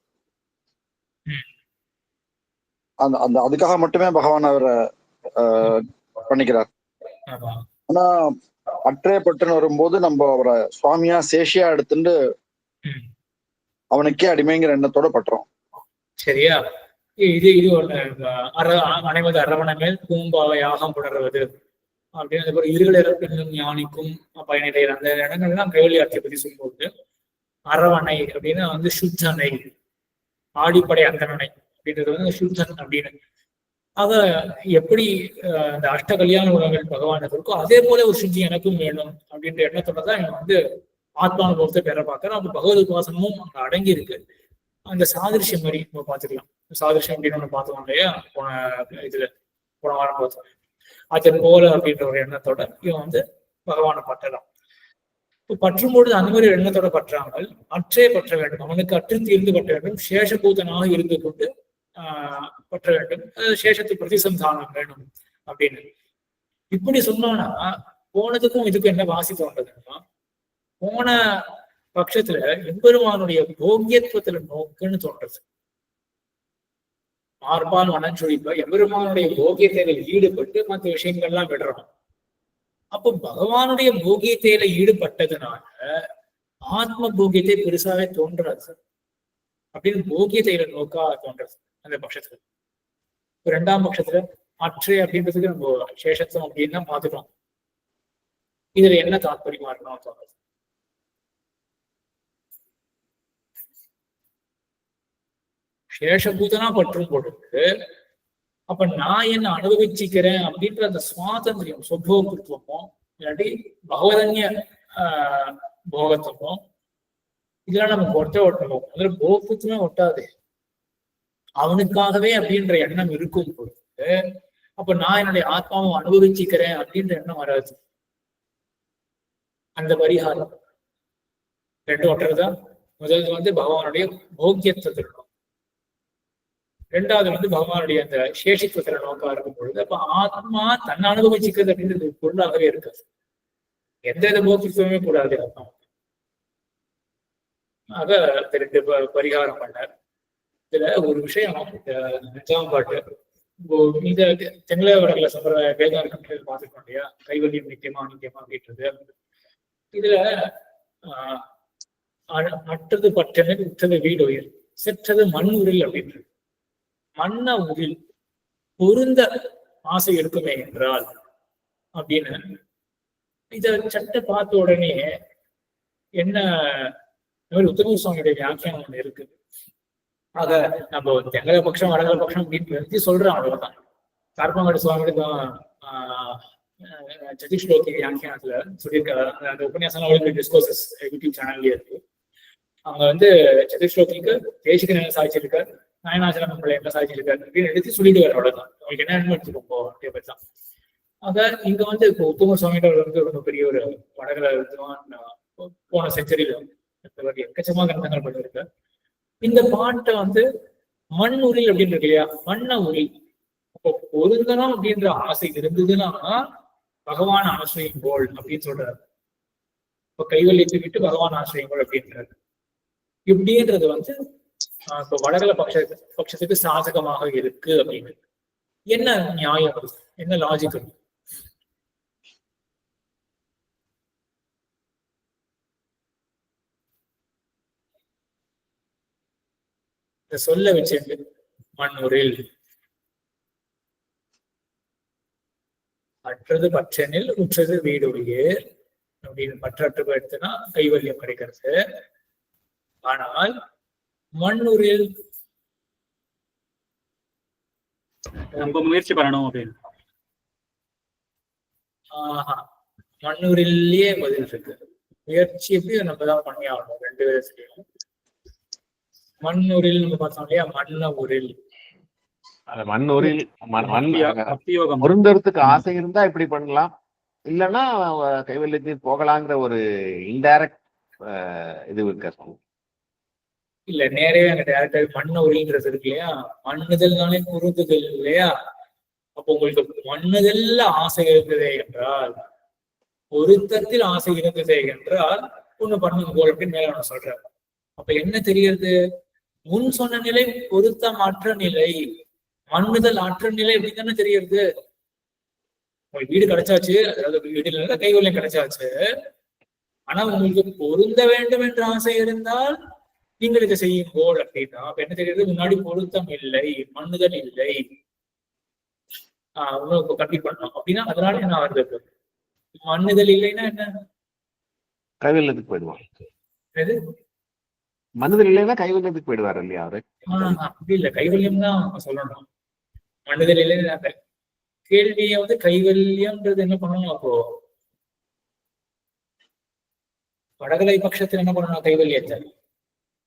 அந்த அதுக்காக மட்டுமே பகவான் அவரை பண்ணிக்கிறார். ஆனா அற்றே பட்டுன்னு வரும்போது நம்ம அவரை சுவாமியா சேஷியா எடுத்துட்டு அவனுக்கே அடிமைங்கிற எண்ணத்தோட பட்டுறோம். சரியா? இது அனைவது அரவணை மேல் பூம்பாவை யாகம் புணர்வது அப்படின்னு இருகளிறப்பினும் ஞானிக்கும் பயனிலை அந்த இடங்கள்லாம் கைவல்யார்த்தியை பத்தி சொல்லும்போது அரவணை அப்படின்னு சுத்தனை, ஆடிப்படை அந்தனை அப்படின்றது சுத்தன் அப்படின்னு. ஆக எப்படி அந்த அஷ்ட கல்யாண குணங்கள் பகவானுக்கு இருக்கோ அதே போல ஒரு சுத்தி எனக்கும் வேணும் அப்படின்ற எண்ணத்தோட தான் இவன் ஆத்மானுபவத்தை பெற பார்க்கறோம். அப்ப பகவத் உபாசனமும் அங்க அடங்கி இருக்கு. அந்த சாதிருஷ்யம் மாதிரி நம்ம பார்த்துக்கலாம். சாதிருஷ்யம் அப்படின்னு ஒண்ணு பார்த்தோம் இல்லையா போன வாரம் பார்த்தோம். அது போல அப்படின்ற ஒரு எண்ணத்தோட இவன் பகவானை பற்றலாம். இப்போ பற்றும்பொழுது அந்த மாதிரி எண்ணத்தோட பற்றாமல் அற்றே பற்ற வேண்டும், அவனுக்கு அற்று தீர்ந்து பற்ற வேண்டும், சேஷபூதனாக இருந்து கொண்டு பற்ற வேண்டும், சேஷத்து பிரதிசந்தானம் வேணும் அப்படின்னு. இப்படி சொன்னோம்னா போனதுக்கும் இதுக்கும் என்ன வாசி தோன்றதுன்னா, போன பட்சத்துல எம்பெருமானுடைய போக்கியத்துவத்துல நோக்குன்னு தோன்றது. மார்பால் மனச்சொழிப்ப எம்பெருமானுடைய போக்கியத்தையில ஈடுபட்டு மற்ற விஷயங்கள்லாம் விடுறோம். அப்போ பகவானுடைய போகியத்தையில ஈடுபட்டதுனால ஆத்ம போகியத்தை பெருசாவே தோன்றாது அப்படின்னு போகியத்தையில நோக்கா தோன்றது அந்த பட்சத்துல. ரெண்டாம் பட்சத்துல அற்றே அப்படின்றதுக்கு நம்ம சேஷத்துவம் அப்படின்னு தான் பார்த்துட்டோம். இதுல என்ன தாற்பயமா இருக்கணும் தோன்றது? சேஷபூதனா பற்றும் பொழுது அப்ப நான் என்ன அனுபவிச்சுக்கிறேன் அப்படின்ற அந்த சுவாதந்திரியம் சொபோகத்துவமும் இல்லாட்டி பகவதன்ய போகத்துவமும் இதெல்லாம் நம்ம ஒட்டணும். அதுல போகத்துவமே ஒட்டாது. அவனுக்காகவே அப்படின்ற எண்ணம் இருக்கும் பொழுது அப்ப நான் என்னுடைய ஆத்மாவை அனுபவிச்சுக்கிறேன் அப்படின்ற எண்ணம் வராது. அந்த பரிகாரம் ரெண்டு ஒட்டுறதா. முதல்ல பகவானுடைய போக்கியத்துவத்திற்கும், ரெண்டாவது பகவானுடைய அந்த சேஷித்துவத்துல நோக்கா இருக்கும் பொழுது அப்ப ஆத்மா தன்னை அனுபவிச்சுக்கிறது அப்படின்றது பொருளாகவே இருக்காது. எந்த போக்கியத்துவமே கூடாது ஆத்மா. ஆக ரெண்டு பரிகாரம் பண்ணார். இதுல ஒரு விஷயம், அஞ்சாம் பாட்டு இந்த தெங்கல சம்பிரதாய வேதாந்தம் பார்த்துக்கணும் இல்லையா, கைவல்யம் நித்தியமா நித்தியமா அப்படின்றது. இதுல அற்றது பற்றனை உற்றது வீடு உயிர் செற்றது மண் உரில் அப்படின்றது. மண்ண உரில் பொருந்த ஆசை இருக்குமே என்றால் அப்படின்னு இத சட்டை பார்த்த உடனே என்ன உத்தம சுவாமியுடைய வியாக்கியானம் ஒண்ணு இருக்கு. அத நம்ம தெங்கல பட்சம் வடகல பட்சம் அப்படின்னு சொல்றோம், அவ்வளவுதான். கார்பங்கட சுவாமியுடைய சதிஷ்லோகி வியாக்கியானத்துல சொல்லியிருக்காரு. அந்த உபன்யாசம் டிஸ்கோசஸ் யூடியூப் சேனல்லே இருக்கு. அவங்க வந்து சதிஷ்லோகிக்கு தேசிக என்ன சாதிச்சிருக்காரு, நாயனாச்சலம் பிள்ளை என்ன சாதிச்சிருக்காரு அப்படின்னு எடுத்து சொல்லிட்டு வர, அவ்வளவுதான். அவங்களுக்கு என்ன எடுத்துக்கோ அப்படியே பற்றி. ஆக இங்க வந்து இப்போ உத்தம சுவாமியோட வந்து ரொம்ப பெரிய ஒரு வடகல போன செஞ்சுரியில எக்கச்சமா கிரந்தங்கள் பண்ணிருக்கு. இந்த பாட்டை வந்து மண் உரில் அப்படின்னு இருக்கு இல்லையா, மண்ண உரில். அப்போ பொருந்தனம் அப்படின்ற ஆசை இருந்ததுன்னா பகவான் ஆசிரியுங்கோள் அப்படின்னு சொல்றாரு. இப்போ கைவல்யத்தை விட்டு பகவான் ஆசிரியுங்கோள் அப்படின்றாரு. இப்படின்றது வந்து இப்போ வடகல பட்சத்துக்கு சாதகமாக இருக்கு அப்படின்னு என்ன நியாயம், என்ன லாஜிக் இருக்கு? சொல்ல வச்சு மண்ணூரில் அற்றது பற்றனில் உற்றது வீடுடைய அப்படின்னு பற்றற்று எடுத்துனா கைவல்யம் கிடைக்கிறது. ஆனால் மண்ணூரில் நம்ம முயற்சி பண்ணணும் அப்படின்னு மண்ணூரிலேயே பதில் இருக்கு. முயற்சி எப்படி நம்ம தான் பண்ணி ஆகணும், ரெண்டு பேரும் செய்யணும். மண்ணூரில் நம்ம பார்த்தோம் இல்லையா, மண்ண ஊரில். மண்ணூரில் பொருந்தறதுக்கு ஆசை இருந்தா இப்படி பண்ணலாம், இல்லைன்னா கைவல்யத்தில் போகலாங்கிற ஒரு இன்டைரக்ட் இது இருக்க. இல்ல நேரவே அங்க டைரக்டா மண்ண உரில்ன்றது இருக்கு இல்லையா, மண்ணுதல்னாலே பொருந்துதல் இல்லையா. அப்போ உங்களுக்கு மண்ணுதல்ல ஆசை இருந்ததே என்றால், பொருத்தத்தில் ஆசை இருந்ததே என்றால் ஒண்ணு பண்ணுங்க போல் அப்படின்னு மேல நான் சொல்றேன். அப்ப என்ன தெரியுது, முன் சொன்ன நிலை பொருத்தமற்ற நிலை, மண்ணுதல் அற்ற நிலை அப்படின்னு தானே தெரியுது. உங்களுக்கு வீடு கிடைச்சாச்சு, அதாவது வீடுல கைவல்யம் கிடைச்சாச்சு. ஆனா உங்களுக்கு பொருந்த வேண்டும் என்ற ஆசை இருந்தால் நீங்கள் இதை செய்யும்போல் அப்படின்னா அப்ப என்ன தெரியுது, முன்னாடி பொருத்தம் இல்லை, மண்ணுதல் இல்லை, உங்களுக்கு கம்ப்ளீட் பண்ணணும் அப்படின்னா அதனால என்ன வருது, மண்ணுதல் இல்லைன்னா என்ன, கைவல்யத்துக்கு போயிடுவாங்க. எது மண்ணுதல் இல்லைன்னா கைவல்யத்துக்கு போயிடுவாரு இல்லையா அவரு? அப்படி இல்லை, கைவல்யம் தான் சொல்லணும். மண்ணுதல் இல்லைன்னு கேள்வியை வந்து கைவல்யம்ன்றது என்ன பண்ணணும், அப்போ வடகலை பட்சத்துல என்ன பண்ணணும், கைவல்யத்தை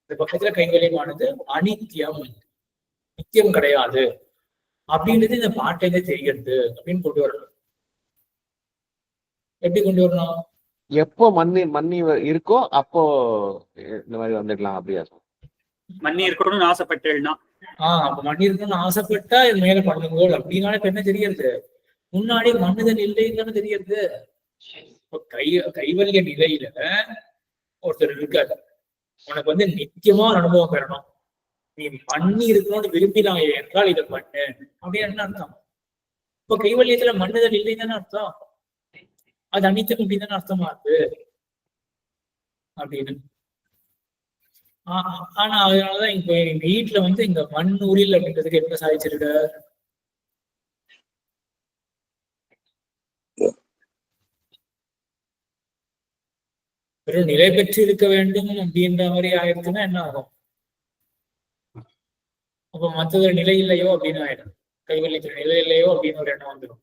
இந்த பட்சத்துல கைவல்யமானது அனித்தியம், நித்தியம் கிடையாது அப்படின்றது இந்த பாட்டையில தெரிகிறது அப்படின்னு கொண்டு வரணும். எப்படி கொண்டு வரணும், எப்போ மண்ணி இருக்கோ அப்போ இந்த மாதிரி வந்துடலாம் அப்படியா? மண்ணி இருக்கணும்னு ஆசைப்பட்டேன்னா அப்ப மண்ணி இருக்கணும்னு ஆசைப்பட்டா இது மேல பண்ணுங்க அப்படின்னால இப்ப என்ன தெரியுது, முன்னாடி மண்ணுதல் இல்லைன்னு தானே தெரியுது. கைவல்ய நிலையில ஒருத்தர் இருக்காரு, உனக்கு வந்து நித்தியமா ஒரு அனுபவம் பெறணும், நீ மண்ணி இருக்கணும்னு விரும்பினாங்க என்றால் இதை பண்ணு அப்படின்னு என்ன அர்த்தம். இப்ப கைவல்யத்துல மண்ணுதல் இல்லைன்னு தானே அர்த்தம், அது அனித்தம் அப்படின்னு தானே அர்த்தமா இருக்கு அப்படின்னு. ஆனா அதனாலதான் இப்ப எங்க வீட்டுல வந்து இங்க மண்ணூரில் அப்படின்றதுக்கு என்ன சாதிச்சிருக்க, வெறும் நிலை பெற்று இருக்க வேண்டும் அப்படின்ற மாதிரி ஆயிடுச்சுன்னா என்ன ஆகும், அப்ப மற்றது நிலை இல்லையோ அப்படின்னு ஆயிடும், கைவல்யத்துல நிலை இல்லையோ அப்படின்னு ஒரு எண்ணம் வந்துடும்.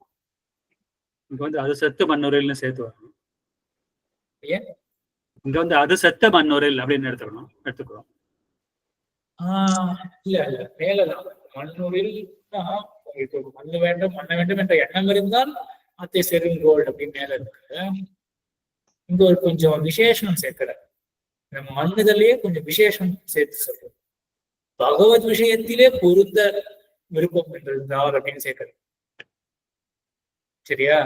இங்க வந்து அது செத்து மண்ணுரையில்னு சேர்த்து வரணும். ஏன் இங்க வந்து அது செத்த மண்ணுரையில் அப்படின்னு எடுத்துக்கிறோம். இல்ல மேலதான் மண்ணூரில் உங்களுக்கு மண்ணு வேண்டும் பண்ண வேண்டும் என்ற எண்ணம் இருந்தால் அத்தை செருங்கோல் அப்படின்னு மேல இருக்கு. இங்க ஒரு கொஞ்சம் விசேஷம் சேர்க்கிற, நம்ம மண்ணுதலையே கொஞ்சம் விசேஷம் சேர்த்து சொல்றோம். பகவத் விஷயத்திலே பொருந்த விருப்பம் என்றிருந்தால் அப்படின்னு சேர்க்கிறது. சரியா,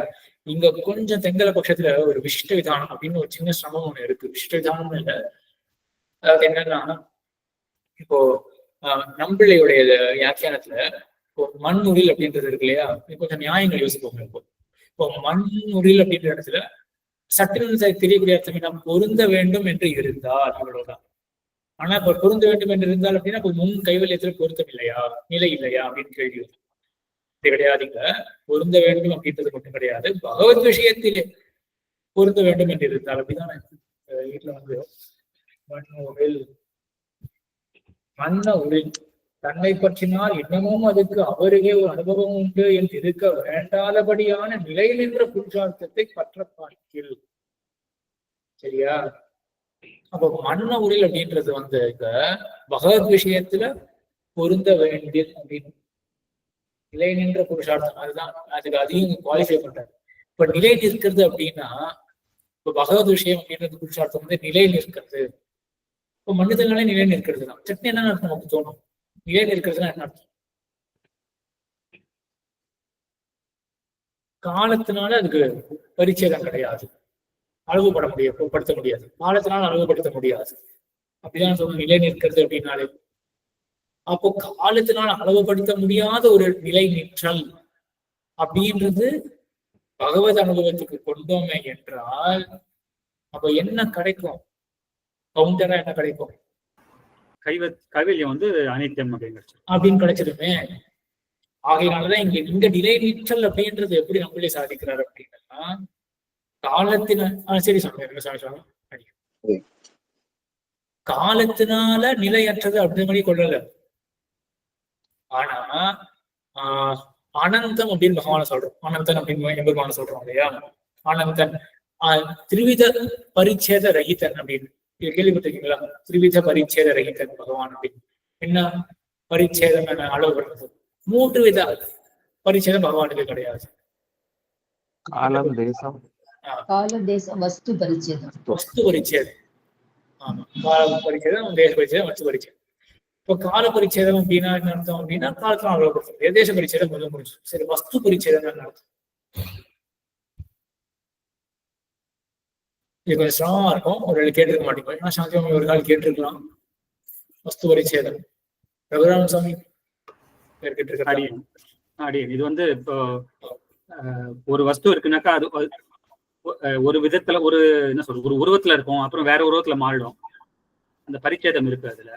இங்க கொஞ்சம் தெங்கல பட்சத்துல ஒரு விசிஷ்ட விதானம் அப்படின்னு ஒரு சின்ன சிரமம் ஒண்ணு இருக்கு. விசிஷ்ட விதானம் இல்ல, அதாவது என்னன்னா இப்போ நம்பிள்ளையுடைய வியாக்கியானத்துல இப்போ மண்ணுரில் அப்படின்றது இருக்கு இல்லையா, கொஞ்சம் நியாயங்கள் யோசிப்போம். இப்போ மண்ணுரில் அப்படின்ற இடத்துல சட்டில் தெரியக்கூடிய அர்த்தம் நாம் பொருந்த வேண்டும் என்று இருந்தால் அவ்வளவுதான். ஆனா இப்ப பொருந்த வேண்டும் என்று இருந்தால் அப்படின்னா இப்போ முன் கைவல்யத்துல பொருத்தம் இல்லையா, நிலை இல்லையா அப்படின்னு கேள்வி கிடையாதுங்க. பொருந்த வேண்டும் அப்படின்றது மட்டும் கிடையாது, பகவத் விஷயத்திலே பொருந்த வேண்டும் என்று இருந்தார். அப்படிதானே வீட்டுல வந்து மன்ன உரில் தன்னை பற்றினால் இன்னமும் அதுக்கு அவருக்கே ஒரு அனுபவம் உண்டு என்று இருக்க வேண்டாதபடியான நிலையில் என்ற புருஷார்த்தத்தை பற்ற பார்க்கில். சரியா? அப்போ மன்ன உரில் அப்படின்றது வந்து இந்த பகவத் விஷயத்துல பொருந்த வேண்டியது அப்படின்னு நிலை நின்ற புருஷார்த்தம். அதுதான் அதுக்கு அதையும் குவாலிஃபை பண்றாரு. இப்ப நிலை நிற்கிறது அப்படின்னா இப்ப பகவத் விஷயம் அப்படின்றது புருஷார்த்தம் வந்து நிலை நிற்கிறது. இப்ப மனிதர்களே நிலை நிற்கிறது தான். சட்னி என்ன அர்த்தம் நமக்கு தோணும்? நிலை நிற்கிறதுனா என்ன அர்த்தம்? காலத்தினால அதுக்கு பரிச்சேதம் கிடையாது, அளவுபட முடியாது, படுத்த முடியாது. காலத்தினால அளவுபடுத்த முடியாது. அப்படிதான் சொல்லணும் நிலை நிற்கிறது அப்படின்னாலே. அப்போ காலத்தினால் அளவுபடுத்த முடியாத ஒரு நிலை நிற்றல் அப்படின்றது பகவத் அனுபவத்துக்கு கொண்டோமே என்றால் அப்ப என்ன கிடைக்கும்? கவுண்டரா என்ன கிடைக்கும்? கைவல்யம் வந்து அனித்தியம் அப்படின்னு கிடைச்சிருமே. ஆகையினாலதான் இங்க நிலை நிற்றல் அப்படின்றது எப்படி நம்மளே சாதிக்கிறார் அப்படின்னா காலத்தின சரி சொல்லுங்க. காலத்தினால நிலையற்றது அப்படி மாதிரி கொள்ளல. ஆனா அனந்தம் அப்படின்னு பகவான சொல்றோம். அனந்தன் அப்படின்னு எம்பெருமான சொல்றோம் இல்லையா? அனந்தன் திரிவித பரிச்சேத ரஹிதன் அப்படின்னு கேள்விப்பட்டிருக்கீங்களா? திரிவித பரிச்சேத ரஹிதன் பகவான் அப்படின்னு. என்ன பரிச்சேதம் என்ன அளவுபடுறது? 3 வித பரிச்சேதம் பகவானுக்கு கிடையாது. காலம், தேசம், வஸ்து பரிச்சேதம். வஸ்து பரிச்சேதம். ஆமா, கால பரிச்சேதம், தேச பரிச்சேதம், வஸ்து பரிச்சேதம். இப்போ கால பரிச்சேதம் அப்படின்னா என்ன அர்த்தம் அப்படின்னா காலத்துல அளவுபடுத்த தேச பரிச்சேதம் கொஞ்சம் முடிச்சு. சரி, வஸ்து பரிச்சேதம் என்ன அர்த்தம்? இது கொஞ்சம் சிரமமா இருக்கும். ஒரு கேட்டிருக்க மாட்டேங்க. ஏன்னா சாந்தியமா ஒரு கால் கேட்டிருக்கலாம். வஸ்து பரிச்சேதம் ரகுராம சாமி இது வந்து இப்போ ஒரு வஸ்து இருக்குனாக்கா அது ஒரு விதத்துல ஒரு என்ன சொல்றது ஒரு உருவத்துல இருக்கும், அப்புறம் வேற உருவத்துல மாறிடும். அந்த பரிச்சேதம் இருக்கு அதுல.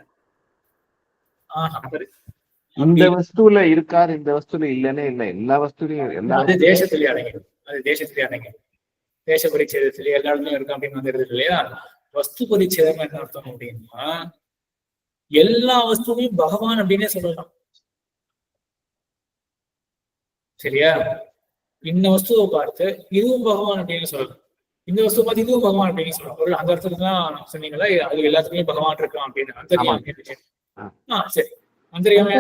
இந்த வஸ்துல இருக்காரு, இந்த வஸ்துல இல்லன்னே இல்ல. எல்லா வஸ்துலையும் அது தேசத்திலேயே அடங்கிடும். அது தேசத்திலேயே அடங்கிடும். தேச பரிச்சேதத்திலேயே எல்லா இடத்துலயும் இருக்கும் அப்படின்னு வந்துருது இல்லையா? வஸ்து பரிச்சேதம் என்ன அர்த்தம் அப்படின்னா எல்லா வஸ்துவையும் பகவான் அப்படின்னே சொல்லலாம். சரியா? இந்த வஸ்துவை பார்த்து இதுவும் பகவான் அப்படின்னு சொல்லலாம். இந்த வஸ்துவை பார்த்து இதுவும் பகவான் அப்படின்னு சொல்லலாம். ஒரு அந்த இடத்துல தான் சொன்னீங்களா அது எல்லாத்துக்குமே பகவான் இருக்கான் அப்படின்னு. அந்தரியாமையா சரி, அந்தரியாமையா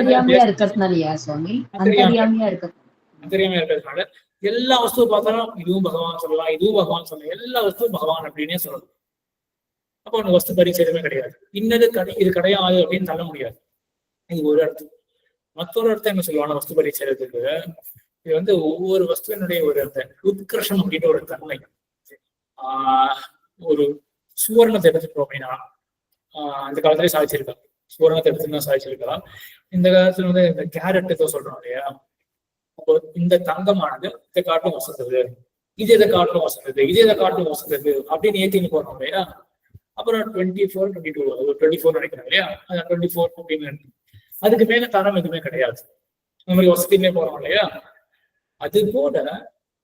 இருக்கிறதுனால எல்லா வஸ்துவை பார்த்தாலும் இதுவும் பகவான் சொல்லலாம், இதுவும் பகவான் சொல்லலாம். எல்லா வஸ்துவும் பகவான் அப்படின்னே சொல்லலாம். அப்போ ஒண்ணு வஸ்து பரிச்சேதமே கிடையாது. இன்னது இது கிடையாது அப்படின்னு சொல்ல முடியாது. இது ஒரு அர்த்தம். மற்றொரு அர்த்தம் என்ன சொல்லுவாங்க வஸ்து பரிச்சேதத்துக்கு? இது வந்து ஒவ்வொரு வஸ்துவனுடைய ஒரு அந்த உத்கிருஷ்டம் அப்படின்ற ஒரு தன்மை. ஒரு சுவர்ணத்தை எடுத்துட்டோம் அப்படின்னா அந்த காலத்திலேயே சாதிச்சிருக்காங்க. சுவர்ணத்தை எடுத்துதான் சாதிச்சிருக்கலாம். இந்த காலத்துல வந்து இந்த கேரட் ஏதோ சொல்றோம் இல்லையா? அப்போ இந்த தங்கமானது இதை காட்டும் வசந்தது, இது எதை காட்டும் வசந்தது, இது எதை காட்டும் வசந்தது அப்படின்னு ஏத்தின்னு போறோம் இல்லையா? அப்புறம் 24, 22 24 நினைக்கிறேன் இல்லையா? 24 அப்படின்னு அதுக்கு மேல தரம் எதுவுமே கிடையாது. இந்த மாதிரி வசதியுமே போறோம் இல்லையா? அது போல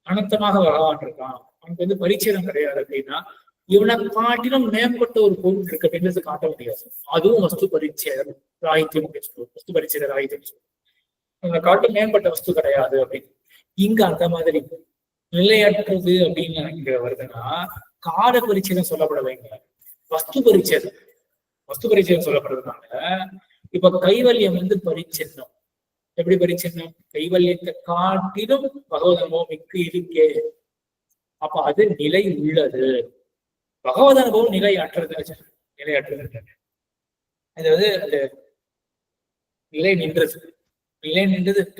அனந்தமாக பகவான் இருக்கான். அவனுக்கு வந்து பரிச்சேதம் கிடையாது அப்படின்னா இவனை காட்டிலும் மேம்பட்ட ஒரு பொருள் இருக்கு அப்படின்றது காட்ட முடியாது. அதுவும் வஸ்து பரிச்சேதம் ராகித்யம் அப்படின்னு சொல்லுவோம். வஸ்து பரிச்சேத ராகித்யம் சொல்லுவோம். இவனை காட்டும் மேம்பட்ட வஸ்து கிடையாது அப்படின்னு. இங்க அந்த மாதிரி நிலையற்றது அப்படின்னு இங்க வருதுன்னா கால பரிச்சேதம் சொல்லப்பட வைங்க. வஸ்து பரிச்சேதம் சொல்லப்படுறதுனால இப்ப கைவல்யம் வந்து பரிச்சின்னம். எப்படி பரிச்சின்னம்? கைவல்யத்தை காட்டிலும் பகவத் அனுபவம் மிக்கு இருக்கே. அப்ப அது நிலை உள்ளது. பகவத் அனுபவம் நிலையற்றது. அதாவது அது நிலை நின்றது.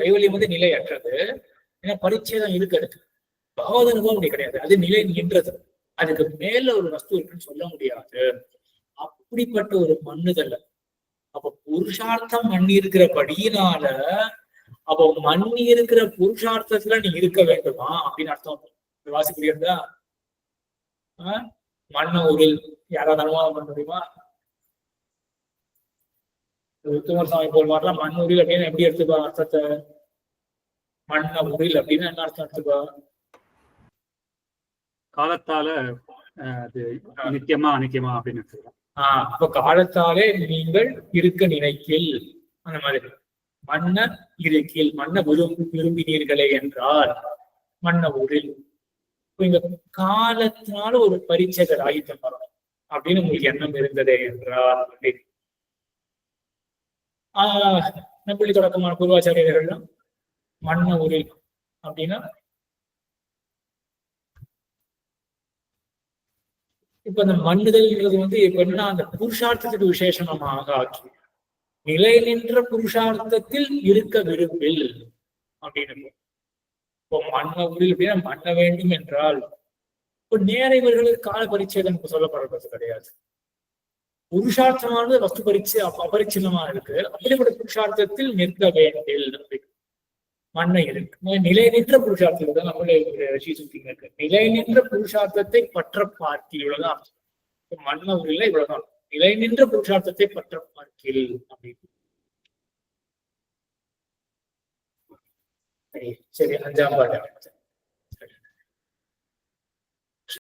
கைவல்யம் வந்து நிலையற்றது. ஏன்னா பரிச்சேதம் இருக்கிறது. பகவத் அனுபவம் அப்படி கிடையாது. அது நிலை நின்றது. அதுக்கு மேல ஒரு வஸ்து இருக்குன்னு சொல்ல முடியாது. அப்படிப்பட்ட ஒரு மண்ணுதல்ல. அப்ப புருஷார்த்தம் மண்ணி இருக்கிறபடியினால அப்போ மண்ணி இருக்கிற புருஷார்த்தத்துல நீ இருக்க வேண்டுமா அப்படின்னு அர்த்தம். வாசிக்கிறீர்களா? மண்ண உரில் யாராவது அனுமானம் பண்ண முடியுமா? உத்தமர் சாமி போல் மாதிரிலாம் மண் உரில் அப்படின்னு எப்படி எடுத்துப்பா அர்த்தத்தை? மண்ண உரில் அப்படின்னு என்ன அர்த்தம் எடுத்துப்பா? காலத்தால அது நித்தியமா அனித்தியமா அப்படின்னு எடுத்துக்கலாம். அப்ப காலத்தாலே நீங்கள் இருக்க நினைக்கில் அந்த மாதிரி. மன்ன இருக்கில், மன்ன விரும்பினீர்களே என்றால் மன்ன ஊரில். இங்க காலத்தினால ஒரு பரிச்சைகள் ஆயுத்தம் வரணும் அப்படின்னு உங்களுக்கு எண்ணம் இருந்ததே என்றால் நம்பளி தொடக்கமான பூர்வாச்சாரியர்கள்லாம் மன்ன ஊரில் அப்படின்னா இப்ப அந்த மன்னுதல்ன்றது வந்து இப்ப என்ன அந்த புருஷார்த்தத்துக்கு விசேஷமாக ஆக்கி நிலை நின்ற புருஷார்த்தத்தில் இருக்க விரும்பில் அப்படின்னு. இப்போ மன்ன ஊரில் அப்படின்னா மன்ன வேண்டும் என்றால் இப்போ நேர இவர்களுக்கு கால பரிச்சேதம் சொல்லப்படுறது கிடையாது. புருஷார்த்தமானது வஸ்து பரிச்சை அபரிச்சின்னமா இருக்கு. அப்படிப்பட்ட புருஷார்த்தத்தில் நிற்க வேண்டில் மன்ன இருக்கு. நிலை நின்ற புருஷார்த்தத்தில் தான் நம்மளே சுத்திங்க இருக்கு. நிலை நின்ற புருஷார்த்தத்தை பற்ற பார்க்கில் இவ்வளவுதான். மன்ன ஊரில் இவ்வளவுதான். நிலை நின்ற புருஷார்த்தத்தை பற்ற பார்க்கில் அப்படின்னு. சரி 5ஆம் பாட்டு.